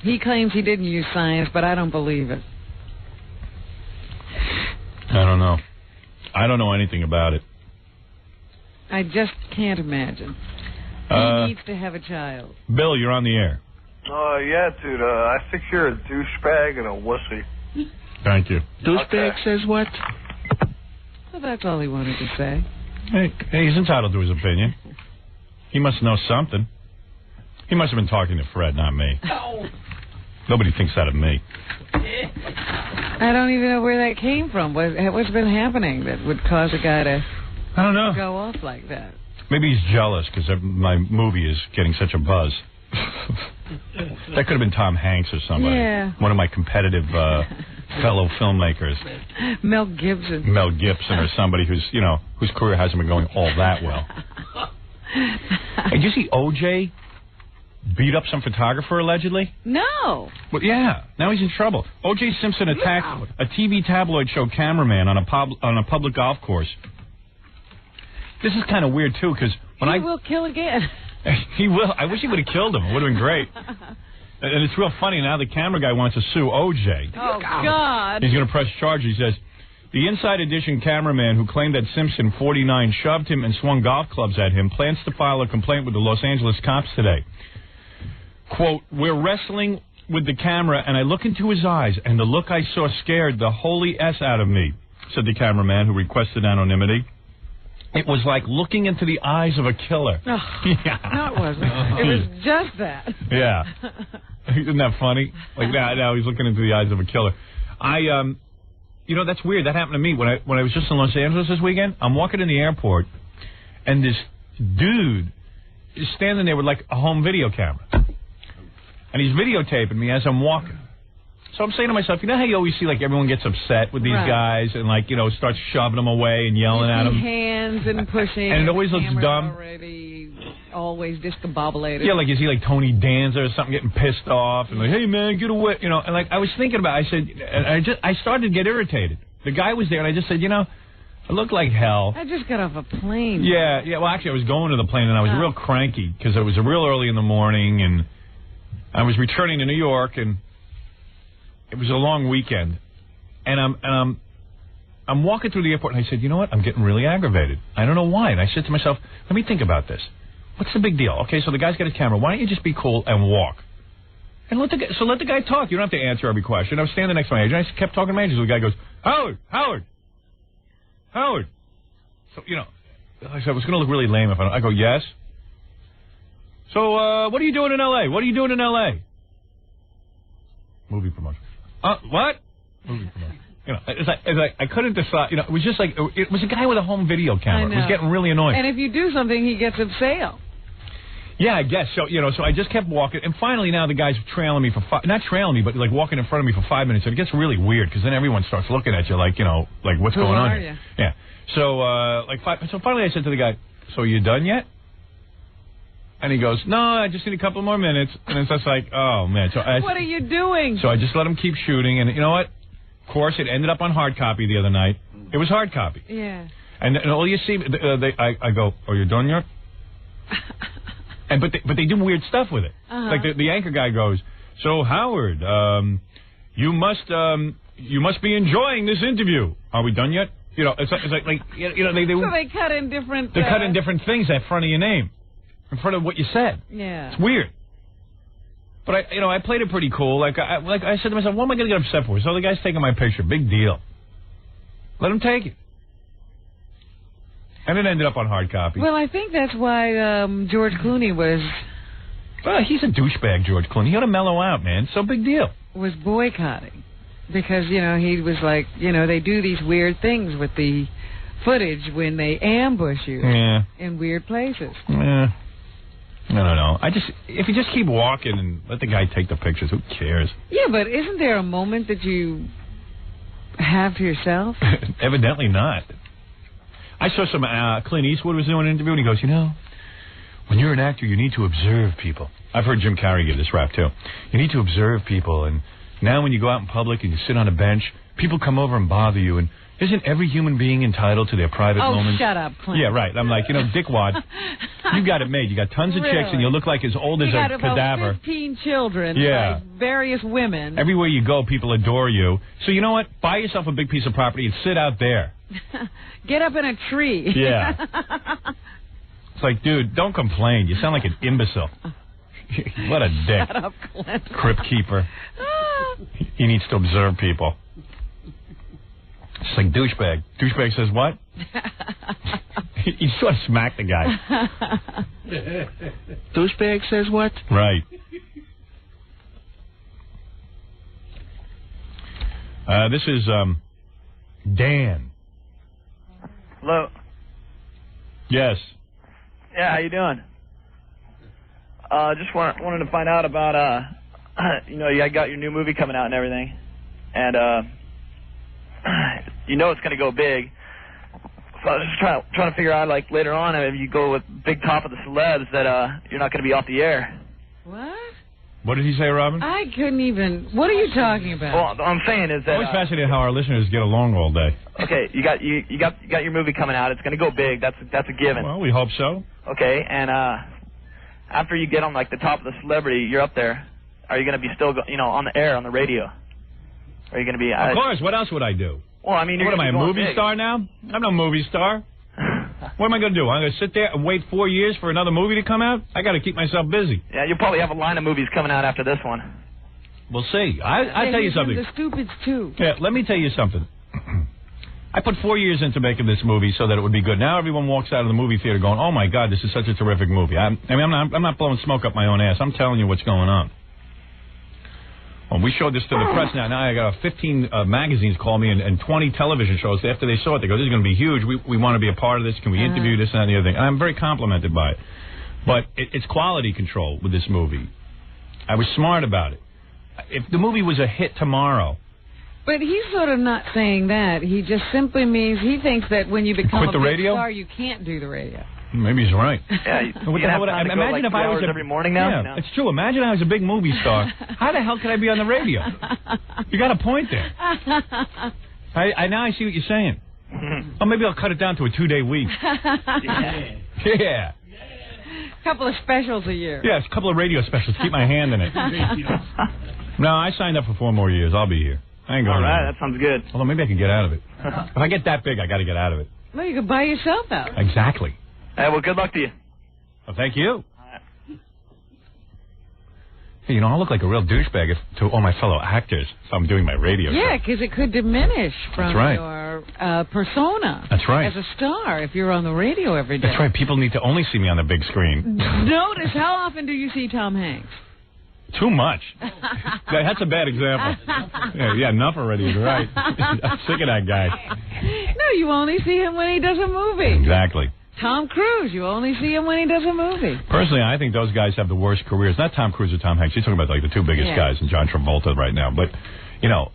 He claims he didn't use science, but I don't believe it. I don't know. I don't know anything about it. I just can't imagine. He needs to have a child. Bill, you're on the air. Yeah, dude. I think you're a douchebag and a wussy. Thank you. Douchebag says what? Well, that's all he wanted to say. Hey, he's entitled to his opinion. He must know something. He must have been talking to Fred, not me. Oh. Nobody thinks that of me. I don't even know where that came from. What's been happening that would cause a guy to I don't know. Go off like that? Maybe he's jealous because my movie is getting such a buzz. That could have been Tom Hanks or somebody. Yeah. One of my competitive fellow filmmakers. Mel Gibson. Mel Gibson or somebody whose career hasn't been going all that well. Did you see O.J. beat up some photographer allegedly? No. Well, yeah. Now he's in trouble. O.J. Simpson attacked a TV tabloid show cameraman on a public golf course. This is kind of weird too, because when he will kill again. He will. I wish he would have killed him. It would have been great. And it's real funny now. The camera guy wants to sue OJ. Oh, God. He's going to press charge. He says, the Inside Edition cameraman who claimed that Simpson, 49, shoved him and swung golf clubs at him plans to file a complaint with the Los Angeles cops today. Quote, we're wrestling with the camera, and I look into his eyes, and the look I saw scared the holy S out of me, said the cameraman who requested anonymity. It was like looking into the eyes of a killer. Oh, yeah. No, it wasn't. It was just that. Yeah. Isn't that funny? Like now he's looking into the eyes of a killer. You know, that's weird. That happened to me when I was just in Los Angeles this weekend. I'm walking in the airport, and this dude is standing there with like a home video camera, and he's videotaping me as I'm walking. So I'm saying to myself, you know how you always see like everyone gets upset with these guys and like starts shoving them away and yelling at them, hands and pushing, and it always looks dumb. Already always discombobulated. Yeah, like you see like Tony Danza or something getting pissed off and like, hey man, get away, And like I was thinking about, I said, I started to get irritated. The guy was there, and I just said, I look like hell. I just got off a plane. Yeah. Well, actually, I was going to the plane, and I was real cranky because it was real early in the morning, and I was returning to New York, and it was a long weekend, and I'm walking through the airport, and I said, you know what? I'm getting really aggravated. I don't know why. And I said to myself, let me think about this. What's the big deal? Okay, so the guy's got his camera. Why don't you just be cool and walk? And let the guy talk. You don't have to answer every question. I was standing next to my agent. I kept talking to my agent. So the guy goes, Howard. So, I said, it was going to look really lame if I go, yes. So, what are you doing in L.A.? Movie promotion. What? Movie promotion. It's like I couldn't decide. It was just like it was a guy with a home video camera. It was getting really annoying. And if you do something, he gets a sale. Yeah, I guess so. So I just kept walking, and finally now the guy's trailing me not trailing me, but like walking in front of me for 5 minutes. And it gets really weird because then everyone starts looking at you like like what's going on here? Yeah. So so finally I said to the guy, so are you done yet? And he goes, no, I just need a couple more minutes. And it's just like, oh man. So what are you doing? So I just let him keep shooting, and you know what? Of course, it ended up on hard copy the other night. It was hard copy. Yeah. And all you see, I go, are you done yet? But they do weird stuff with it. Like the anchor guy goes, so Howard, you must be enjoying this interview. Are we done yet? It's like they so they cut in different. They cut in different things in front of your name, in front of what you said. Yeah. It's weird. But I played it pretty cool. Like I said to myself, what am I going to get upset for? So the guy's taking my picture. Big deal. Let him take it. And it ended up on hard copy. Well, I think that's why George Clooney was... Well, he's a douchebag, George Clooney. He ought to mellow out, man. So big deal. Was boycotting. Because, he was like, they do these weird things with the footage when they ambush you in weird places. Yeah. I don't know. If you just keep walking and let the guy take the pictures, who cares? Yeah, but isn't there a moment that you have to yourself? Evidently not. I saw some Clint Eastwood was doing an interview, and he goes, when you're an actor, you need to observe people. I've heard Jim Carrey give this rap, too. You need to observe people, and now when you go out in public and you sit on a bench, people come over and bother you, and isn't every human being entitled to their private moments? Oh, shut up, Clint. Yeah, right. I'm like, dickwad, you got it made. You got tons of chicks, and you look like as old as a cadaver. You got 15 children by various women. Everywhere you go, people adore you. So you know what? Buy yourself a big piece of property and sit out there. Get up in a tree. Yeah. It's like, dude, don't complain. You sound like an imbecile. What a dick. Shut up, Clint. Crypt keeper. He needs to observe people. It's like douchebag. Douchebag says what? You sort of smacked the guy. Douchebag says what? Right. This is Dan. Hello. Yes. Yeah, how you doing? Just wanted to find out about you got your new movie coming out and everything, and it's going to go big. So I was just trying to figure out, like, later on, if you go with big top of the celebs, that you're not going to be off the air. What? What did he say, Robin? I couldn't even... What are you talking about? Well, what I'm saying is that... I'm always fascinated how our listeners get along all day. Okay, you got your movie coming out. It's going to go big. That's a given. Well, we hope so. Okay, and after you get on, like, the top of the celebrity, you're up there. Are you going to be still, on the air, on the radio? Are you going to be... Of course. What else would I do? Well, I mean, what am I, a movie star now? I'm no movie star. What am I going to do? I'm going to sit there and wait 4 years for another movie to come out? I got to keep myself busy. Yeah, you'll probably have a line of movies coming out after this one. We'll see. I'll tell you something. The Stupids, too. Yeah, let me tell you something. I put 4 years into making this movie so that it would be good. Now everyone walks out of the movie theater going, "Oh my God, this is such a terrific movie." I'm not blowing smoke up my own ass. I'm telling you what's going on. Well, we showed this to the press now. Now I got 15 magazines call me and 20 television shows. After they saw it, they go, "This is going to be huge. We want to be a part of this. Can we interview this and the other thing?" And I'm very complimented by it. But it's quality control with this movie. I was smart about it. If the movie was a hit tomorrow... But he's sort of not saying that. He just simply means he thinks that when you become a big star, you can't do the radio. Maybe he's right. Yeah, imagine if I was every morning now. Yeah, it's true. Imagine I was a big movie star. How the hell could I be on the radio? You got a point there. Now I see what you're saying. Oh, maybe I'll cut it down to a 2-day week. Yeah. A couple of specials a year. Yes, a couple of radio specials. Keep my hand in it. No, I signed up for 4 more years. I'll be here. I ain't going All right, that sounds good. Although maybe I can get out of it. If I get that big, I got to get out of it. Well, you can buy yourself out. Exactly. Hey, well, good luck to you. Well, thank you. Hey, I look like a real douchebag to all my fellow actors if I'm doing my radio show. Yeah, because it could diminish from your persona. That's right. As a star if you're on the radio every day. That's right. People need to only see me on the big screen. Notice, how often do you see Tom Hanks? Too much. That's a bad example. Yeah, enough already. You're right. I'm sick of that guy. No, you only see him when he does a movie. Exactly. Tom Cruise, you only see him when he does a movie. Personally, I think those guys have the worst careers. Not Tom Cruise or Tom Hanks. You're talking about like the 2 biggest guys and John Travolta right now. But,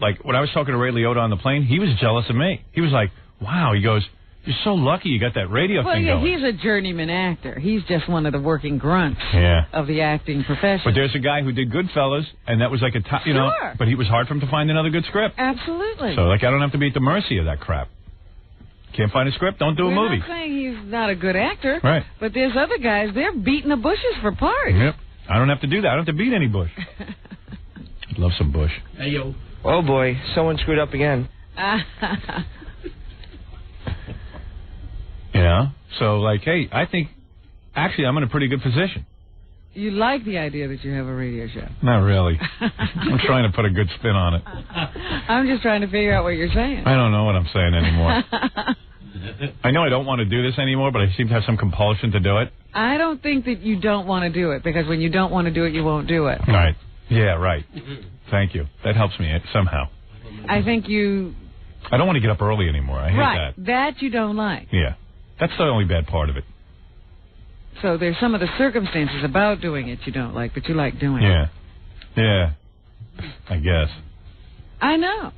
like when I was talking to Ray Liotta on the plane, he was jealous of me. He was like, wow, he goes, "You're so lucky you got that radio thing going." Well, he's a journeyman actor. He's just one of the working grunts of the acting profession. But there's a guy who did Goodfellas, and that was like a top, but he was hard for him to find another good script. Absolutely. So, I don't have to be at the mercy of that crap. Can't find a script? Don't do a movie. We're not saying he's not a good actor. Right. But there's other guys, they're beating the bushes for parts. Yep. I don't have to do that. I don't have to beat any bush. I'd love some bush. Hey, yo. Oh, boy. Someone screwed up again. Yeah. So, hey, I think, actually, I'm in a pretty good position. You like the idea that you have a radio show? Not really. I'm trying to put a good spin on it. I'm just trying to figure out what you're saying. I don't know what I'm saying anymore. I know I don't want to do this anymore, but I seem to have some compulsion to do it. I don't think that you don't want to do it, because when you don't want to do it, you won't do it. Right. Yeah, right. Thank you. That helps me somehow. I think you... I don't want to get up early anymore. I hate that. Right. That you don't like. Yeah. That's the only bad part of it. So there's some of the circumstances about doing it you don't like, but you like doing it. Yeah. Yeah. I guess. I know.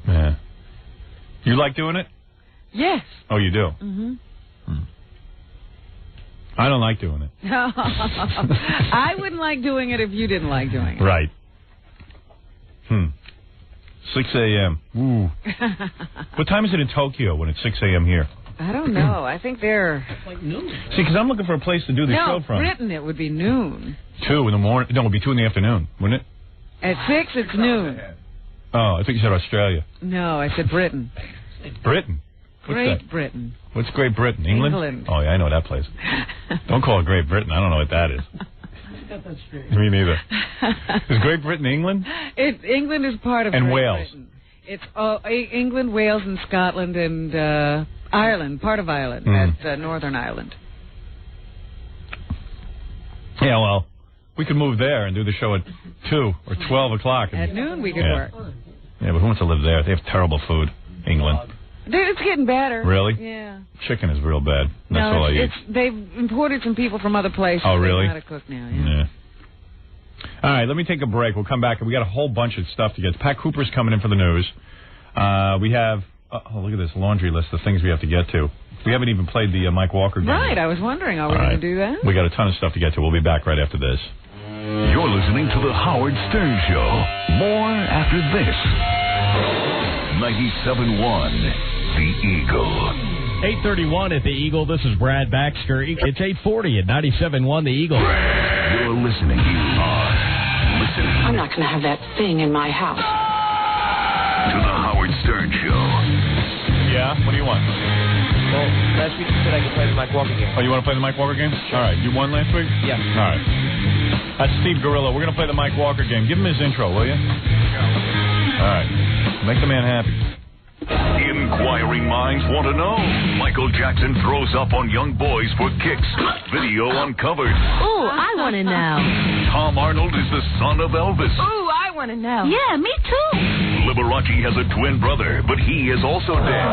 Yeah. You like doing it? Yes. Oh, you do? Mm-hmm. I don't like doing it. I wouldn't like doing it if you didn't like doing it. Right. 6 a.m. Ooh. What time is it in Tokyo when it's 6 a.m. here? I don't know. I think they're... like noon. See, because I'm looking for a place to do the show from. No, Britain, it would be noon. 2 in the morning. No, it would be 2 in the afternoon, wouldn't it? At 6, it's noon. Oh, I think you said Australia. No, I said Britain. Britain? What's Great that? Britain. What's Great Britain? England? Oh, yeah, I know that place. Don't call it Great Britain. I don't know what that is. Got that straight. Me neither. Is Great Britain England? England is part of and Great Wales. Britain. It's England, Wales, and Scotland, and Ireland, part of Ireland. That's Northern Ireland. Yeah, well, we could move there and do the show at 2 or 12 o'clock. At noon we could work. Yeah, but who wants to live there? They have terrible food, England. It's getting better. Really? Yeah. Chicken is real bad. That's all I eat. They've imported some people from other places. Oh, really? They know how to cook now, yeah. All right, let me take a break. We'll come back, and we got a whole bunch of stuff to get. Pat Cooper's coming in for the news. We have, look at this laundry list of things we have to get to. We haven't even played the Mike Walker game. Right, I was wondering, are we going to do that? We got a ton of stuff to get to. We'll be back right after this. You're listening to The Howard Stern Show. More after this. 97.1, The Eagle. 8:31 at The Eagle. This is Brad Baxter. It's 8:40 at 97.1 The Eagle. You're listening. You are listening. I'm not going to have that thing in my house. To the Howard Stern Show. Yeah? What do you want? Well, last week you said I could play the Mike Walker game. Oh, you want to play the Mike Walker game? Sure. All right. You won last week? Yeah. All right. That's Steve Gorilla. We're going to play the Mike Walker game. Give him his intro, will you? All right. Make the man happy. Inquiring minds want to know. Michael Jackson throws up on young boys for kicks. Video uncovered. Ooh, I want to know. Tom Arnold is the son of Elvis. Ooh, I want to know. Yeah, me too. Liberace has a twin brother, but he is also dead.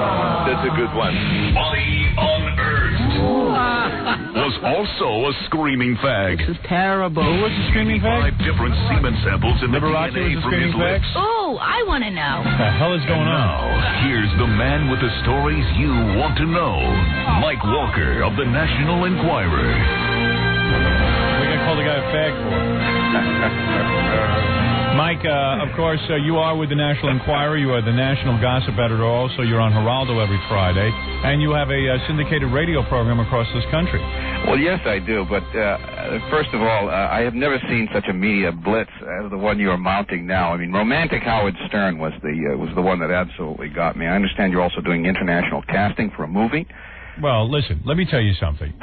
That's a good one. Body Unearthed was also a screaming fag. This is terrible. Who was the screaming fag? 5 different semen samples in the Liberace DNA was the from his screaming fag? lips. Ooh, I want to know. What the hell is going on? Now, here's the man with the stories you want to know. Mike Walker of the National Enquirer. We're going to call the guy a fag for. Mike, of course, you are with the National Enquirer. You are the national gossip editor also. You're on Geraldo every Friday. And you have a syndicated radio program across this country. Well, yes, I do. But first of all, I have never seen such a media blitz as the one you are mounting now. I mean, romantic Howard Stern was the one that absolutely got me. I understand you're also doing international casting for a movie. Well, listen, let me tell you something.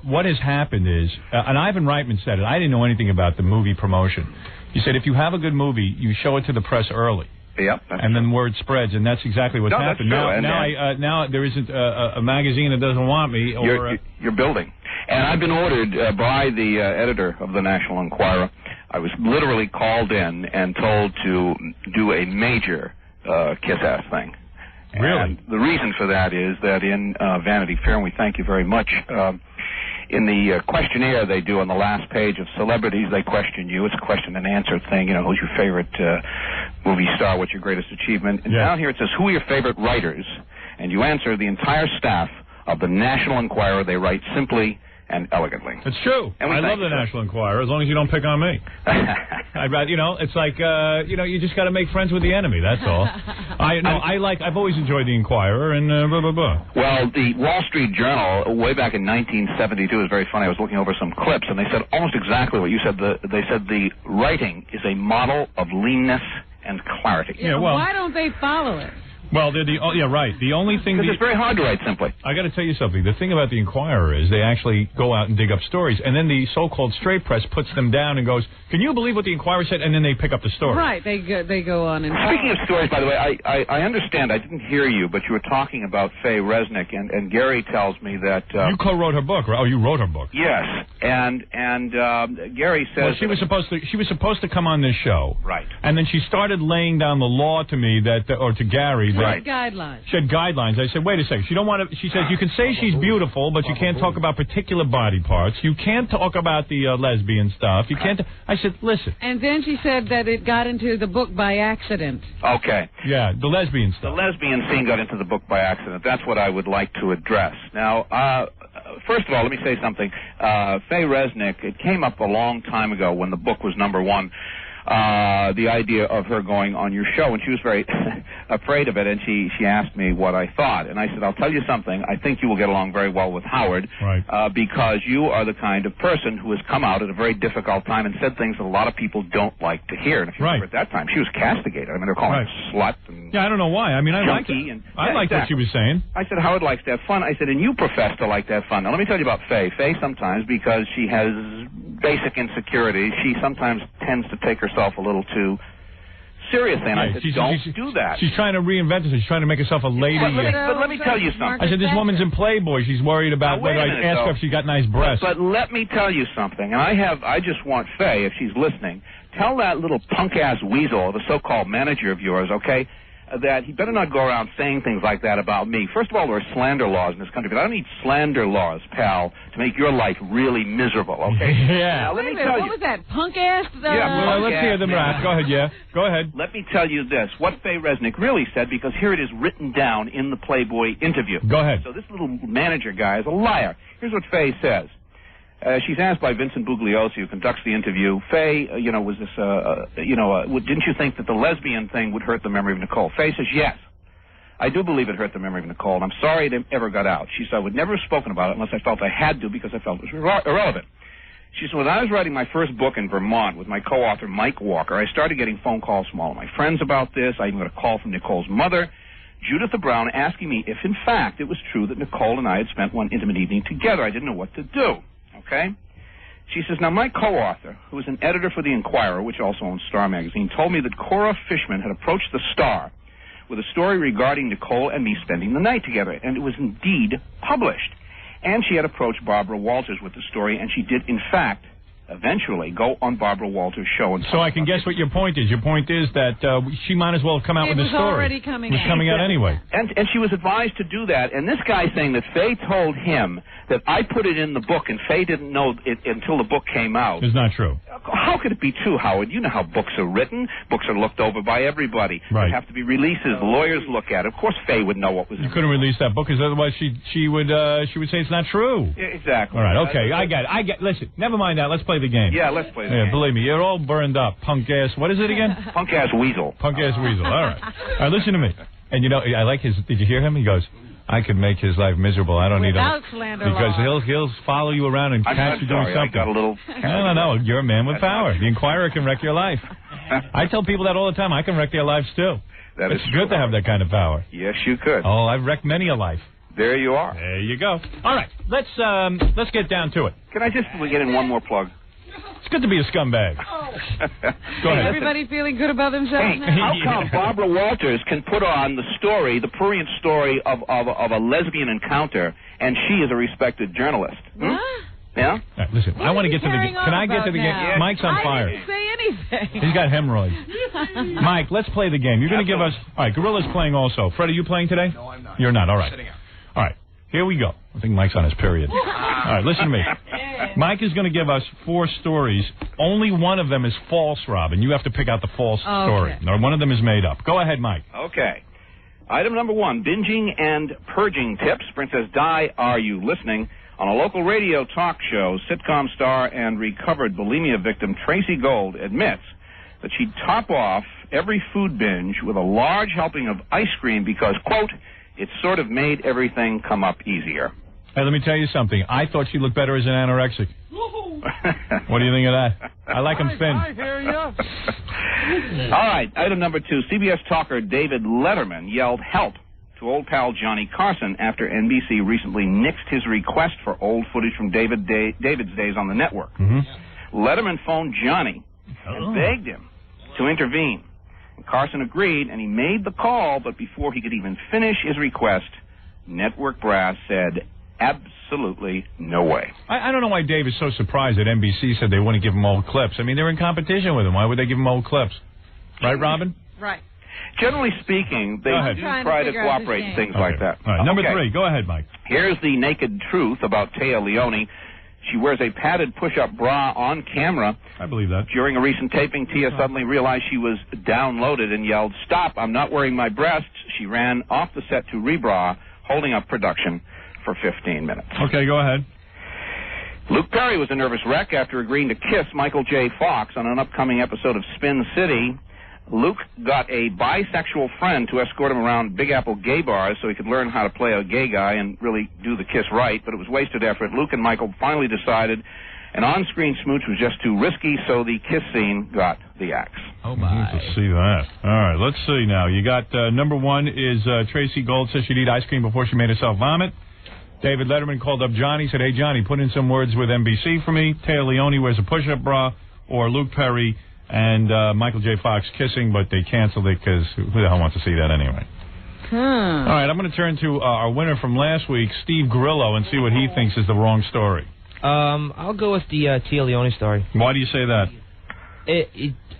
What has happened is, and Ivan Reitman said it, I didn't know anything about the movie promotion. He said if you have a good movie, you show it to the press early. Yep. And then word spreads, and that's exactly what's happened. Now there isn't a magazine that doesn't want me. Or you're building. And I've been ordered by the editor of the National Enquirer. I was literally called in and told to do a major kiss-ass thing. Really? And the reason for that is that in Vanity Fair, and we thank you very much, in the questionnaire they do on the last page of celebrities, they question you. It's a question and answer thing. You know, who's your favorite movie star? What's your greatest achievement? And down here it says, who are your favorite writers? And you answer the entire staff of the National Enquirer. They write simply and elegantly. It's true. And I love the National Enquirer, as long as you don't pick on me. It's like, you just got to make friends with the enemy, that's all. I've always enjoyed the Enquirer and blah, blah, blah. Well, the Wall Street Journal, way back in 1972, was very funny. I was looking over some clips, and they said almost exactly what you said. They said the writing is a model of leanness and clarity. Yeah, why don't they follow it? Well, right. The only thing... Because it's very hard to write simply. I got to tell you something. The thing about the Enquirer is they actually go out and dig up stories, and then the so-called straight press puts them down and goes, can you believe what the Enquirer said? And then they pick up the story. Right. They go on and... Speaking of stories, by the way, I understand. I didn't hear you, but you were talking about Faye Resnick, and Gary tells me that... you co-wrote her book, right? Oh, you wrote her book. Yes. And Gary says... Well, she was supposed to come on this show. Right. And then she started laying down the law to me or to Gary... Right. Guidelines. She had guidelines. I said, wait a second. She says you can say she's beautiful, but you can't talk about particular body parts. You can't talk about the lesbian stuff. You can't. I said, listen. And then she said that it got into the book by accident. Okay. Yeah, the lesbian stuff. The lesbian scene got into the book by accident. That's what I would like to address. Now, first of all, let me say something. Faye Resnick, it came up a long time ago when the book was #1. The idea of her going on your show, and she was very afraid of it, and she asked me what I thought, and I said, I'll tell you something, I think you will get along very well with Howard, right. Because you are the kind of person who has come out at a very difficult time and said things that a lot of people don't like to hear, and if you remember at that time, she was castigated. I mean, they're calling her slut and I don't know why. I mean, I liked it. I liked what she was saying. I said, Howard likes to have fun. I said, and you profess to like to have fun. Now, let me tell you about Faye. Faye sometimes, because she has basic insecurities, she sometimes tends to take herself a little too seriously, and I said, don't do that. She's trying to reinvent herself. She's trying to make herself a lady. But let me tell you something. I said, this woman's in Playboy. She's worried about whether I ask her if she's got nice breasts. But let me tell you something, and I just want Faye, if she's listening, tell that little punk-ass weasel, the so-called manager of yours, okay, that he better not go around saying things like that about me. First of all, there are slander laws in this country, but I don't need slander laws, pal, to make your life really miserable, okay? Yeah. Now, let me tell you. What was that, punk-ass? Yeah, let's hear them rap. Go ahead, yeah. Go ahead. Let me tell you this, what Faye Resnick really said, because here it is written down in the Playboy interview. Go ahead. So this little manager guy is a liar. Here's what Faye says. She's asked by Vincent Bugliosi, who conducts the interview, Faye, was this, didn't you think that the lesbian thing would hurt the memory of Nicole? Faye says, yes. I do believe it hurt the memory of Nicole, and I'm sorry it ever got out. She said, I would never have spoken about it unless I felt I had to because I felt it was irrelevant. She said, when I was writing my first book in Vermont with my co-author, Mike Walker, I started getting phone calls from all of my friends about this. I even got a call from Nicole's mother, Judith Brown, asking me if, in fact, it was true that Nicole and I had spent one intimate evening together. I didn't know what to do, okay? She says, now, my co-author, who is an editor for The Inquirer, which also owns Star Magazine, told me that Cora Fishman had approached the Star with a story regarding Nicole and me spending the night together, and it was indeed published. And she had approached Barbara Walters with the story, and she did, in fact, eventually go on Barbara Walters' show. And so I can guess what your point is. Your point is that she might as well have come out with the story. It was already coming out. It was coming out anyway. And she was advised to do that. And this guy saying that Faye told him that I put it in the book and Faye didn't know it until the book came out. It's not true. How could it be true, Howard? You know how books are written. Books are looked over by everybody. Right. There have to be releases. Lawyers look at it. Of course, Faye would know what was in it. You couldn't release that book because otherwise she would say it's not true. Yeah, exactly. All right, okay, I get it. Listen, never mind that. Let's play the game. Yeah, let's play the game. Believe me, you're all burned up. Punk ass. What is it again? Punk ass weasel. Punk ass weasel. All right. All right, listen to me. And you know, I like his. Did you hear him? He goes, I could make his life miserable. I don't need him. Because he'll follow you around and catch you doing something. I got a little... No. You're a man with power. The Inquirer can wreck your life. I tell people that all the time. I can wreck their lives, too. It's good to have that kind of power. Yes, you could. Oh, I've wrecked many a life. There you are. There you go. All right. Let's get down to it. Can I just get in one more plug? It's good to be a scumbag. Go ahead. Everybody feeling good about themselves now? How come Barbara Walters can put on the story, the prurient story of a lesbian encounter, and she is a respected journalist? What? Yeah? Right, listen, I want to get to the game. Can I get to the game? Yeah. Mike's on fire. I didn't say anything. He's got hemorrhoids. Mike, let's play the game. You're going to give us... All right, Gorilla's playing also. Fred, are you playing today? No, I'm not. You're not. All right. Sitting out. All right. Here we go. I think Mike's on his period. All right, listen to me. Mike is going to give us 4 stories. Only one of them is false, Robin. You have to pick out the false story. No, one of them is made up. Go ahead, Mike. Okay. Item number 1, binging and purging tips. Princess Di, are you listening? On a local radio talk show, sitcom star and recovered bulimia victim Tracy Gold admits that she'd top off every food binge with a large helping of ice cream because, quote, it sort of made everything come up easier. Hey, let me tell you something. I thought she looked better as an anorexic. What do you think of that? I like him thin. I hear you. All right, item number 2. CBS talker David Letterman yelled help to old pal Johnny Carson after NBC recently nixed his request for old footage from David's days on the network. Mm-hmm. Letterman phoned Johnny and begged him to intervene. Carson agreed, and he made the call, but before he could even finish his request, network brass said, absolutely no way. I don't know why Dave is so surprised that NBC said they wouldn't give him old clips. I mean, they're in competition with him. Why would they give him old clips? Right, Robin? Right. Generally speaking, they do try to cooperate and things like that. All right, number 3. Go ahead, Mike. Here's the naked truth about Téa Leoni. She wears a padded push-up bra on camera. I believe that. During a recent taping, Téa suddenly realized she was downloaded and yelled, "Stop, I'm not wearing my breasts." She ran off the set to rebra, holding up production for 15 minutes. Okay, go ahead. Luke Perry was a nervous wreck after agreeing to kiss Michael J. Fox on an upcoming episode of Spin City. Luke got a bisexual friend to escort him around Big Apple gay bars so he could learn how to play a gay guy and really do the kiss right, but it was wasted effort. Luke and Michael finally decided an on-screen smooch was just too risky, so the kiss scene got the axe. Oh, my. Let's see that. All right, let's see now. You got number 1 is Tracy Gold says she'd eat ice cream before she made herself vomit. David Letterman called up Johnny, said, hey, Johnny, put in some words with NBC for me. Téa Leoni wears a push-up bra, or Luke Perry and Michael J. Fox kissing, but they canceled it because who the hell wants to see that anyway? All right, I'm going to turn to our winner from last week, Steve Grillo, and see what he thinks is the wrong story. I'll go with the Téa Leoni story. Why do you say that?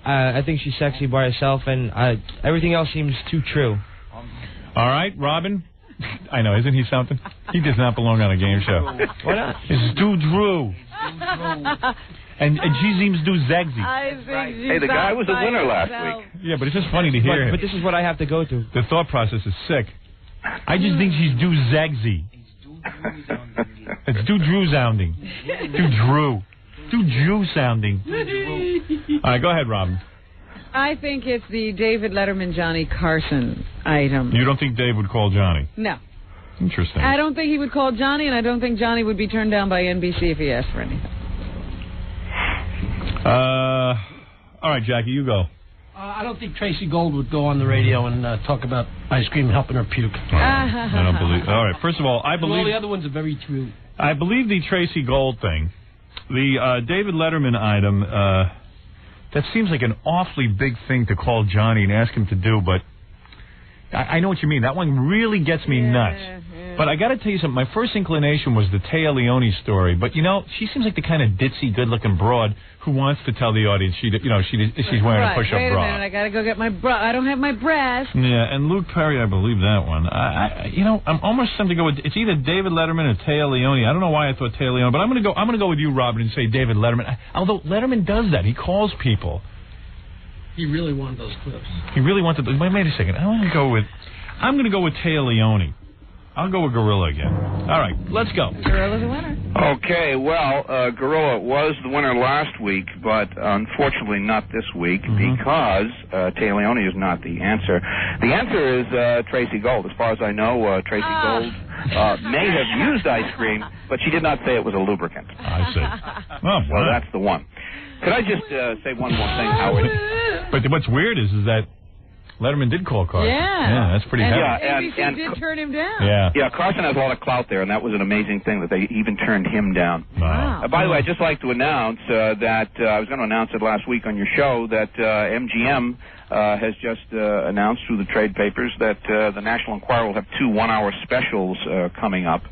I think she's sexy by herself, and everything else seems too true. All right, Robin? I know, isn't he something? He does not belong on a game show. Why not? It's Stu Drew. And she seems too sexy. Hey, the guy was a winner last week. Yeah, but it's just funny to hear him. But this is what I have to go through. The thought process is sick. I just think she's too sexy. It's too Drew sounding. Too Drew. Too Jew sounding. All right, go ahead, Robin. I think it's the David Letterman Johnny Carson item. You don't think Dave would call Johnny? No. Interesting. I don't think he would call Johnny, and I don't think Johnny would be turned down by NBC if he asked for anything. All right, Jackie, you go. I don't think Tracy Gold would go on the radio and talk about ice cream helping her puke. I don't believe. All right, first of all, I believe all the other ones are very true. I believe the Tracy Gold thing. The David Letterman item, that seems like an awfully big thing to call Johnny and ask him to do, but I know what you mean. That one really gets me nuts. Yeah. But I got to tell you something. My first inclination was the Téa Leoni story, but, you know, she seems like the kind of ditzy, good-looking broad who wants to tell the audience she's wearing a push-up bra. Wait a minute, I got to go get my bra. I don't have my breast. Yeah, and Luke Perry, I believe that one. I'm almost tempted to go with, it's either David Letterman or Téa Leoni. I don't know why I thought Téa Leoni, but I'm going to go with you, Robin, and say David Letterman. Although Letterman does that. He calls people. He really wanted those clips. He really wanted. Wait a second. I'm going to go with Téa Leoni. I'll go with Gorilla again. All right, let's go. Gorilla's a winner. Okay, well, Gorilla was the winner last week, but unfortunately not this week because Téa Leoni is not the answer. The answer is Tracy Gold. As far as I know, Tracy Gold may have used ice cream, but she did not say it was a lubricant. I see. Well, that's the one. Could I just say one more thing, Howard? But what's weird is that Letterman did call Carson. Yeah, that's pretty heavy. And did turn him down. Yeah, Carson has a lot of clout there, and that was an amazing thing that they even turned him down. Wow. By the way, I'd just like to announce that I was going to announce it last week on your show that MGM has just announced through the trade papers that the National Enquirer will have 2 one-hour specials coming up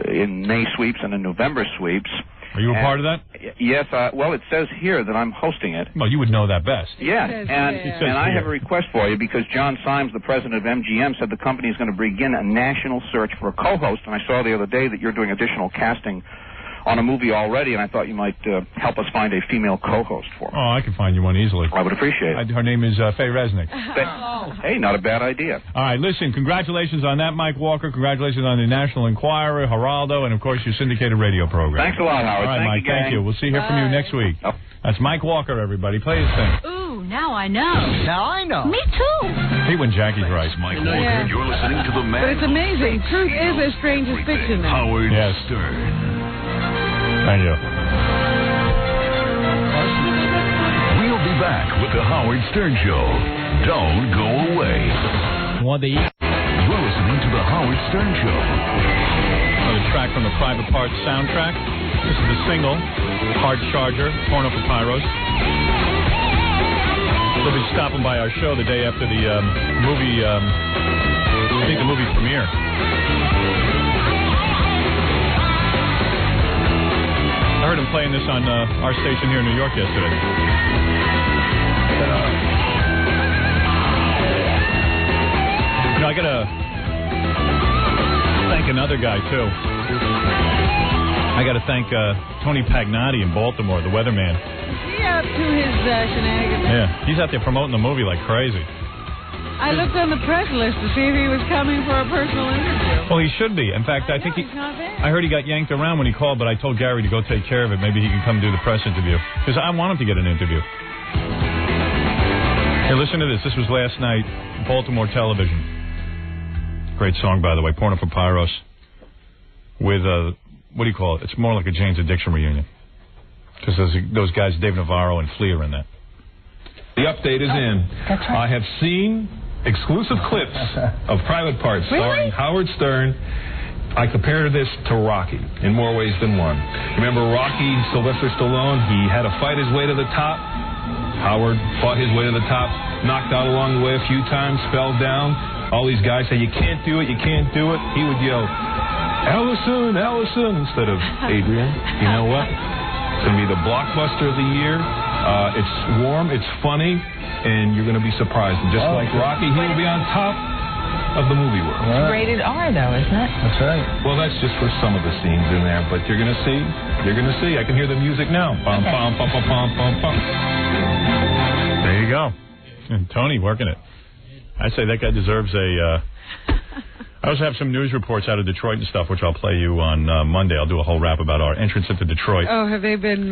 in May sweeps and in November sweeps. Are you a part of that? Yes. Well, it says here that I'm hosting it. Well, you would know that best. Yes, and I have a request for you because John Symes, the president of MGM, said the company is going to begin a national search for a co-host, and I saw the other day that you're doing additional casting on a movie already, and I thought you might help us find a female co-host for it. Oh, I can find you one easily. I would appreciate it. Her name is Faye Resnick. Hey, not a bad idea. All right, listen, congratulations on that, Mike Walker. Congratulations on the National Enquirer, Geraldo, and, of course, your syndicated radio program. Thanks a lot, Howard. All right, Mike, thank you. We'll see hear from you next week. Oh. That's Mike Walker, everybody. Play his thing. Ooh, now I know. Now I know. Me too. Hey, when Jackie's right. Mike Walker, you're listening to the man. But it's amazing. Truth is as strange as fiction now. Howard Stern. Thank you. We'll be back with the Howard Stern Show. Don't go away. You're listening to the Howard Stern Show. Another track from the Private Parts soundtrack. This is the single, Hard Charger, Porno for Pyros. They'll be stopping by our show the day after the movie, I think the movie premiere. I heard him playing this on our station here in New York yesterday. You know, I got to thank another guy, too. I got to thank Tony Pagnotti in Baltimore, the weatherman. Is he up to his shenanigans? Yeah, he's out there promoting the movie like crazy. I looked on the press list to see if he was coming for a personal interview. Well, he should be. In fact, I think he's not there. I heard he got yanked around when he called, but I told Gary to go take care of it. Maybe he can come do the press interview. Because I want him to get an interview. Hey, listen to this. This was last night, Baltimore television. Great song, by the way, Porno for Pyros. With, what do you call it? It's more like a Jane's Addiction reunion. Because those guys, Dave Navarro and Flea, are in that. The update is in. I have seen exclusive clips of Private Parts starring Howard Stern. I compared this to Rocky in more ways than one. Remember Rocky, Sylvester Stallone? He had to fight his way to the top. Howard fought his way to the top, knocked out along the way a few times, fell down. All these guys say, you can't do it, you can't do it. He would yell, Allison, Allison, instead of Adrian. You know what? It's going to be the blockbuster of the year. It's warm, it's funny, and you're going to be surprised. And just like Rocky, he will be on top of the movie world. It's rated R, though, isn't it? That's right. Well, that's just for some of the scenes in there, but you're going to see. You're going to see. I can hear the music now. Bum, bum, bum, bum, bum, bum, bum. There you go. And Tony working it. I say that guy deserves I also have some news reports out of Detroit and stuff, which I'll play you on Monday. I'll do a whole rap about our entrance into Detroit. Oh, have they been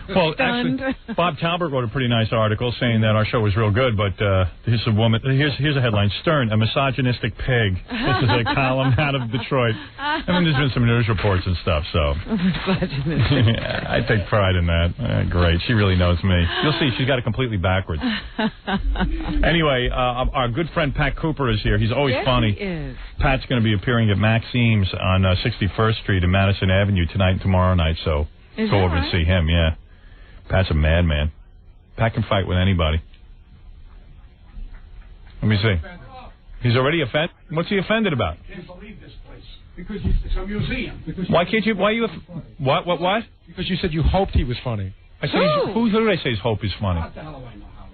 stunned? Actually, Bob Talbot wrote a pretty nice article saying that our show was real good, but here's a woman. Here's a headline: Stern, a misogynistic pig. This is a column out of Detroit. And then there's been some news reports and stuff. So I take pride in that. Great, she really knows me. You'll see, she's got it completely backwards. Anyway, our good friend Pat Cooper is here. He's always funny. He is. Pat's going to be appearing at Maxime's on 61st Street and Madison Avenue tonight and tomorrow night, so go over and see him, yeah. Pat's a madman. Pat can fight with anybody. Let me see. He's already offended? What's he offended about? I can't believe this place. Because it's a museum. Why can't you, what? Because you said you hoped he was funny. I said, who did I say his hope is funny? What the hell do I know, Howard?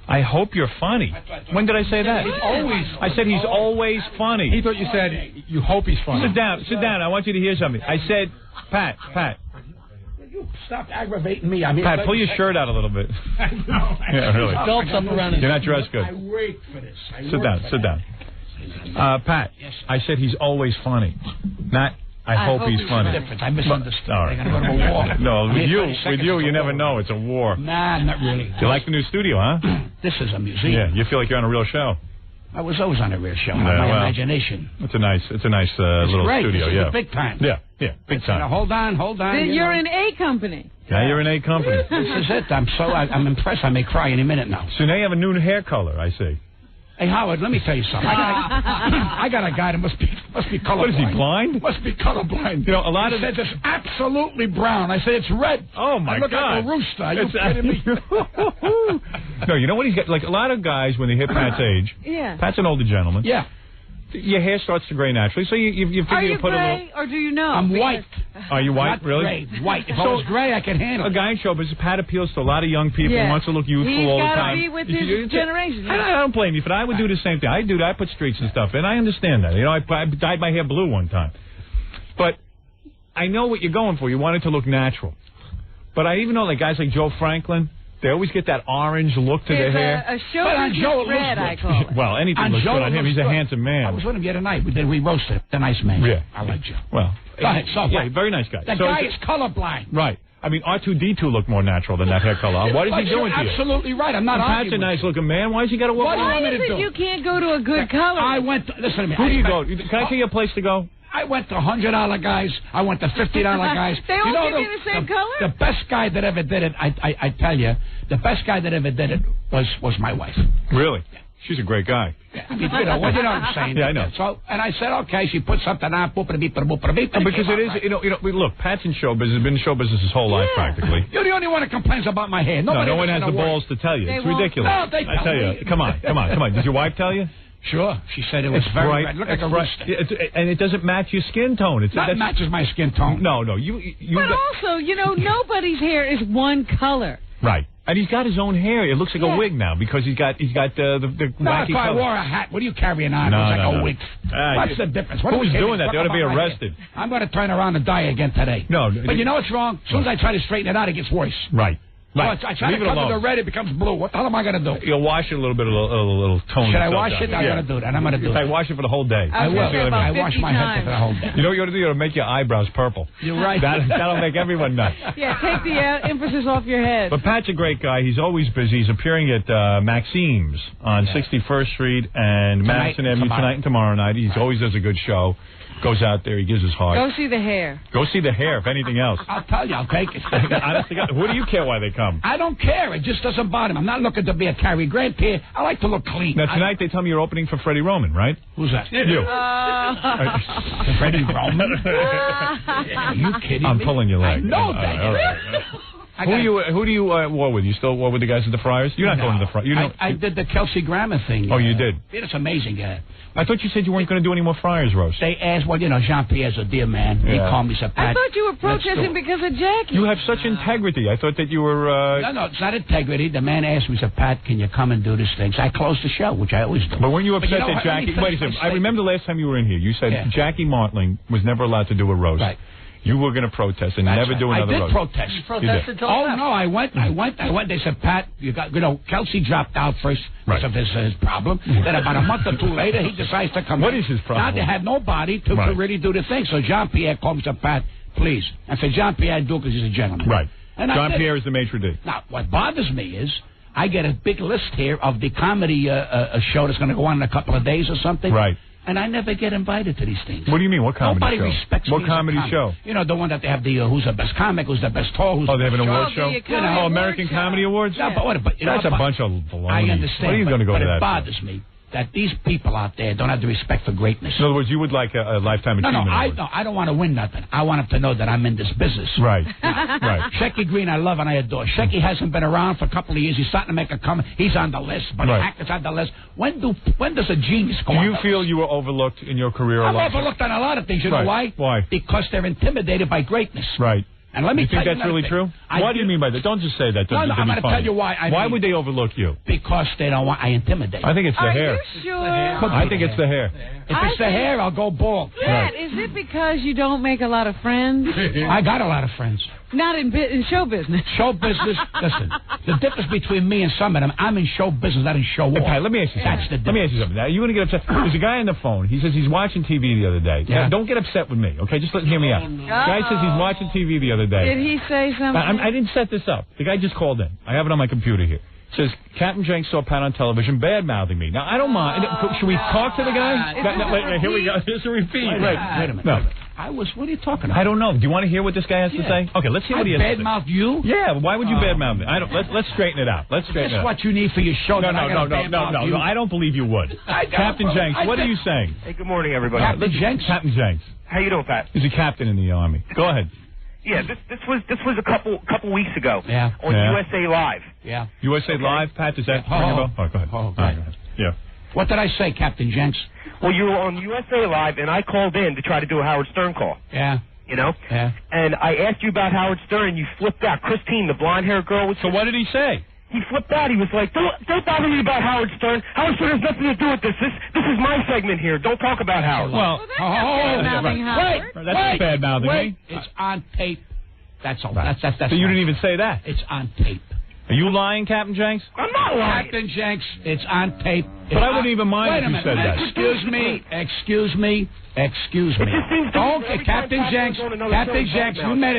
I hope you're funny. When did I say that? He's always funny. I said he's always funny. He thought you said you hope he's funny. Sit down. I want you to hear something. I said, Pat. You stop aggravating me. I mean, Pat, pull your shirt out a little bit. I know. Yeah, really. Belt's up around his... You're not dressed good. I wait for this. Sit down. Pat, I said he's always funny. Not, I hope he's funny. Different. I misunderstood. All right. I'm going to go to war. No, with you, you never know. It's a war. Nah, not really. You like the new studio, huh? This is a museum. Yeah, you feel like you're on a real show. I was always on a real show. My imagination. It's a nice little great. studio. This Yeah, is big time. Yeah, big time. Now, hold on. Then you're in A company. Yeah, you're in A company. This is it. I'm impressed. I may cry any minute now. So now you have a new hair color, I see. Hey, Howard, let me tell you something. I got a guy that must be colorblind. What is he, blind? Must be colorblind. You know, a lot he of said it's absolutely brown. I said it's red. Oh my I look God! like a rooster. Are you kidding me? No, you know what he's got? Like a lot of guys when they hit Pat's age. Yeah. Pat's an older gentleman. Yeah. Your hair starts to gray naturally, so you figure Are you put gray, a little. or do you know? I'm white. Are you white? Not really? Gray. White. If I was gray, I could handle it. A guy in show business, Pat appeals to a lot of young people. Yeah. He wants to look youthful He's all the time. He's got to be with his generation. I don't blame you for that. I would do the same thing. I do that. I put streaks and stuff in. I understand that. You know, I dyed my hair blue one time. But I know what you're going for. You want it to look natural. But I even know like guys like Joe Franklin. They always get that orange look to their hair. A show business red, I call it. Well, anything looks good on him. He's a handsome man. I was with him the other night. We roasted. A nice man. Yeah. I like Joe. Well, go ahead. Yeah, very nice guy. That guy is colorblind. Right. I mean, R2-D2 looked more natural than that hair color. What is he doing to you? Absolutely right. I'm not arguing. Pat's a nice-looking man. Why has he got to work? Why is it you can't go to a good color? I went to... Listen to me. Who do you go? Can I tell you a place to go? I went to $100 guys. I went to $50 guys. They all give you the same color? The best guy that ever did it, I tell you, the best guy that ever did it was my wife. Really? Yeah. She's a great guy. Yeah. I mean, you know what I'm saying? Yeah, I know. So, and I said, okay, she put something on, because it is, you know, look, Pat's in show business, been in show business his whole life practically. You're the only one that complains about my hair. No one has the balls to tell you. It's ridiculous. No, they I tell you. Come on. Did your wife tell you? Sure. She said it was very red. Look like a rooster. And it doesn't match your skin tone. That matches my skin tone. No. But also, you know, nobody's hair is one color. Right. And he's got his own hair. It looks like a wig now because he's got the wacky if I color. wore a hat, what are you carrying on? No, it was like no. a wig. What's the difference? Who's doing that? They ought to be arrested. I'm going to turn around and dye again today. No. But you know what's wrong? As soon as I try to straighten it out, it gets worse. Right. Right. I try to cover the red, it becomes blue. What the hell am I going to do? You'll wash it a little bit, a little tone. Should I wash it? I'm going to do that. I'm going to do it. I wash it for the whole day. I will. I wash my head for the whole day. You know what you ought to do? You ought to make your eyebrows purple. You're right. That'll make everyone nuts. Yeah, take the emphasis off your head. But Pat's a great guy. He's always busy. He's appearing at Maxime's on 61st Street and Madison Avenue tonight and tomorrow night. He always does a good show. Goes out there, he gives his heart. Go see the hair. Go see the hair, if anything else. I'll tell you, I'll take it. Honestly, who do you care why they come? I don't care. It just doesn't bother me. I'm not looking to be a Cary Grant here. I like to look clean. Now, tonight they tell me you're opening for Freddie Roman, right? Who's that? You. Freddie Roman? Are you kidding me? I'm pulling your leg. I know that. Who do you war with? You still war with the guys at the Friars? You're not going to the Friars. I did the Kelsey Grammer thing. Oh, you did? It's amazing. I thought you said you weren't going to do any more Friars roast. They asked, well, you know, Jean-Pierre's a dear man. He called me, said, Pat, I thought you were protesting because of Jackie. You have such integrity. I thought that you were... No, it's not integrity. The man asked me, said, Pat, can you come and do this thing? So I closed the show, which I always do. But weren't you upset that Jackie... Wait a second. I remember the last time you were in here. You said Jackie Martling was never allowed to do a roast. Right. You were going to protest and never do another roast. I did protest. You protested till Oh, no, I went. They said, Pat, Kelsey dropped out first because of his problem. Then about a month or two later, he decides to come. What is his problem? Now they had nobody to really do the thing. So Jean-Pierre called me and said, Pat, please. I said, Jean-Pierre, do it because he's a gentleman. Right. And Jean-Pierre is the maitre d'. Now, what bothers me is I get a big list here of the comedy show that's going to go on in a couple of days or something. Right. And I never get invited to these things. What do you mean? What comedy Nobody show? respects me. What comedy show? You know, the one that they have the who's the best comic, who's the best tall, who's they have an award show? show? American Comedy Awards? Yeah, but that's a bunch of baloney. I understand. What are you going to go to that But it bothers me that these people out there don't have the respect for greatness. In other words, you would like a Lifetime Achievement Award. No, I don't want to win nothing. I want them to know that I'm in this business. Right, right. Shecky Green, I love and I adore. Shecky hasn't been around for a couple of years. He's starting to make a comment. He's on the list, but Hackett's on the list. When does a genius go on the list? Do you feel you were overlooked in your career? I'm overlooked on a lot of things. You know why? Why? Because they're intimidated by greatness. Right. And let me tell you that's really true? What do you mean by that? Don't just say that. No, I'm going to tell you why. Why would they overlook you? Because they don't want. I intimidate. I think it's the hair. Are you sure? I think it's the hair. If it's the hair, I'll go bald. Pat, is it because you don't make a lot of friends? I got a lot of friends. Not in show business. Show business. Listen, the difference between me and some of them, I'm in show business, not in show war. Pat, let me ask you something. Let me ask you something. Now, you're going to get upset. There's a guy on the phone. He says he's watching TV the other day. Yeah. Now, don't get upset with me, okay? Just hear me out. The guy says he's watching TV the other day. Did he say something? I didn't set this up. The guy just called in. I have it on my computer here. Says, Captain Jenks saw Pat on television bad-mouthing me. Now, I don't mind. Should we talk to the guy? Wait, here we go. Here's a repeat. Wait a minute. No. What are you talking about? I don't know. Do you want to hear what this guy has to say? Okay, let's hear what he has to say. Badmouth you? Yeah, why would you badmouth me? Let's straighten it out. Let's straighten it out. That's what you need for your show. No, I don't believe you would. Captain Jenks, what are you saying? Hey, good morning, everybody. Captain Jenks? Captain Jenks. How you doing, Pat? He's a captain in the Army. Go ahead. Yeah, this was a couple weeks ago. Yeah. On USA Live. Yeah. USA Live, Pat, does that ring a bell? Oh, go ahead. Go ahead. Yeah. What did I say, Captain Jenks? Well, you were on USA Live, and I called in to try to do a Howard Stern call. Yeah. You know? Yeah. And I asked you about Howard Stern, and you flipped out. Christine, the blonde-haired girl. So what did he say? He flipped out. He was like, don't bother me about Howard Stern. Howard Stern has nothing to do with this. This is my segment here. Don't talk about Howard. Well, that's bad-mouthing me. It's on tape. That's all. That's so you didn't even say that? It's on tape. Are you lying, Captain Jenks? I'm not lying. Captain Jenks, it's on tape. But I wouldn't even mind if you said that. Excuse me. Captain Jenks, you made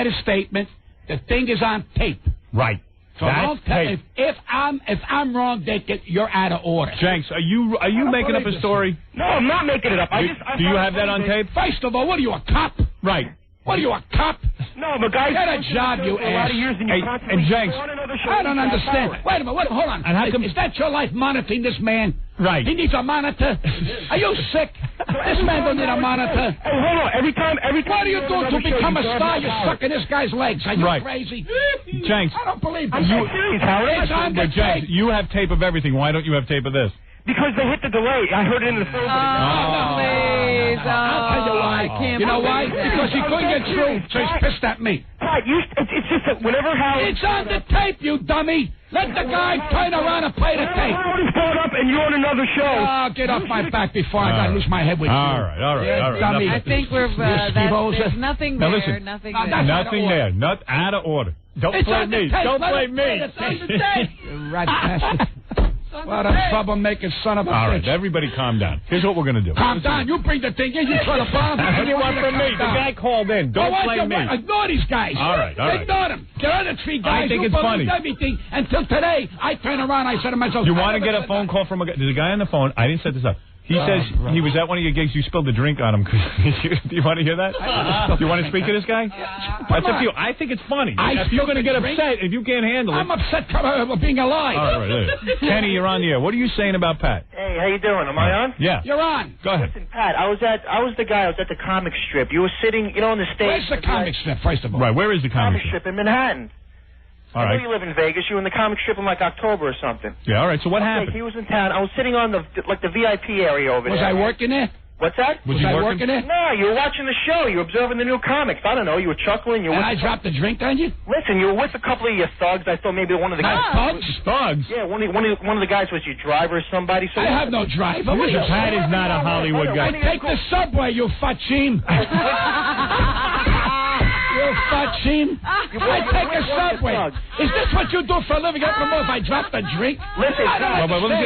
a statement. The thing is on tape. Right. So if I'm wrong, you're out of order. Jenks, are you making up a story? No, I'm not making it up. Do you have that on tape? First of all, what are you, a cop? Right. What are you, a cop? No, I'm a guy. Get a job, you ass. And Jenks, I don't understand. Wait a minute. Hold on. Is that your life monitoring this man? Right. He needs a monitor. Are you sick? This man don't need a monitor. Hey, hold on. Every time. What are you doing to become a star? You're sucking this guy's legs. Are you crazy? Jenks. I don't believe I'm serious, Howard. It's on the tape. You have tape of everything. Why don't you have tape of this? Because they hit the delay. I heard it in the phone. Please. I'll tell you why. You know why? Because he couldn't get through, so he's pissed at me. Pat, it's just that whenever Howard... It's on the tape, you dummy. Let the guy turn around and play the tape. Howard is brought up and you're on another show. Oh, get off my back before I got to lose my head with you. All right. Dummy. I think there's nothing there. Now listen, nothing there. Not out of order. Don't blame me. Don't blame me. It's on the tape. Rat bastard. What a troublemaker son of a bitch. All right, everybody calm down. Here's what we're going to do. Calm down. You bring the thing in. You throw the bomb. What do you want from me? The guy called in. Don't blame me. Ignore these guys. All right. Ignore them. The other three guys. I think it's funny. Everything until today. I turn around. I said to myself, you want to get a phone call from a guy? There's a guy on the phone. I didn't set this up. He says he was at one of your gigs. You spilled the drink on him. Do you want to hear that? Do you want to speak to this guy? That's up to you. I think it's funny. If you're going to get upset, if you can't handle it. I'm upset being alive. All right. Kenny, you're on the air. What are you saying about Pat? Hey, how you doing? Am I on? Yeah. You're on. Go ahead. Listen, Pat, I was the guy. I was at the comic strip. You were sitting, on the stage. Where's the comic strip, first of all? Right. Where is the comic strip? In Manhattan. All I know you live in Vegas. You were in the comic strip in like October or something. Yeah, all right. So what happened? He was in town. I was sitting on the VIP area over there. Was I working there? What's that? Was I working there? No, you were watching the show. You were observing the new comics. I don't know. You were chuckling. And I dropped a drink on you? Listen, you were with a couple of your thugs. I thought maybe one of the guys... Thugs? Thugs? Yeah, one of the guys was your driver or somebody. So I have no driver. Pat is not a Hollywood guy. I take the subway, you fat cheem. You fat cheem. I take a subway. Is this what you do for a living? I don't know if I dropped a drink. Listen,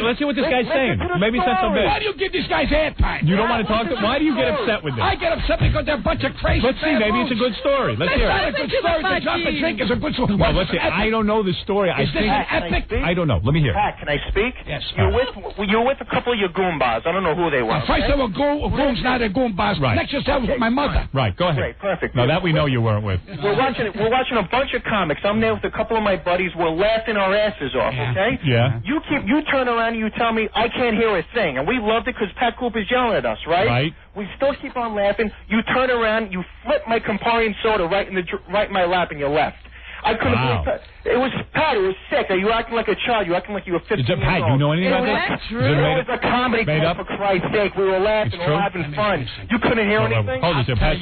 let's see what this guy's saying. Maybe it's not so bad. Why do you give these guys airtime? You don't want to talk to them? Why do you get upset with them? I get upset because they're a bunch of crazy. Let's see. Maybe it's a good story. Let's hear it. It's not a good story. To drop a drink is a good story. Well, let's see. I don't know the story. Is this an epic? I don't know. Let me hear. Pat, can I speak? Yes. You were with a couple of your goombas. I don't know who they were. First they were goons, now they're goombas. Right. Next just was with my mother. Right. Go ahead. Great, perfect. No, that we know you weren't with. We're watching a bunch of comics. I'm there with a couple of my buddies. We're laughing our asses off, okay? Yeah. You turn around and you tell me I can't hear a thing. And we loved it because Pat Cooper's yelling at us, right? Right. We still keep on laughing. You turn around, you flip my Campari and soda right in my lap and you left. I couldn't believe that. It was, Pat, it was sick. You were acting like a child. You were acting like you were 15 years old. Pat, you know anything about that? True. It was a comedy club, for Christ's sake. We were laughing. We were having fun. You couldn't hear anything? Hold it, Pat.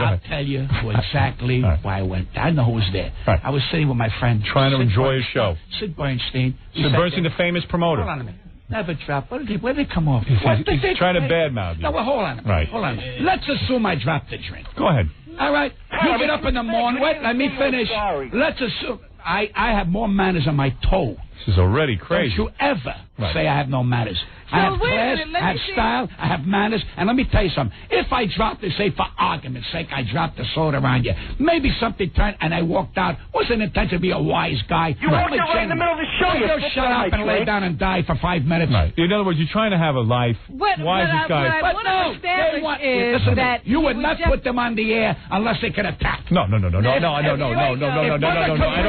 I'll tell you exactly why I went. I know who was there. Right. I was sitting with my friend. Trying to enjoy his show. Sid Bernstein. Sid Bernstein, the famous promoter. Hold on a minute. Never dropped. Where did they come off? He's trying to badmouth you. No, well, hold on. Right. Hold on. Let's assume I dropped the drink. Go ahead. All right. You get up in the morning. Wait, let me finish. Let's assume I have more manners on my toe. This is already crazy. Don't you ever say I have no manners. I have class, I have style, I have manners, and let me tell you something. If I dropped it, say for argument's sake, I dropped the soda around you, maybe something turned and I walked out. Wasn't intended to be a wise guy. You walked out right in the middle of the show. You shut up and lay down and die for 5 minutes. Right. In other words, you're trying to have a life. Why is this guy? What I want to establish is that you would not put them on the air unless they could attack. No. I don't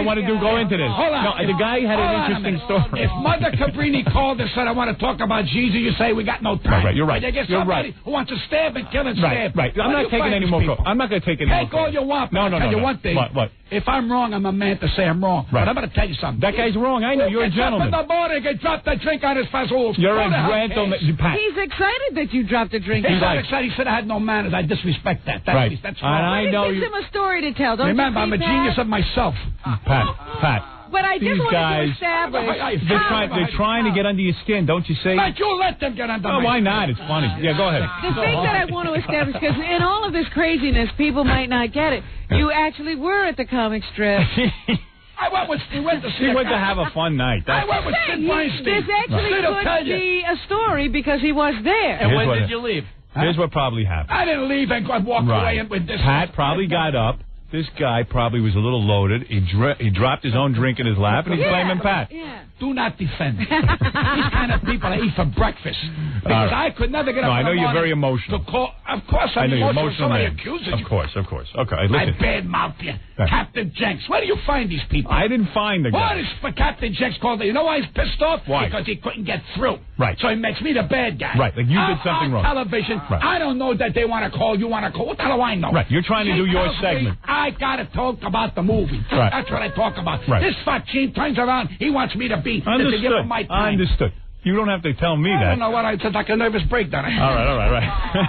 want to go into this. Hold on. No, the guy had an interesting story. If Mother Cabrini called and said, I want to talk about Jesus, you say, we got no time. Right, you're right. They get You're somebody right. who wants to stab and kill and stab. Right. I'm not taking any more. I'm not going to take any more. Take all you want. No. Tell you one thing. What? If I'm wrong, I'm a man to say I'm wrong. Right. But I'm going to tell you something. That guy's wrong. I know. You're a gentleman. In the morning and drop the drink on his fazool. You're a gentleman. Pat. He's excited that you dropped a drink. He's not excited. He said I had no manners. I disrespect that. Right. That's wrong. And I know you. Give him a story to tell. Don't remember, you I'm a genius of myself. Pat. But I just want to establish. They're trying to get under your skin, don't you see? But you let them get under my skin. Why not? It's funny. Yeah, go ahead. The thing that I want to establish, because in all of this craziness, people might not get it. You actually were at the comic strip. We went to have a fun night. I went with Sid Bernstein. This actually could be a story because he was there. And when did you leave? Here's what probably happened. I didn't leave and walk away with this. Pat probably got up. This guy probably was a little loaded. He dropped his own drink in his lap, and he's blaming Pat. Yeah. Do not defend. These kind of people I eat for breakfast. Because I could never get up. No, I know you're very emotional. Of course I'm emotional. Somebody accuses you. Of course. Okay, listen. I badmouth you. Captain Jenks. Where do you find these people? I didn't find the guy. What is for Captain Jenks called? You know why he's pissed off? Why? Because he couldn't get through. Right. So he makes me the bad guy. Right, like you did something wrong. Television. Right. I don't know that they want to call. You want to call. What the hell do I know? Right, you're trying to do your segment. I got to talk about the movie. Right. That's what I talk about. Right. This fat cheap turns around. He wants me to be. Understood. To give him my time. Understood. You don't have to tell me that. I don't know what I said. Like a nervous breakdown. All right.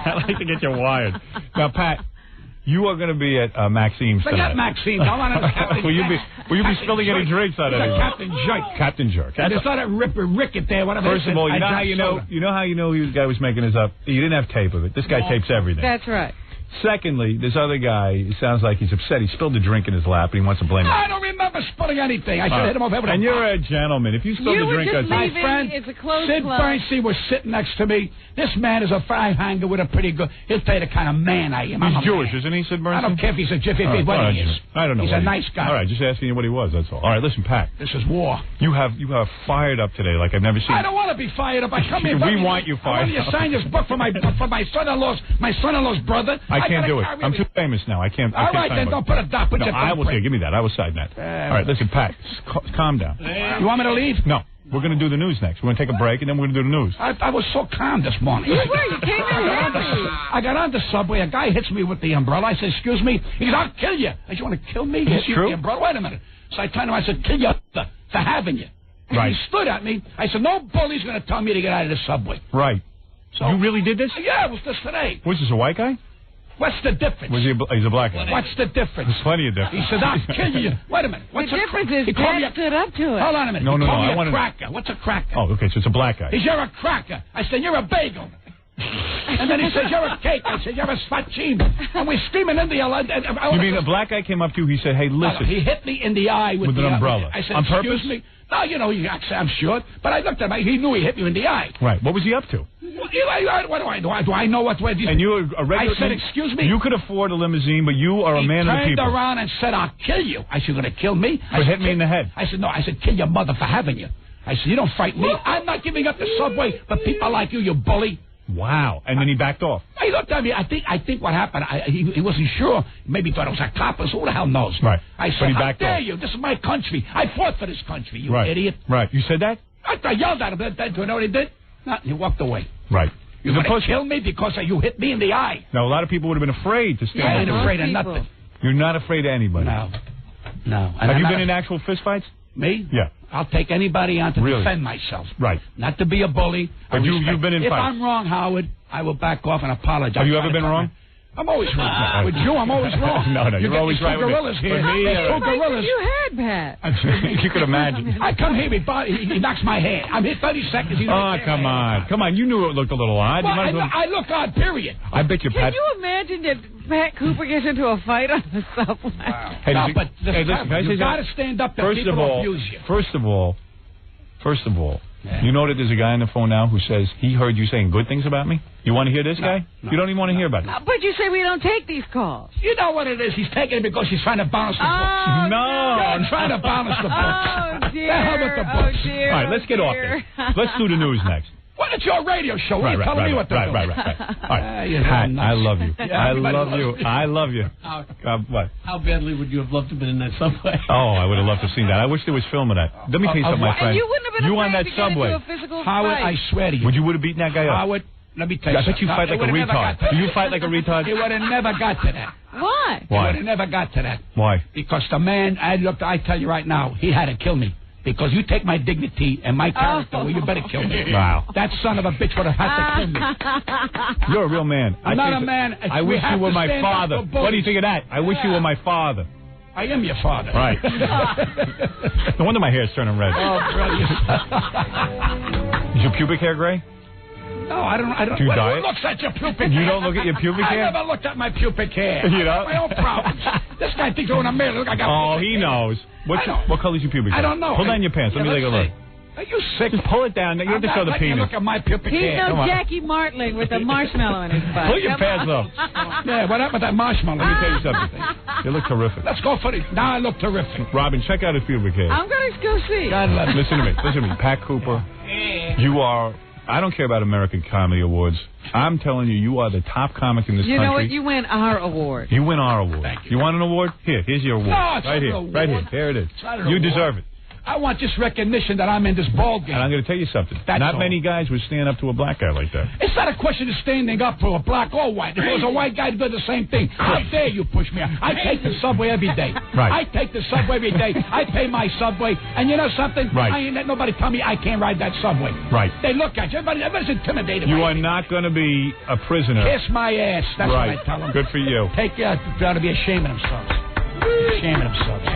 I like to get you wired. Now, Pat, you are going to be at Maxime's tonight. Forget Maxime. I want to. Will you be spilling any drinks out of it? Captain Jerk. Captain Jerk. There's not a Ricket there. Whatever. First of all, you know how you know this guy was making this up. You didn't have tape of it. This guy tapes everything. That's right. Secondly, this other guy, it sounds like he's upset. He spilled a drink in his lap, and he wants to blame him. I don't remember spilling anything. I should hit him over with a And you're a gentleman. If you spilled a drink on my friend, it's a close Sid Bernstein was sitting next to me. This man is a fry hanger with a pretty good. He'll tell you the kind of man I am. He's Jewish, isn't he, Sid Bernstein? I don't care if he's a Jiffy. What he is. I don't know. He's a nice guy. All right, just asking you what he was. That's all. All right, listen, Pat. This is war. You have fired up today like I've never seen. I don't want to be fired up. I come here. We want you fired up. I want you to sign this book for my son-in-law's brother. I can't do it. I'm too famous now. I can't. All right, then don't put a dot. No, I will say. Give me that. I will sign that. All right, listen, Pat. Calm down. You want me to leave? No. We're going to do the news next. We're going to take a break, and then we're going to do the news. I was so calm this morning. You were. You came in happy. I got on the subway. A guy hits me with the umbrella. I said, excuse me. He goes, I'll kill you. I said, you want to kill me? It's true. The umbrella? Wait a minute. So I turned to him. I said, kill you for having you. Right. He stood at me. I said, no bully's going to tell me to get out of the subway. Right. So, you really did this? Yeah, it was just today. Was this a white guy? What's the difference? He's a black guy. What's the difference? There's plenty of difference. He said, I'll kill you. Wait a minute. The difference is Pat stood up to it. Hold on a minute. No, I want a cracker. What's a cracker? Oh, okay, so it's a black guy. He said, you're a cracker. I said, you're a bagel. And then he said, you're a cake. I said, you're a spatchino. And we're screaming in the... You mean a black guy came up to you, he said, hey, listen. No, he hit me in the eye with an umbrella. I said, on excuse purpose? me. No, you know, I'm short. But I looked at him. He knew he hit me in the eye. Right. What was he up to? What do I know? Do I know what... And you were a regular... I said, excuse me? You could afford a limousine, but you are a man of the people. He turned around and said, I'll kill you. I said, you're going to kill me? For hitting me in the head. I said, no. I said, kill your mother for having you. I said, you don't fight me. I'm not giving up the subway for people like you, you bully. Wow. And then he backed off. He looked at me. I think what happened, he wasn't sure. Maybe he thought it was a cop or so. Who the hell knows? Right. I said, how dare you? This is my country. I fought for this country, you idiot. Right. You said that? I yelled at him. Do you know what he did? He walked away. Right. You're going to kill me because you hit me in the eye. Now, a lot of people would have been afraid to stand up. I ain't afraid of nothing. You're not afraid of anybody? No. Have you been in actual fistfights? Me? Yeah. I'll take anybody on to defend myself. Right. Not to be a bully. But you've been in fights. If I'm wrong, Howard, I will back off and apologize. Have you ever been wrong? I'm always wrong. With you, I'm always wrong. No, you're always right with me. Gorillas here. Two gorillas. You had, Pat. You could imagine. I come here, he knocks my head. I'm here 30 seconds. Come on. Come on. You knew it looked a little odd. Well, I look odd, period. I bet you, Pat. Can you imagine that Pat Cooper gets into a fight on the subway? Wow. Hey, no, but you got to stand up to people who abuse you. First of all, you know that there's a guy on the phone now who says he heard you saying good things about me? You want to hear this guy? No, you don't even want to hear about it. But you say we don't take these calls. You know what it is. He's taking it because he's trying to balance the books. No. I'm trying to balance the books. Oh, dear. The hell with the books. Oh, dear. All right, let's get off this. Let's do the news next. Well, it's your radio show. You're telling me what to do. Right. All right. Pat, I love you. I love you. What? How badly would you have loved to have been in that subway? Oh, I would have loved to have seen that. I wish there was film of that. Let me tell you something, my friend. And you wouldn't have been on that to subway. get into a physical Howard, fight. I swear to you. Would you have beaten that guy up? Howard, let me tell you something. I bet you fight like a retard. Do you fight like a retard? He would have never got to that. Why? He would have never got to that. Why? Because the man, I tell you right now, he had to kill me. Because you take my dignity and my character, well, you better kill me. Wow. That son of a bitch would have had to kill me. You're a real man. I'm not a man. I wish you were my father. What do you think of that? I wish you were my father. I am your father. Right. No wonder my hair's turning red. Oh, brilliant. Is your pubic hair gray? No, I don't. Do you dye it? Who looks at your pubic hair? You don't look at your pubic hair? I never looked at my pubic hair. You know? I got my own problems. This guy thinks we're in a mirror. Look, I got he knows. What color is your pubic hair? I don't know. Pull down your pants. Let me take a look. Are you sick? Just pull it down. You have to show the penis. Look at my pubic He's hair. no Jackie Martling with a marshmallow in his butt. Pull your pants up. Yeah, what happened with that marshmallow? Let me tell you something. You look terrific. Let's go for it. Now I look terrific. Robin, check out his pubic hair. I'm going to go see. Listen to me. Pat Cooper, you are... I don't care about American Comedy Awards. I'm telling you, you are the top comic in this country. You know what? You win our award. You win our award. Thank you. You want an award? Here's your award. No, it's right here. Award. Right here. Here it is. You deserve it. I want just recognition that I'm in this ball game. And I'm going to tell you something. Not many guys would stand up to a black guy like that. It's not a question of standing up for a black or white. If it was a white guy, do the same thing. How dare you push me? I take the subway every day. Right. I take the subway every day. I pay my subway. And you know something? Right. I ain't let nobody tell me I can't ride that subway. Right. They look at you. Everybody's intimidated. You are not going to be a prisoner. Kiss my ass. That's what I tell them. Good for you. They ought to be ashamed of themselves. Ashamed of themselves.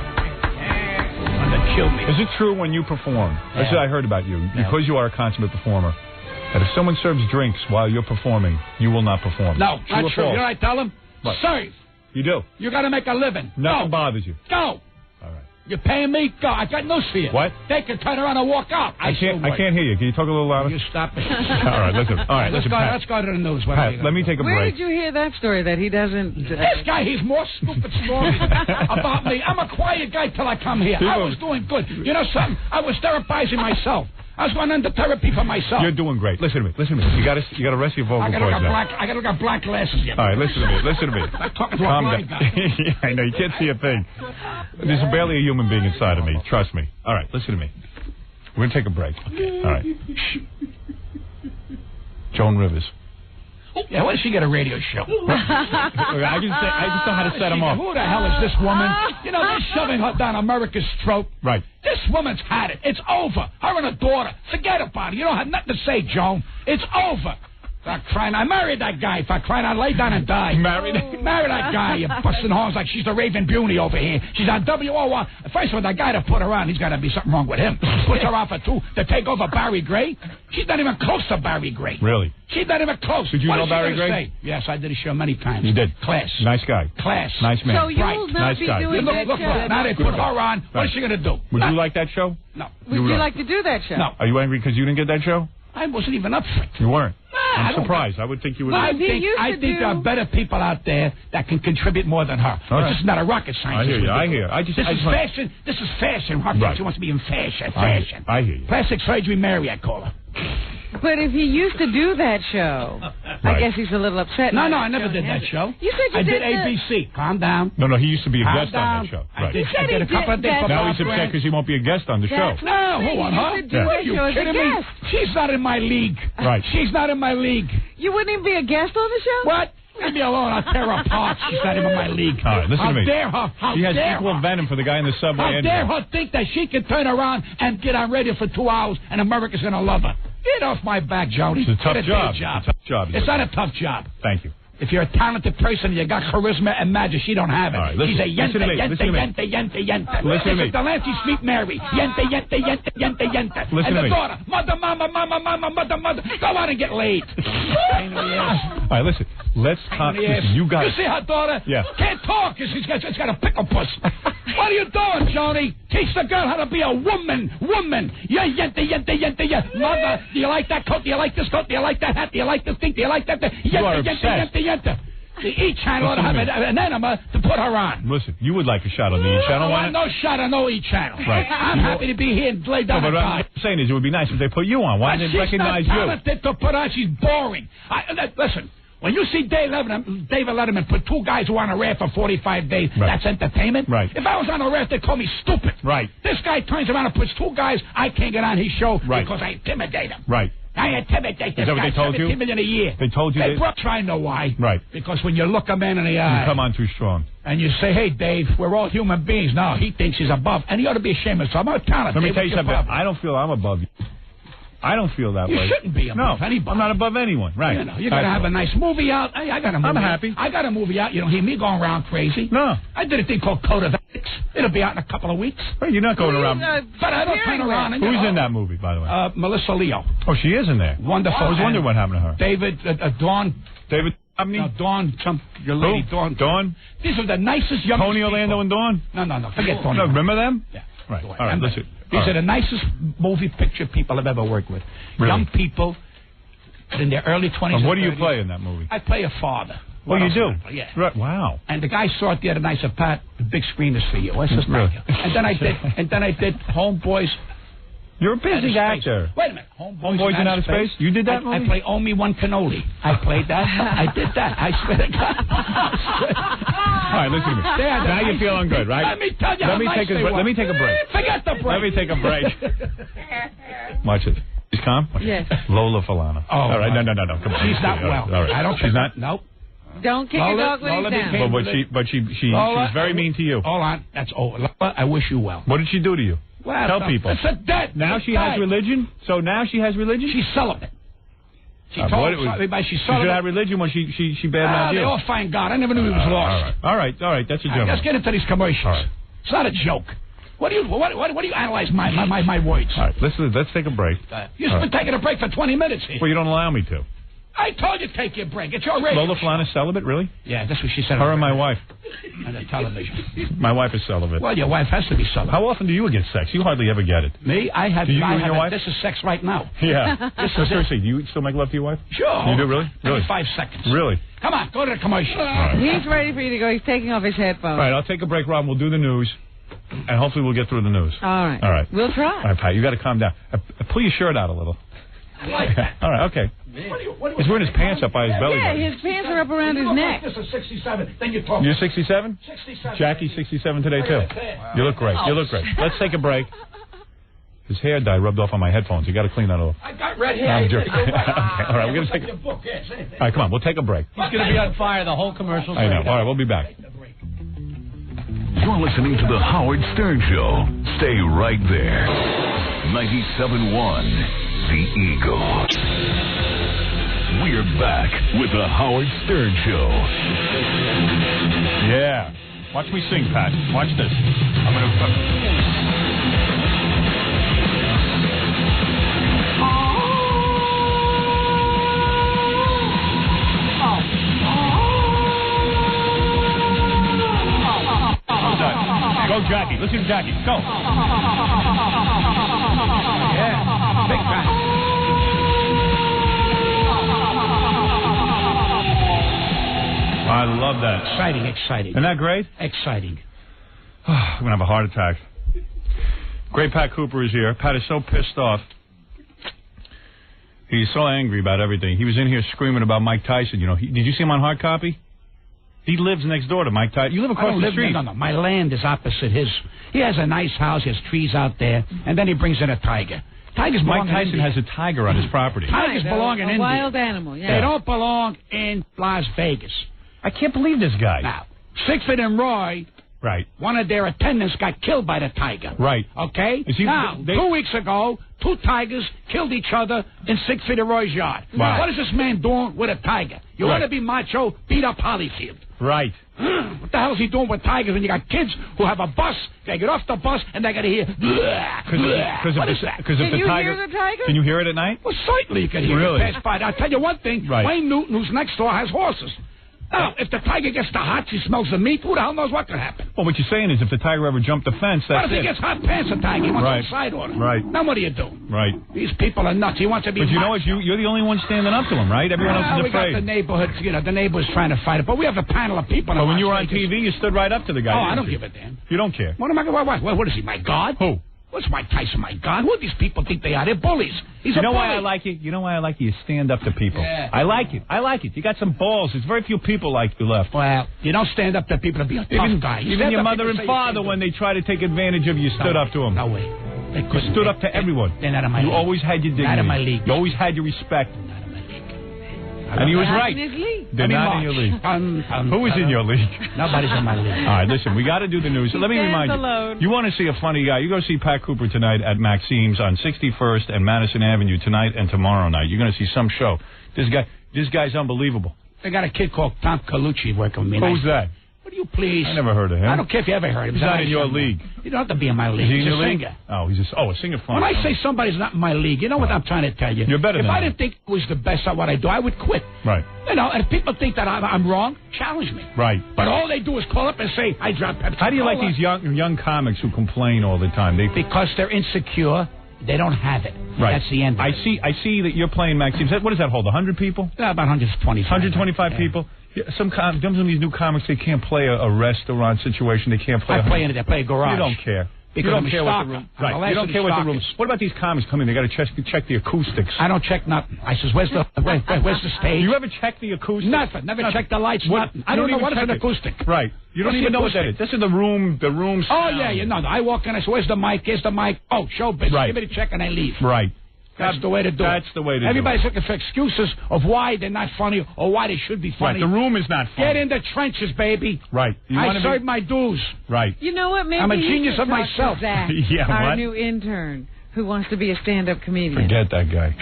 Kill me. Is it true when you perform? That's what I heard about you. Because you are a consummate performer, that if someone serves drinks while you're performing, you will not perform. No, not true. You know what I tell them? What? Serve. You do. You got to make a living. Nothing bothers you. Go. All right. You're paying me? Go. I got news for you. What? They can turn around and walk out. I can't hear you. Can you talk a little louder? You stop it. All right, listen. Pat. Let's go to the news. Pat, let me take a break. Where did you hear that story that he doesn't... This guy, he's more stupid stories about me. I'm a quiet guy till I come here. I was doing good. You know something? I was therapizing myself. I was going into therapy for myself. You're doing great. Listen to me. You got to rest your vocal cords now. I got to look at black glasses. All right, listen to me. I'm talking to a blind guy. Yeah, I know. You can't see a thing. There's barely a human being inside of me. Trust me. All right, listen to me. We're going to take a break. Okay. All right. Joan Rivers. Yeah, why does she get a radio show? I just know how to set them up. Who the hell is this woman? You know, they're shoving her down America's throat. Right. This woman's had it. It's over. Her and her daughter. Forget about it. You don't have nothing to say, Joan. It's over. For crying, I married that guy. For crying, I lay down and die. Married that guy. You're busting horns like she's the Raven Beauty over here. She's on WOR. First of all, that guy to put her on, he's got to be something wrong with him. Puts her on for 2 to take over Barry Gray. She's not even close to Barry Gray. Really? She's not even close. Did you what know is Barry she gonna Gray? Say? Yes, I did a show many times. You did? Class. Nice guy. Class. Nice man. So you'll not nice be guy. doing that look, show. now they put her on. What is she going to do? Would you like that show? No. Would you like to do that show? No. Are you angry because you didn't get that show? I wasn't even up for it. You weren't? I I'm surprised. I would think you would. I think there are better people out there that can contribute more than her. All right. This is not a rocket science. I hear you. This is fashion. This is fashion. She wants to be in fashion. I hear you. Plastic surgery Mary, I call her. But if he used to do that show, I guess he's a little upset. No, I never did that show. You said you did ABC. Calm down. No, he used to be a guest down. on that show. I did a couple of things. Now he's upset because he won't be a guest on the show. No, who on her? What are you kidding me? She's not in my league. Right. She's not in my league. You wouldn't even be a guest on the show? What? Leave me alone. I'll tear her apart. She's not even in my league. All right, listen to me. How dare her? She has equal venom for the guy in the subway. How dare her think that she can turn around and get on radio for 2 hours and America's going to love her? Get off my back, Jody. It's a tough job. It's a tough job. It's not a tough job. Thank you. If you're a talented person and you got charisma and magic, she don't have it. Right, she's a yenta. Listen to me. It's the Lancey Sweet Mary. Yenta. Listen and to me. the daughter, mother. Go out and get laid. All right, listen. Let's talk. You got it. You see her daughter? Yeah. Can't talk. She's got a pickle puss. What are you doing, Joni? Teach the girl how to be a woman. Yeah, yenta. Mother, do you like that coat? Do you like this coat? Do you like that hat? Do you like this thing? Do you like that thing? Yenta. The E channel ought to have an enema to put her on. Listen, you would like a shot on the E channel. I want no shot on no E channel. Right. I'm happy to be here and lay down. No, but what I'm saying is, it would be nice if they put you on. Why didn't they recognize you? She's not talented to put on. She's boring. Listen. When you see David Letterman put 2 guys who are on a raft for 45 days, that's entertainment. Right. If I was on a raft, they'd call me stupid. Right. This guy turns around and puts 2 guys I can't get on his show because I intimidate him. Right. I intimidate this Is that what guy. they told you? $17 million a year. They told you They brought try know why. Right. Because when you look a man in the eye. You come on too strong. And you say, hey, Dave, we're all human beings. No, he thinks he's above. And he ought to be ashamed of himself. I'm a talent. Let me tell you something. I don't feel I'm above you. I don't feel that way. You shouldn't be above anybody. I'm not above anyone. Right. You got to have a nice movie out. Hey, I got a movie. I'm happy. I got a movie out. You don't hear me going around crazy. No. I did a thing called Code of Ethics. It'll be out in a couple of weeks. Hey, you're not going around. But I don't turn around. And, Who's in that movie, by the way? Melissa Leo. Oh, she is in there. Wonderful. I was wondering what happened to her. David, Dawn. David Abney? No, Dawn, your lady, Dawn. Dawn? These are the nicest young Tony Orlando and Dawn? No, forget Tony. No, remember them? Yeah. Right. All right, listen. These are the nicest movie picture people I've ever worked with. Really? Young people in their early 20s. And what do and you 30s. play in that movie? I play a father. Well, you do? Yeah. Right. Wow. And the guy saw it the other night. Said, Pat, the big screen is for you. I said, Really? thank you. And then I did Homeboys. You're a busy actor. Wait a minute. Homeboys in Outer Space? You did that movie? I play Owe Me One Cannoli. I played that. I did that. I swear to God. All right, listen to me. Now you're feeling good, right? Let me tell you Let me take a break. Forget the break. Let me take a break. Watch it. She's calm? Yes. Lola Falana. Oh, all right, no. Come on. She's not well. All right. I don't. She's not? Nope. Don't kick a dog when he's down. But she was very mean to you. Hold on. That's over. Lola, I wish you well. What did she do to you? Well, tell people. It's a debt. Now she has religion? So now she has religion? She's celibate. She told everybody she's celibate. She should have religion when she bad-mouthed you. They all find God. I never knew he was lost. All right. That's a joke. Let's get into these commercials. Right. It's not a joke. What do you analyze my words? All right, let's take a break. You've been taking a break for 20 minutes here. Well, you don't allow me to. I told you to take your break. It's your radio. Lola Falana celibate, really? Yeah, that's what she said. Her and my wife. On the television. My wife is celibate. Well, your wife has to be celibate. How often do you get sex? You hardly ever get it. Me? I have. Do you and your wife? This is sex right now. Yeah. Seriously, do you still make love to your wife? Sure. You do, really? Really? 5 seconds. Really? Come on, go to the commercial. Right. He's ready for you to go. He's taking off his headphones. All right, I'll take a break, Rob. We'll do the news. And hopefully we'll get through the news. All right. All right. We'll try. All right, Pat, you got to calm down. Pull your shirt out a little. I like that. All right, okay. He's wearing his pants up by his belly. Yeah, button. his pants are up around his neck. This is 67. Then you talk. You're 67? 67. Jackie's 67 today, too. You look great. You look great. Let's take a break. His hair dye rubbed off on my headphones. You got to clean that off. I got red hair. I'm joking. Okay. All right, we're going to take a break. All right, come on. We'll take a break. He's going to be on fire the whole commercial. I know. All right, we'll be back. You're listening to The Howard Stern Show. Stay right there. 97.1, The Eagle. We're back with the Howard Stern Show. Yeah. Watch me sing, Pat. Watch this. I'm going to... Go, Jackie. Listen to Jackie. Go. Yeah. Big time. I love that. Exciting. Isn't that great? Exciting. I'm going to have a heart attack. Great Pat Cooper is here. Pat is so pissed off. He's so angry about everything. He was in here screaming about Mike Tyson. You know, did you see him on Hard Copy? He lives next door to Mike Tyson. You live across the street. No. My land is opposite his. He has a nice house. He has trees out there. And then he brings in a tiger. Mike Tyson has a tiger on his property. Tigers belong in India. A wild animal, yeah. They don't belong in Las Vegas. I can't believe this guy. Now, Siegfried and Roy, right? One of their attendants got killed by the tiger. Right. Okay? Now, 2 weeks ago, 2 tigers killed each other in Siegfried and Roy's yard. Wow. What is this man doing with a tiger? You want to be macho, beat up Holyfield. Right. What the hell is he doing with tigers when you got kids who have a bus, they get off the bus, and they got to hear, what is that? Can you hear the tiger? Can you hear it at night? Well, certainly you can hear it pass by. I'll tell you one thing. Right. Wayne Newton, who's next door, has horses. Now, if the tiger gets the hots, he smells the meat, who the hell knows what could happen? Well, what you're saying is if the tiger ever jumped the fence, that's What if he gets hot pants, the tiger? He wants some side order. Right. Now what do you do? Right. These people are nuts. He wants to be But you know what? You're the only one standing up to him, right? Everyone else is we afraid. got the neighborhood, the neighbor's trying to fight it. But we have a panel of people. But when you were on TV, you stood right up to the guy. Oh, I don't give a damn. You don't care. What am I going to... What is he, my God? Who? What's Mike Tyson, my God? Who do these people think they are? They're bullies. He's a bully. Why I like it? You know why I like you? You stand up to people. Yeah. I like it. You got some balls. There's very few people like you left. Well, you don't stand up to people to be a tough guy. Even your mother and father, when they try to take advantage of you, stood up to them. No way. You stood up to everyone. They're not in my league. You always had your dignity. Not in my league. You always had your respect. And he was right. They're not in your league. Who is in your league? Nobody's in my league. All right, listen, we got to do the news. So let me remind you. You want to see a funny guy, you go see Pat Cooper tonight at Maxime's on 61st and Madison Avenue tonight and tomorrow night. You're going to see some show. This guy's unbelievable. They got a kid called Tom Colucci working with me. Who's that? Would you please? I never heard of him. I don't care if you ever heard of him. He's not in your league. You don't have to be in my league. Is he in He's your a league? singer. Oh, a singer. Fine. When I say somebody's not in my league, you know what I'm trying to tell you? You're better than If I that. didn't think it was the best at what I do, I would quit. Right. You know, and if people think that I'm wrong, challenge me. Right. But all they do is call up and say, I dropped Pepsi. How do you like these young comics who complain all the time? Because they're insecure. They don't have it. Right. That's the end of it. I see that you're playing Maxime's. What does that hold, 100 people? About 125. 125 people? Yeah, some of these new comics, they can't play a restaurant situation. They can't play. I play in it. I play a garage. You don't care. Because you don't I'm care what the room. Right. You don't care what the room. What about these comics coming? They got to check the acoustics. I don't check nothing. I says, where's the stage? You ever check the acoustics? Nothing. Never check the lights. Nothing. I don't know what is an acoustic. Right. You don't even know what that is. This is the room. The room. Oh yeah. You know. I walk in. I say, where's the mic? Here's the mic. Oh, show business. Right. Give me the check and I leave. Right. That's the way to do it. That's the way to do it. Everybody's looking for excuses of why they're not funny or why they should be funny. Right. The room is not funny. Get in the trenches, baby. Right. I served my dues. Right. You know what? Maybe I'm a genius of talk myself. To Zach, yeah, our what? new intern who wants to be a stand-up comedian. Forget that guy.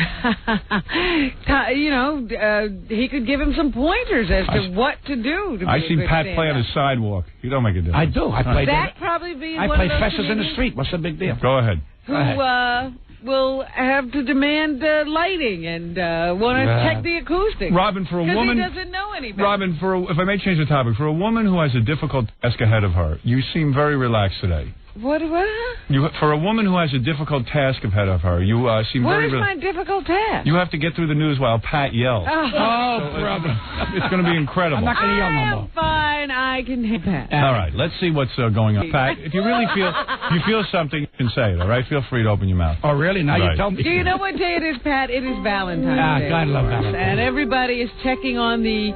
He could give him some pointers as to what to do. To I be see a good Pat stand-up. play on the sidewalk. You don't make a difference. I do. I play. Zach probably be I one play of those festers in the comedians street. What's the big deal? Go ahead. Who will have to demand lighting and want to check the acoustics. Robin, for a woman, he doesn't know any better. Robin, if I may change the topic, for a woman who has a difficult task ahead of her, you seem very relaxed today. What? For a woman who has a difficult task ahead of her, you seem very relaxed. What is my difficult task? You have to get through the news while Pat yells. Brother. It's going to be incredible. I'm not going to yell no more. Fine, I can hit Pat. All right, let's see what's going on. Pat, if you really feel something, you can say it, all right? Feel free to open your mouth. Oh, really? Now you tell me. Do you know what day it is, Pat? It is Valentine's Day. God love Valentine's. And everybody is checking on the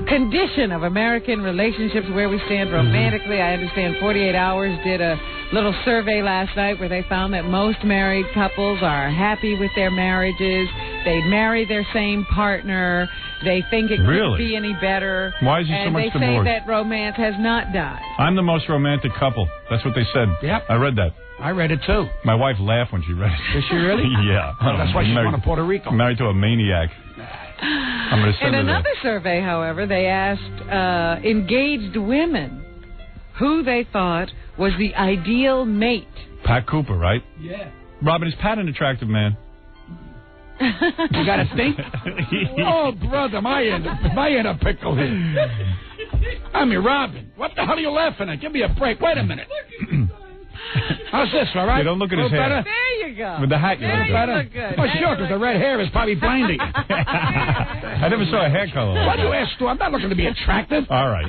condition of American relationships, where we stand romantically. I understand 48 Hours did a little survey last night where they found that most married couples are happy with their marriages. They'd marry their same partner. They think it couldn't be any better. Why is there so much divorce? And they say that romance has not died. I'm the most romantic couple. That's what they said. Yep. I read that. I read it, too. My wife laughed when she read it. Did she really? Yeah. That's why she's going to Puerto Rico. Married to a maniac. I'm going to send In her another survey, however, they asked engaged women who they thought was the ideal mate. Pat Cooper, right? Yeah. Robin, is Pat an attractive man? You got to think? Oh, brother, am I in a pickle here? I mean, Robin, what the hell are you laughing at? Give me a break. Wait a minute. How's this, all right? You don't look at his hair. Better? There you go. With the hat, you there look you better. look good. Oh, sure, because the red hair is probably blinding. I never saw a hair color. Why do you ask, Stu? I'm not looking to be attractive. All right.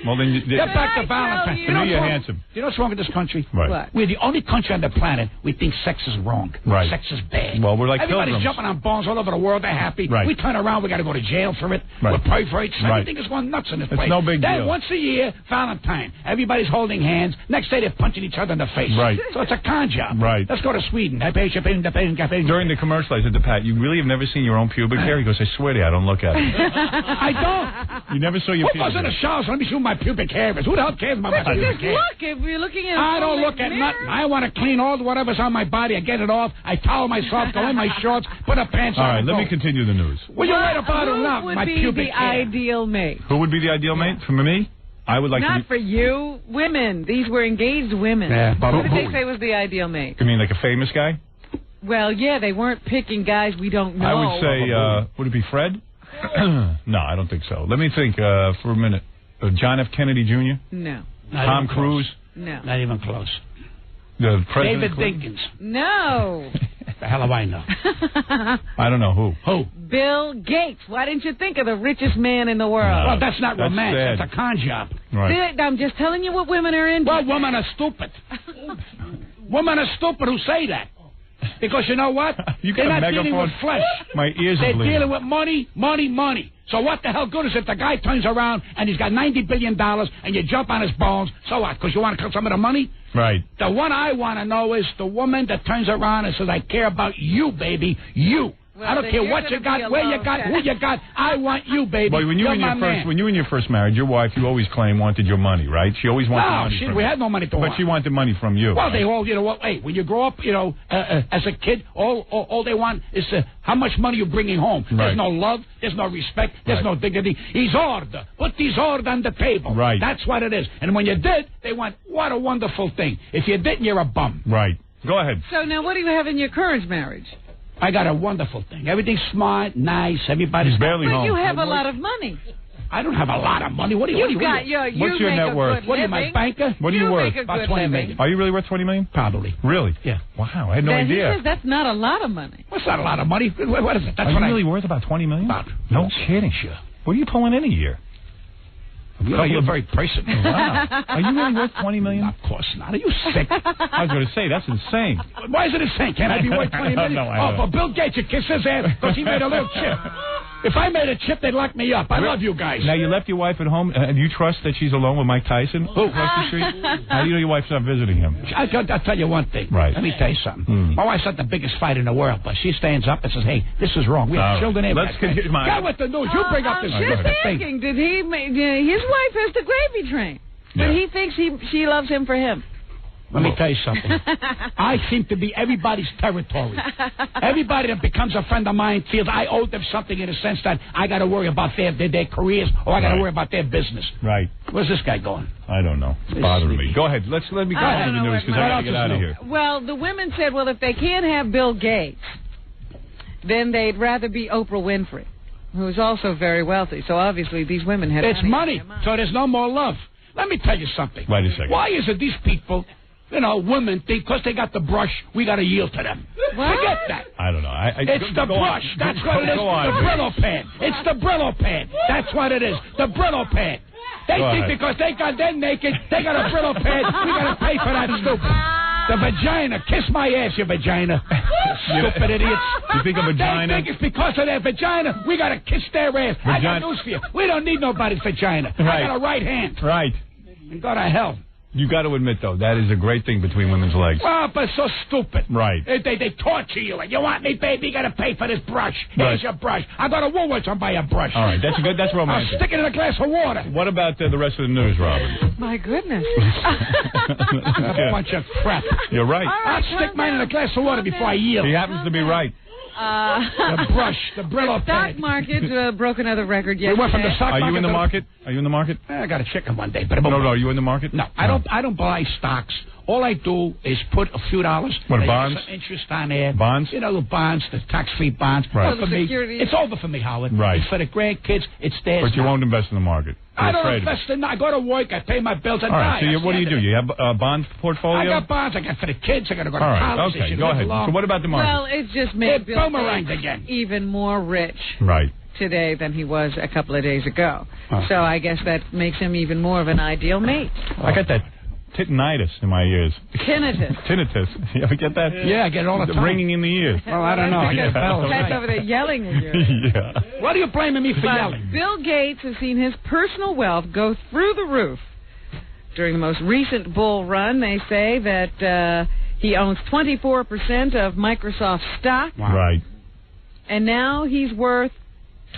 Well, then... Get back to Valentine. You know you're handsome. You know what's wrong with this country? Right. What? We're the only country on the planet we think sex is wrong. Right. Sex is bad. Well, we're like Everybody's pilgrims. jumping on bones all over the world. They're happy. Right. We turn around. We got to go to jail for it. Right. We're perverts. Right. Everything is going nuts in this It's place. no big then deal. once a year, Valentine. Everybody's holding hands. Next day, they're punching each other in the face. Right. So it's a con job. Right. Let's go to Sweden. During the commercial, I said to Pat, you really have never seen your own pubic hair? He goes, I swear to you, I don't look at it. I don't. You never saw your Who pubic goes in hair? the shower? So let me see who my pubic hair is. Who the hell cares about my But pubic just hair? look. If you're looking at I don't full look at mirror. nothing. I want to clean all whatever's on my body. I get it off. I towel myself, go in my shorts, put a pants All on. right, and let go. me continue the news. Will you write about it now? Who would My be pubic the hair. ideal mate? Who would be the ideal mate? For me? I would like to Not be... for you. Women. These were engaged women. Yeah, Who did they say was the ideal mate? You mean like a famous guy? Well, yeah, they weren't picking guys we don't know. I would say, would it be Fred? No, I don't think so. Let me think for a minute. John F. Kennedy Jr.? No. Tom Cruise? No. Not even close. The President David Clinton? Dinkins. No. The hell do I know? I don't know who. Who? Bill Gates. Why didn't you think of the richest man in the world? Well, that's not That's romance. sad. That's a con job. Right. I'm just telling you what women are into. Well, women are stupid. Women are stupid who say that. Because you know what? You got They're a not dealing megaphone? with flesh. My ears are They're bleeding. dealing with money, money, money. So what the hell good is it? The guy turns around and he's got $90 billion and you jump on his bones. So what? Because you want to cut some of the money? Right. The one I want to know is the woman that turns around and says, I care about you, baby. You. Well, I don't then care you're what you gonna got, be where you alone, got, who you got. I want you, baby. Boy, when you You're and my your man. when you and your first marriage, your wife, you always claimed wanted your money, right? She always wanted No, money shit, from we you. had no money to But want. she wanted money from you. Well, right? they all, you know what? Hey, when you grow up, you know, as a kid, all they want is how much money you're bringing home. Right. There's no love, there's no respect, there's no dignity. He's order. Put these order on the table. Right. That's what it is. And when you did, they went, what a wonderful thing. If you didn't, you're a bum. Right. Go ahead. So now what do you have in your current marriage? I got a wonderful thing. Everything's smart, nice. Everybody's He's barely But home. you have a lot of money. I don't have a lot of money. What do you? You've got your. What's your make net a worth? good What are you, my living. banker? What are you worth? Make a About good 20 living. million. Are you really worth $20 million? Probably. Really? Yeah. Wow, I had no Then idea. He says that's not a lot of money. What's not a lot of money? What is it? That's Are what you I really worth about $20 million? About. No kidding. Sure. What are you pulling in a year? You're very personal. Wow. Are you really worth $20 million? Of course not. Are you sick? I was going to say, that's insane. Why is it insane? Can I be worth $20 million? No, I know. For Bill Gates, you kiss his ass because he made a little chip. If I made a chip, they'd lock me up. I love you guys. Now, you left your wife at home. Do you trust that she's alone with Mike Tyson across the street? How do you know your wife's not visiting him? I'll tell you one thing. Right. Let me tell you something. My wife's not the biggest fight in the world, but she stands up and says, hey, this is wrong. We have children in. Let's continue. Go with the news. You bring up this Just thing. asking, did he? His wife has the gravy train, but he thinks she loves him for him. Let me tell you something. I seem to be everybody's territory. Everybody that becomes a friend of mine feels I owe them something in the sense that I got to worry about their careers or I got to worry about their business. Right. Where's this guy going? I don't know. It's bothering me. Go ahead. Let me go on to the news because I got to get out of here. Well, the women said, well, if they can't have Bill Gates, then they'd rather be Oprah Winfrey, who's also very wealthy. So obviously these women had It's money, so there's no more love. Let me tell you something. Wait a second. Why is it these people, women think because they got the brush, we got to yield to them? What? Forget that. I don't know. It's the brush. That's what it is. The Brillo pad. It's the Brillo pad. That's what it is. The Brillo pad. They Go think ahead. because they got them naked, they got a Brillo pad, we got to pay for that stupid. The vagina. Kiss my ass, you vagina. Stupid idiots. You think a vagina? They think it's because of their vagina, we got to kiss their ass. I got news for you. We don't need nobody's vagina. Right. I got a right hand. Right. And go to hell. You got to admit, though, that is a great thing between women's legs. Oh, but it's so stupid. Right. They torture you. You want me, baby? You got to pay for this brush. Right. Here's your brush. I go to Woolworths and buy a brush. All right. That's good. That's I'll romantic. stick it in a glass of water. What about the rest of the news, Robin? My goodness. A bunch of crap. You're right. I'll stick mine in a glass of water before I yield. He happens to be right. The brush, the Brillo The stock pad. market broke another record yesterday. We went from the stock market. Are you in the market? Are you in the market? I got a chicken one day, but No, are you in the market? No, I don't buy stocks. All I do is put a few dollars. What, bonds? Some interest on there. Bonds? You know, the bonds, the tax-free bonds. Right. For me, it's over for me, Howard. Right. It's for the grandkids. It's theirs. But you won't invest in the market. I don't invest in. I go to work. I pay my bills. And all right. die. So what do you do? You have a bond portfolio? I got bonds. I got for the kids. I got to go to all right. college. Okay. Go ahead. So what about the market? Well, it just made Bill boomeranged Gates again. even more rich. Right. Today than he was a couple of days ago. So I guess that makes him even more of an ideal mate. I got that tinnitus in my ears. Tinnitus. Tinnitus. You ever get that? Yeah, I get it all the time. Ringing in the ears. Well, I don't know. I get bells. Cat's over there yelling in your ear. Yeah. What are you blaming me for yelling? Bill Gates has seen his personal wealth go through the roof. During the most recent bull run, they say that he owns 24% of Microsoft stock. Wow. Right. And now he's worth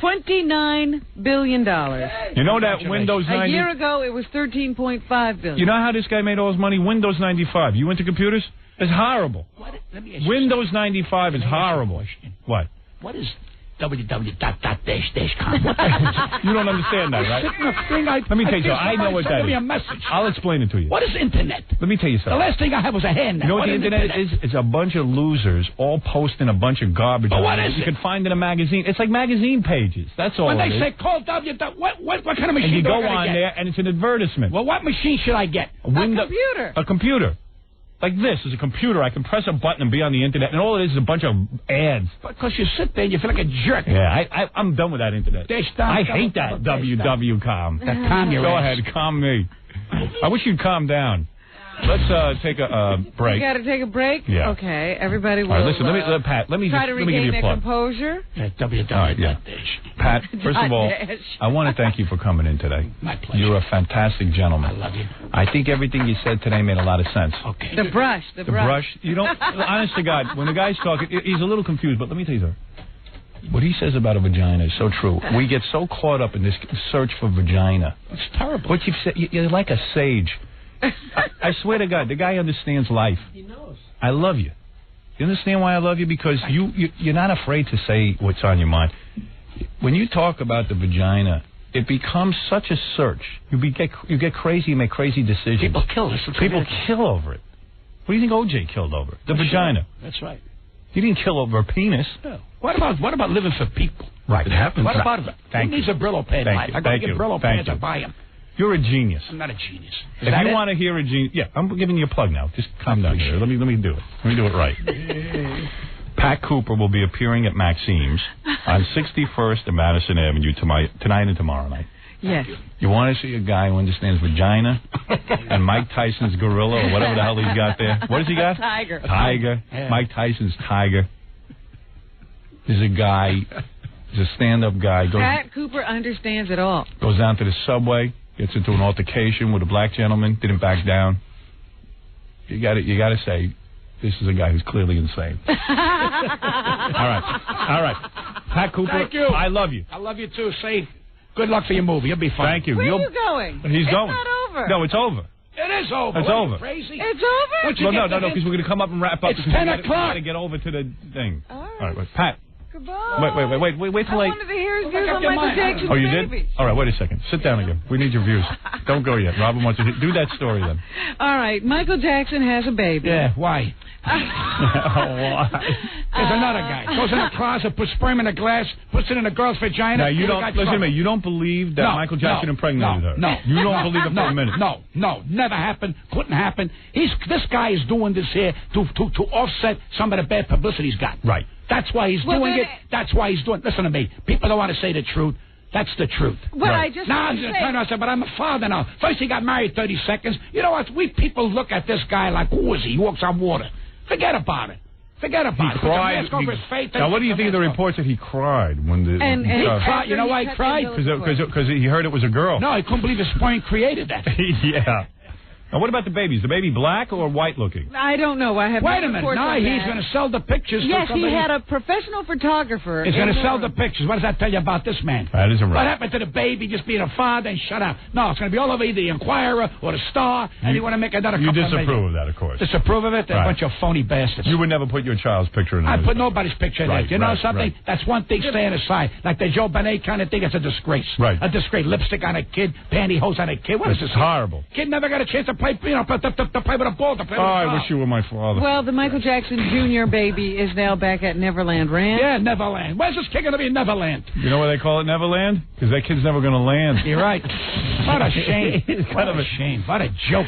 $29 billion. You know that Windows 90... A year ago, it was $13.5 billion. You know how this guy made all his money? Windows 95. You into computers? It's horrible. Windows 95 is horrible. What? What is www.com? You don't understand that, right? Let me tell you something. I know what that is. Me a message. I'll explain it to you. What is internet? Let me tell you something. The last thing I had was a hand. You know what the internet is? It's a bunch of losers all posting a bunch of garbage. But what is it? You can find in a magazine. It's like magazine pages. That's all. When it they is. say call what kind of machine and you do go I on get? there, and it's an advertisement. Well, what machine should I get? A computer. A computer. Like this is a computer. I can press a button and be on the internet, and all it is a bunch of ads. Because you sit there and you feel like a jerk. Yeah, I'm done with that internet. I hate that WW.com. Go ahead, calm me. I wish you'd calm down. Let's take a break. You got to take a break? Yeah. Okay, everybody will. All right, listen, Pat, let me try to let me give regain you a their plug. composure. Yeah, WW. All right, yeah. Pat, first of all, I want to thank you for coming in today. My pleasure. You're a fantastic gentleman. I love you. I think everything you said today made a lot of sense. Okay. The brush. You don't, honest to God, when the guy's talking, he's a little confused, but let me tell you something. What he says about a vagina is so true. We get so caught up in this search for vagina. It's terrible. What you've said, you're like a sage. I swear to God, the guy understands life. He knows. I love you. You understand why I love you? Because you're not afraid to say what's on your mind. When you talk about the vagina, it becomes such a search. You get crazy, you make crazy decisions. People kill us. People kill over it. What do you think O.J. killed over? The vagina. That's right. He didn't kill over a penis. No. What about living for people? Right. It happens. What about Thank who needs a Brillo pad? Thank you. I go get Brillo pads. I buy them. You're a genius. I'm not a genius. If you want to hear a genius, yeah, I'm giving you a plug now. Just calm down here. Let me do it. Let me do it right. Pat Cooper will be appearing at Maxime's on 61st and Madison Avenue tonight and tomorrow night. Yes. You want to see a guy who understands vagina and Mike Tyson's gorilla or whatever the hell he's got there? What has he got? Tiger. Yeah. Mike Tyson's tiger. There's a guy. He's a stand-up guy. Pat Cooper understands it all. Goes down to the subway, gets into an altercation with a black gentleman, didn't back down. You got to say, this is a guy who's clearly insane. All right. Pat Cooper, thank you. I love you. I love you too. Say good luck for your movie. You'll be fine. Thank you. Where are you going? He's going. It's not over. No, it's over. It is over. It's over. Crazy? It's over? Well, no, because we're going to come up and wrap up. It's 10 o'clock. We got to get over to the thing. All right, wait. Pat. Goodbye. Wait till I wanted to hear his views on Michael Jackson's Oh, you baby. did? All right, wait a second. Sit down again. We need your views. Don't go yet. Robin wants to do that story then. All right, Michael Jackson has a baby. Yeah, why? Why? There's another guy. Goes in a closet, puts sperm in a glass, puts it in a girl's vagina. Now, you don't, listen to me, you don't believe that Michael Jackson impregnated her? No. You don't believe it for a minute? No. Never happened. Couldn't happen. This guy is doing this here to offset some of the bad publicity he's got. Right. That's why he's doing it. That's why he's doing it. Listen to me. People don't want to say the truth. That's the truth. Well, right. I just now I'm just turn around and say, but I'm a father now. First he got married 30 seconds. You know what? We people look at this guy like, who is he? He walks on water. Forget about it. Forget about it. He cried. Over his face, now, what do you think of the reports that he cried when the? And he cried. You know why he cried? Because he heard it was a girl. No, he couldn't believe his sperm created that. Yeah. Now, what about the baby? Is the baby black or white looking? I don't know. I have Wait no a minute. reports Now on he's that. going to sell the pictures. Yes, to he somebody. had a professional photographer. He's going to in sell the the pictures. What does that tell you about this man? That isn't right. What happened to the baby just being a father and shut up? No, it's going to be all over either the Inquirer or the Star, and you want to make another You couple disapprove of of that, of course. Disapprove of it? They're a bunch of phony bastards. You would never put your child's picture in the I newspaper. put nobody's picture in it. You know something? That's one thing staying aside. Like the Joe Benet kind of thing, it's a disgrace. Right. A disgrace. Lipstick on a kid, pantyhose on a kid. What is this? It's horrible. Kid never got a chance to play, to play with a ball, to play with a I ball. wish you were my father. Well, the Michael Jackson Jr. baby is now back at Neverland Ranch. Yeah, Neverland. Where's this kid going to be in Neverland? You know why they call it Neverland? Because that kid's never going to land. You're right. What a shame. What a shame. What a joke.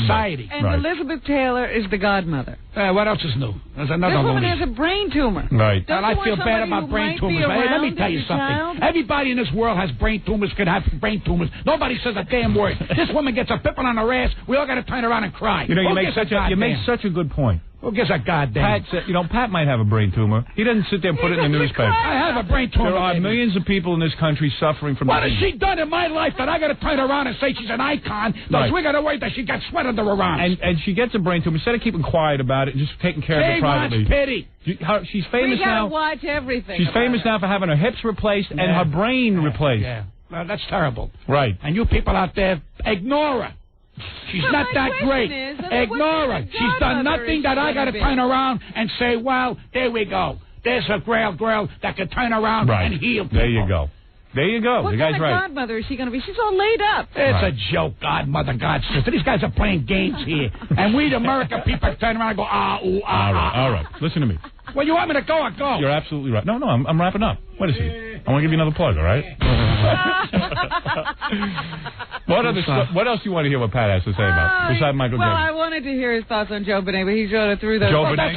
Society. And Elizabeth Taylor is the godmother. What else is new? There's another This woman loony. has a brain tumor. Right. Don't I you feel want bad somebody about who brain might tumors. be Hey, let me around tell you as a something. child? Everybody in this world has brain tumors, could have brain tumors. Nobody says a damn word. This woman gets a pippin on her ass. We all got to turn around and cry. You know, Who you make gives a goddamn? such a good point. Who gives a goddamn? Pat said, Pat might have a brain tumor. He doesn't sit there and put it in the newspaper. I have a brain tumor. There are baby. millions of people in this country suffering from. What has she done in my life that I got to turn around and say she's an icon? Right. We got to wait that she got sweat under her arms. And she gets a brain tumor. Instead of keeping quiet about it and just taking care of it privately. Pity. She's famous We gotta now. watch everything. She's famous now for having her hips replaced and her brain replaced. Yeah. Well, that's terrible. Right. And you people out there, ignore her. She's But not my that question great. is, Ignore her. what She's done godmother nothing is that she I got to gonna be? turn around and say, well, there we go. There's a girl that can turn around and heal people. There you go. There you go. What the kind guy's of right. godmother is she going to be? She's all laid up. It's a joke, godmother, godsister. These guys are playing games here. And we, the American people, turn around and go, ooh, All right. Listen to me. Well, you want me to go, I'll go. You're absolutely right. No, I'm wrapping up. What is he? I want to give you another plug, all right? What else do you want to hear what Pat has to say about, besides Michael Well, Jackson? I wanted to hear his thoughts on Joe Benet, but he sort of threw those. Joe Well, Benet?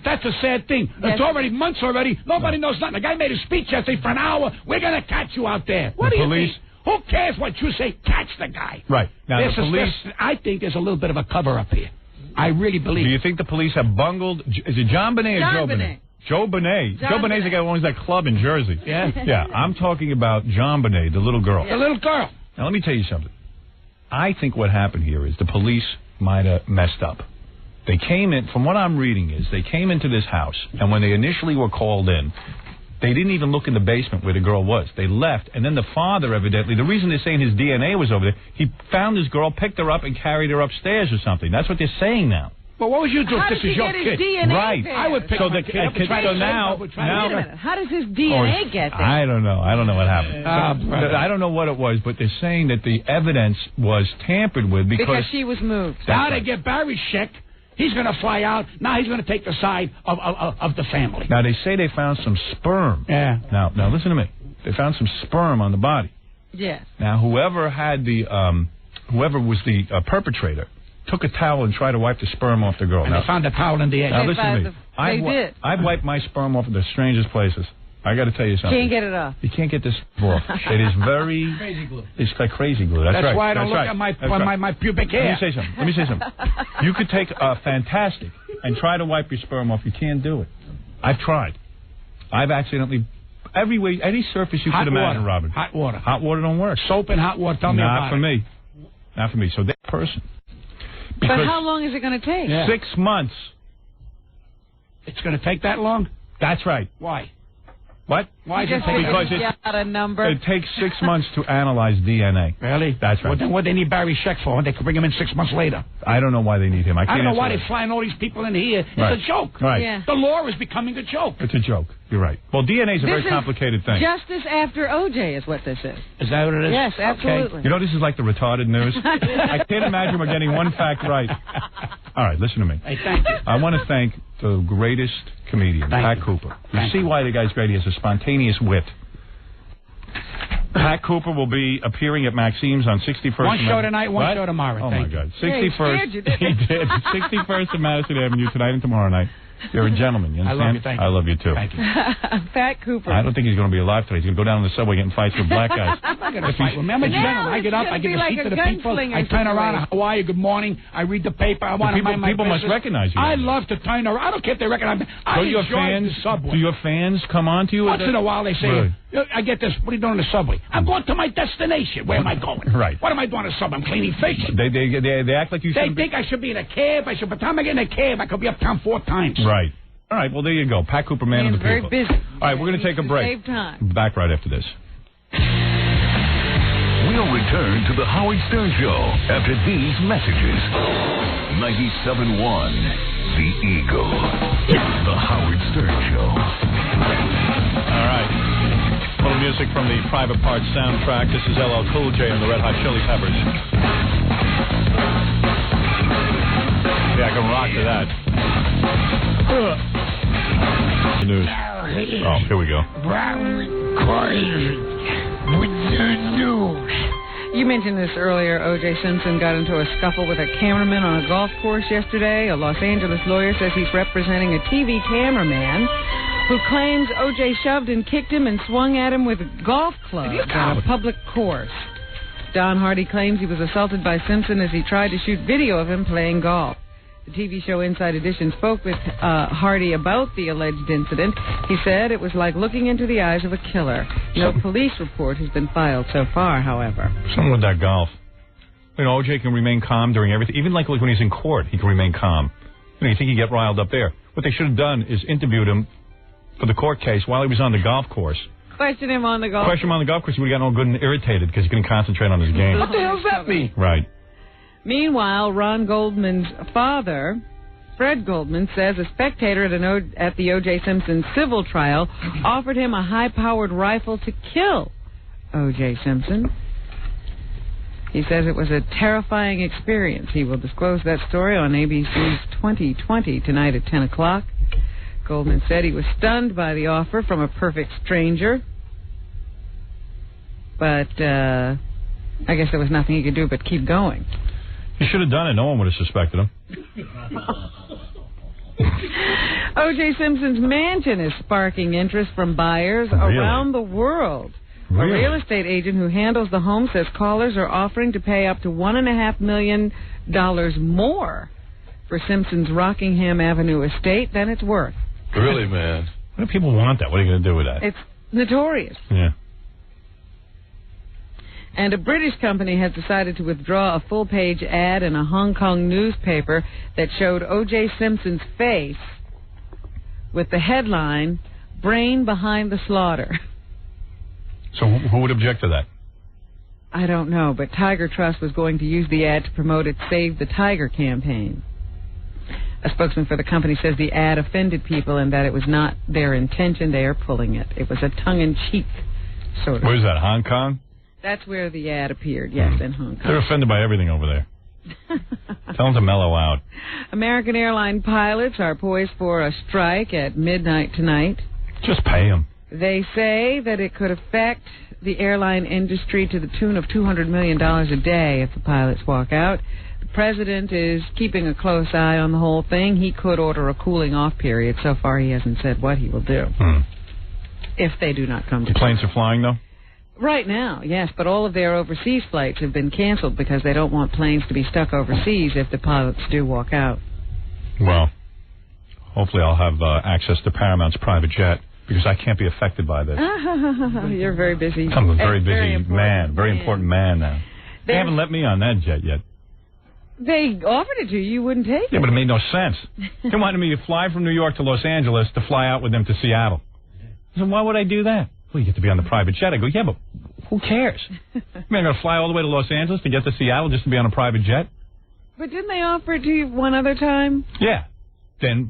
that's a sad thing. Yes. It's already months already. Nobody knows nothing. The guy made a speech yesterday for an hour. We're going to catch you out there. What The do you police? think? Who cares what you say? Catch the guy. Right. Now, the police... I think there's a little bit of a cover-up here. I really believe. Do you think the police have bungled... Is it John Benet or John Joe Benet. Benet? Joe Benet. John Joe Benet's the guy who owns that club in Jersey. Yeah? Yeah, I'm talking about John Benet, the little girl. The little girl. Now, let me tell you something. I think what happened here is the police might have messed up. They came in, from what I'm reading is, they came into this house, and when they initially were called in, they didn't even look in the basement where the girl was. They left, and then the father, evidently, the reason they're saying his DNA was over there, he found this girl, picked her up, and carried her upstairs or something. That's what they're saying now. Well, what would you do How if did this he is your get his kid? DNA Right. there? I would pick So my the kid up and try to so save now- him. Wait a minute. How does his DNA Or- get there? I don't know. I don't know what happened. I don't know what it was, but they're saying that the evidence was tampered with Because she was moved. Now they get Barry Scheck. He's going to fly out. Now he's going to take the side of the family. Now, they say they found some sperm. Yeah. Now listen to me. They found some sperm on the body. Yes. Now, whoever was the perpetrator took a towel and tried to wipe the sperm off the girl. And now, they found the towel in the edge. Now, listen to me. They did. I've wiped my sperm off at the strangest places. I got to tell you something. Can't get it off. You can't get this off. It is very... Crazy glue. It's like crazy glue. That's right. That's why I don't That's look right. at my pubic hair. Let me say something. You could take a Fantastic and try to wipe your sperm off. You can't do it. I've tried. I've accidentally... Every way, any surface you could imagine, Robin. Hot water. Hot water don't work. Soap and hot water. Tell me about Not for me. Not for me. So that person. But how long is it going to take? 6 months. It's going to take that long? That's right. Why? What? Why is You it just taking? figured Because you got a number. It takes 6 months to analyze DNA. Really? That's right. Well, then what they need Barry Scheck for? They could bring him in 6 months later. I don't know why they need him. I I can't don't know answer why that. they're flying all these people in here. It's Right. a joke. Right. Yeah. The law is becoming a joke. It's a joke. You're right. Well, DNA is a This very is complicated thing. Justice after OJ is what this is. Is that what it is? Yes, Okay. absolutely. You know, this is like the retarded news. I can't imagine we're getting one fact right. All right, listen to me. Hey, thank you. I want to thank the greatest comedian, Pat Cooper. You see why the guy's great. He has a spontaneous wit. Pat Cooper will be appearing at Maxime's on 61st. One show tonight, one show tomorrow. Oh, Thank my you. God. Yeah, he 61st. scared you, didn't He did. 61st and Madison Avenue tonight and tomorrow night. You're a gentleman, you understand? I love you, thank you. I love you, too. Thank you. Pat Cooper. I don't think he's going to be alive today. He's going to go down in the subway getting fights with black guys. I'm not going to fight with him. I'm a gentleman. I get up, I give a seat to the people, I turn around, how are you, good morning, I read the paper, I want to mind my People must business. recognize you. I love to turn around. I don't care if they recognize me. I enjoy the subway. Do your fans come on to you? Once in a while they say, Right. I get this, what are you doing in the subway? I'm going to my destination. Where am I going? Right. What am I doing in the subway? I'm cleaning fish. They act like you They should think I should be in a cab. By the time I get in a cab, I could be uptown 4 times. Right. All right, well, there you go. Pat Cooper, man of the very people. busy. All right, we're going to take a break. Save time. Back right after this. We'll return to the Howard Stern Show after these messages. 97.1, The Eagle. The Howard Stern Show. All right. A little music from the Private Parts soundtrack. This is LL Cool J and the Red Hot Chili Peppers. Yeah, I can rock to that. The news. Oh, here we go. You mentioned this earlier. O.J. Simpson got into a scuffle with a cameraman on a golf course yesterday. A Los Angeles lawyer says he's representing a TV cameraman who claims O.J. shoved and kicked him and swung at him with golf clubs on a public course. Don Hardy claims he was assaulted by Simpson as he tried to shoot video of him playing golf. The TV show Inside Edition spoke with Hardy about the alleged incident. He said it was like looking into the eyes of a killer. No police report has been filed so far, however. Something with that golf. You know, O.J. can remain calm during everything. Even like when he's in court, he can remain calm. You know, you think he'd get riled up there. What they should have done is interviewed him for the court case while he was on the golf course. Question him on the golf course. Question him on the golf course. He would have gotten all good and irritated because he couldn't concentrate on his game. What the hell does that mean? Right. Meanwhile, Ron Goldman's father, Fred Goldman, says a spectator at the O.J. Simpson civil trial offered him a high-powered rifle to kill O.J. Simpson. He says it was a terrifying experience. He will disclose that story on ABC's 2020 tonight at 10 o'clock. Goldman said he was stunned by the offer from a perfect stranger. But I guess there was nothing he could do but keep going. He should have done it. No one would have suspected him. O.J. Simpson's mansion is sparking interest from buyers around the world. Really? A real estate agent who handles the home says callers are offering to pay up to $1.5 million more for Simpson's Rockingham Avenue estate than it's worth. Really, man? What do people want that? What are you going to do with that? It's notorious. Yeah. And a British company has decided to withdraw a full-page ad in a Hong Kong newspaper that showed O.J. Simpson's face with the headline, "Brain Behind the Slaughter." So who would object to that? I don't know, but Tiger Trust was going to use the ad to promote its Save the Tiger campaign. A spokesman for the company says the ad offended people and that it was not their intention. They are pulling it. It was a tongue-in-cheek sort of. Where's that, Hong Kong? That's where the ad appeared, yes, in Hong Kong. They're offended by everything over there. Tell them to mellow out. American airline pilots are poised for a strike at midnight tonight. Just pay them. They say that it could affect the airline industry to the tune of $200 million a day if the pilots walk out. The president is keeping a close eye on the whole thing. He could order a cooling-off period. So far, he hasn't said what he will do if they do not come to the planes are flying, though? Right now, yes, but all of their overseas flights have been canceled because they don't want planes to be stuck overseas if the pilots do walk out. Well, hopefully I'll have access to Paramount's private jet because I can't be affected by this. You're very busy. I'm a very busy man, very important man now. They haven't let me on that jet yet. They offered it to you, you wouldn't take it. Yeah, but it made no sense. They wanted me to fly from New York to Los Angeles to fly out with them to Seattle. So why would I do that? Well, you get to be on the private jet. I go, yeah, but who cares? I mean, I'm going to fly all the way to Los Angeles to get to Seattle just to be on a private jet? But didn't they offer it to you one other time? Yeah. Then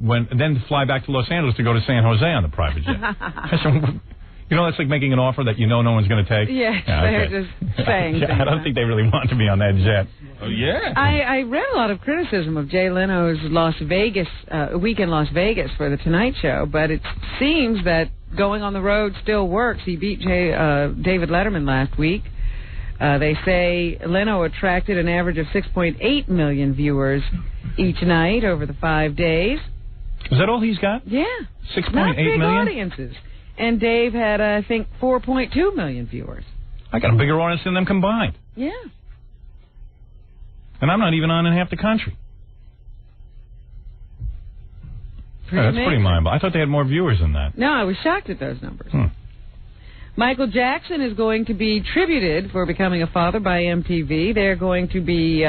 fly back to Los Angeles to go to San Jose on the private jet. You know, that's like making an offer that you know no one's going to take. Yes, they're just saying things. I don't think they really want to be on that jet. Oh, yeah. I read a lot of criticism of Jay Leno's week in Las Vegas for The Tonight Show, but it seems that going on the road still works. He beat David Letterman last week. They say Leno attracted an average of 6.8 million viewers each night over the 5 days. Is that all he's got? Yeah. 6.8 Not big million? audiences. And Dave had, I think, 4.2 million viewers. I got a bigger audience than them combined. Yeah. And I'm not even on in half the country. That's pretty mind-boggling. I thought they had more viewers than that. No, I was shocked at those numbers. Michael Jackson is going to be tributed for becoming a father by MTV. They're going to be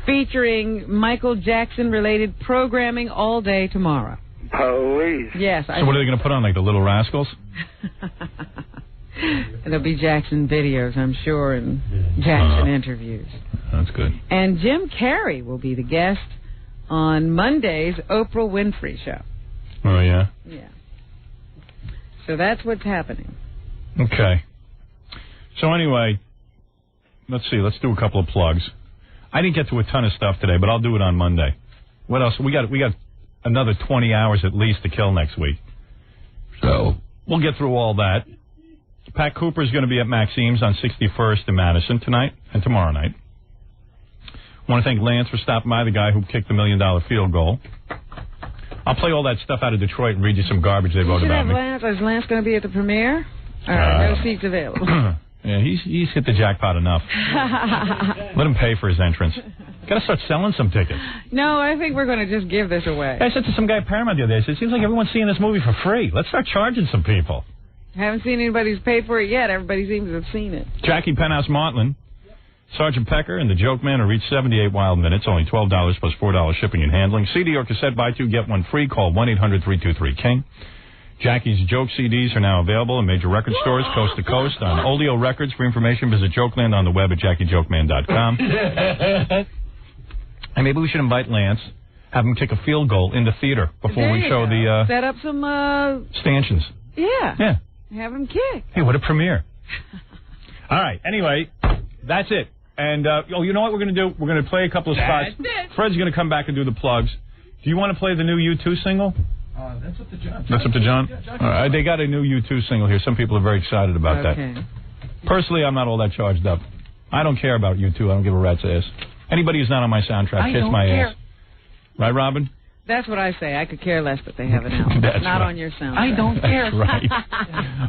featuring Michael Jackson-related programming all day tomorrow. Police. Yes. So what are they going to put on, like the Little Rascals? There'll be Jackson videos, I'm sure, and Jackson interviews. That's good. And Jim Carrey will be the guest on Monday's Oprah Winfrey Show. Oh, yeah? Yeah. So that's what's happening. Okay. So anyway, let's see. Let's do a couple of plugs. I didn't get to a ton of stuff today, but I'll do it on Monday. What else? We got another 20 hours at least to kill next week. So we'll get through all that. Pat Cooper is going to be at Maxime's on 61st in Madison tonight and tomorrow night. I want to thank Lance for stopping by, the guy who kicked the $1 million field goal. I'll play all that stuff out of Detroit and read you some garbage they wrote about me. Is Lance going to be at the premiere? All right, no seats available. Yeah, he's hit the jackpot enough. Let him pay for his entrance. Got to start selling some tickets. No, I think we're going to just give this away. I said to some guy at Paramount the other day, I said, it seems like everyone's seeing this movie for free. Let's start charging some people. Haven't seen anybody who's paid for it yet. Everybody seems to have seen it. Jackie Penthouse Mautland, Sergeant Pecker, and the Joke Man will reach 78 wild minutes, only $12 plus $4 shipping and handling. CD or cassette, buy two, get one free. Call 1-800-323-KING. Jackie's Joke CDs are now available in major record stores coast to coast. On Oleo Records. For information, visit Jokeland on the web at JackieJokeman.com. And maybe we should invite Lance, have him kick a field goal in the theater before we show the... Set up some... stanchions. Yeah. Yeah. Have him kick. Hey, what a premiere. All right, anyway, that's it. And, you know what we're going to do? We're going to play a couple of spots. Fred's going to come back and do the plugs. Do you want to play the new U2 single? That's up to John. That's up to John? Yeah, John. All right, they got a new U2 single here. Some people are very excited about that. Personally, I'm not all that charged up. I don't care about U2. I don't give a rat's ass. Anybody who's not on my soundtrack, kiss my ass. Right, Robin? That's what I say. I could care less that they have it out. That's not right. on your soundtrack. I don't care. That's right.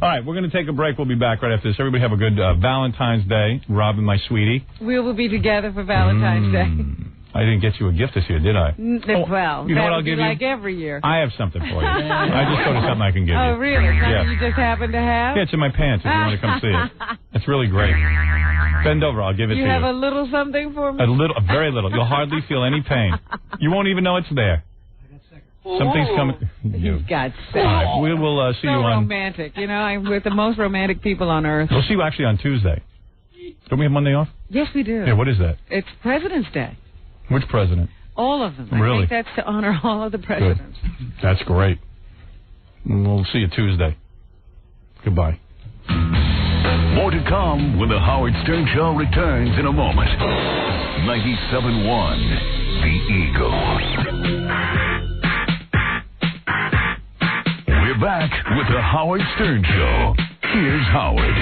All right, we're going to take a break. We'll be back right after this. Everybody have a good Valentine's Day. Robin, my sweetie. We will be together for Valentine's Day. I didn't get you a gift this year, did I? Well, you know what I'll give give like you? every year. I have something for you. I just thought of something I can give you. Oh, really? Something Yeah. you just happen to have? Yeah, it's in my pants if you want to come see it. It's really great. Bend over, I'll give it to you. You have a little something for me? A very little. You'll hardly feel any pain. You won't even know it's there. Something's coming. He's got sex. All right, we will see you on... romantic. You know, I'm with the most romantic people on earth. We'll see you actually on Tuesday. Don't we have Monday off? Yes, we do. Yeah, what is that? It's President's Day. Which president? All of them. Really? I think that's to honor all of the presidents. Good. That's great. We'll see you Tuesday. Goodbye. More to come when the Howard Stern Show returns in a moment. 97.1, The Eagle. We're back with the Howard Stern Show. Here's Howard.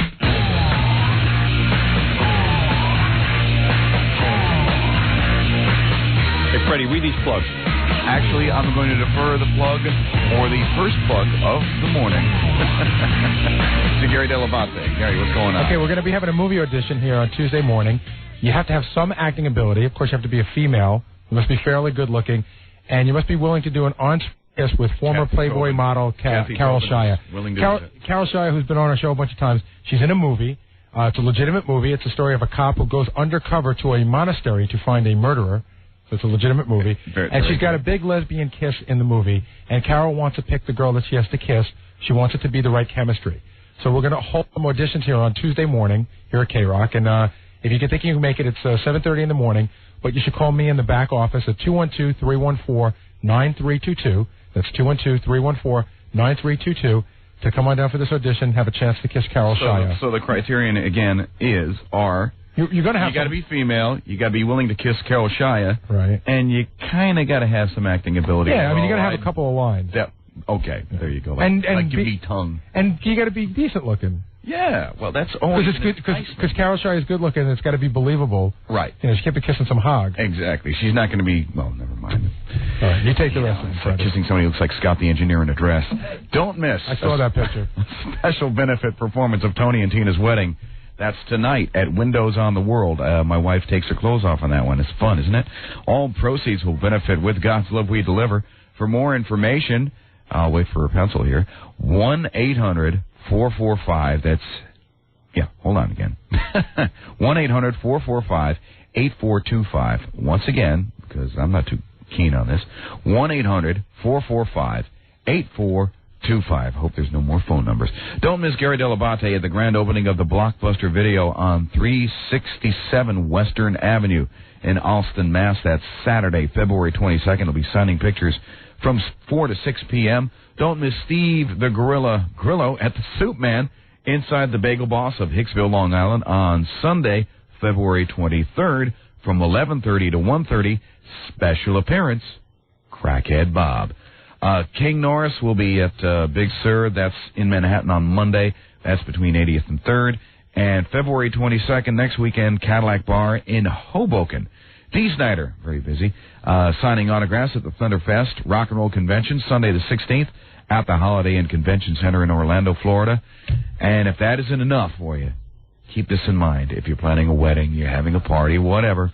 Hey, Freddie, read these plugs. Actually, I'm going to defer the plug or the first plug of the morning to Gary Dell'Abate. Gary, what's going on? Okay, we're going to be having a movie audition here on Tuesday morning. You have to have some acting ability. Of course, you have to be a female. You must be fairly good looking. And you must be willing to do an on-screen with former Playboy model Carol Shire. Carol Shire, who's been on our show a bunch of times, she's in a movie. It's a legitimate movie. It's a story of a cop who goes undercover to a monastery to find a murderer. So it's a legitimate movie. And she's got a big lesbian kiss in the movie. And Carol wants to pick the girl that she has to kiss. She wants it to be the right chemistry. So we're going to hold some auditions here on Tuesday morning here at K-Rock. And if you can think you can make it, it's 7:30 in the morning. But you should call me in the back office at 212-314-9322. That's 212-314-9322 to come on down for this audition, have a chance to kiss Carol Shire. So the criterion, again, are... You're going to have you got to be female, you got to be willing to kiss Carol Shire, right? And you kind of got to have some acting ability. Yeah, I mean, you got to have a couple of lines. Okay, there you go. And give me tongue. And you got to be decent looking. Yeah, well, that's always because Carol Shire is good looking, and it's got to be believable. Right. You know, she can't be kissing some hog. Exactly. She's not going to be. Well, never mind. mind it. All right, you take the rest of it. It's like kissing somebody who looks like Scott the Engineer in a dress. Don't miss. I saw that picture. Special benefit performance of Tony and Tina's wedding. That's tonight at Windows on the World. My wife takes her clothes off on that one. It's fun, isn't it? All proceeds will benefit With God's Love We Deliver. For more information, I'll wait for a pencil here. 1-800-445. That's, yeah, hold on again. 1-800-445-8425. Once again, because I'm not too keen on this, 1-800-445-8425. Hope there's no more phone numbers. Don't miss Gary Dell'Abate at the grand opening of the Blockbuster Video on 367 Western Avenue in Allston, Mass. That's Saturday, February 22nd. He'll be signing pictures from 4 to 6 p.m. Don't miss Steve the Gorilla Grillo at the Soup Man inside the Bagel Boss of Hicksville, Long Island on Sunday, February 23rd from 11:30 to 1:30. Special appearance, Crackhead Bob. King Norris will be at Big Sur. That's in Manhattan on Monday. That's between 80th and 3rd. And February 22nd, next weekend, Cadillac Bar in Hoboken. Dee Snider, very busy, signing autographs at the Thunderfest Rock and Roll Convention, Sunday the 16th, at the Holiday Inn Convention Center in Orlando, Florida. And if that isn't enough for you, keep this in mind. If you're planning a wedding, you're having a party, whatever,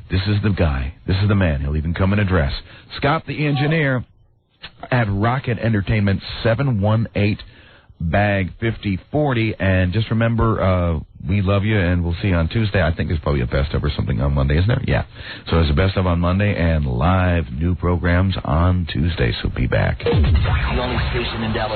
this is the guy. This is the man. He'll even come in a dress. Scott the Engineer at Rocket Entertainment, 718 Bag 5040. And just remember, we love you, and we'll see you on Tuesday. I think there's probably a best of or something on Monday, isn't there? Yeah. So there's a best of on Monday and live new programs on Tuesday. So be back. The only station in Dallas.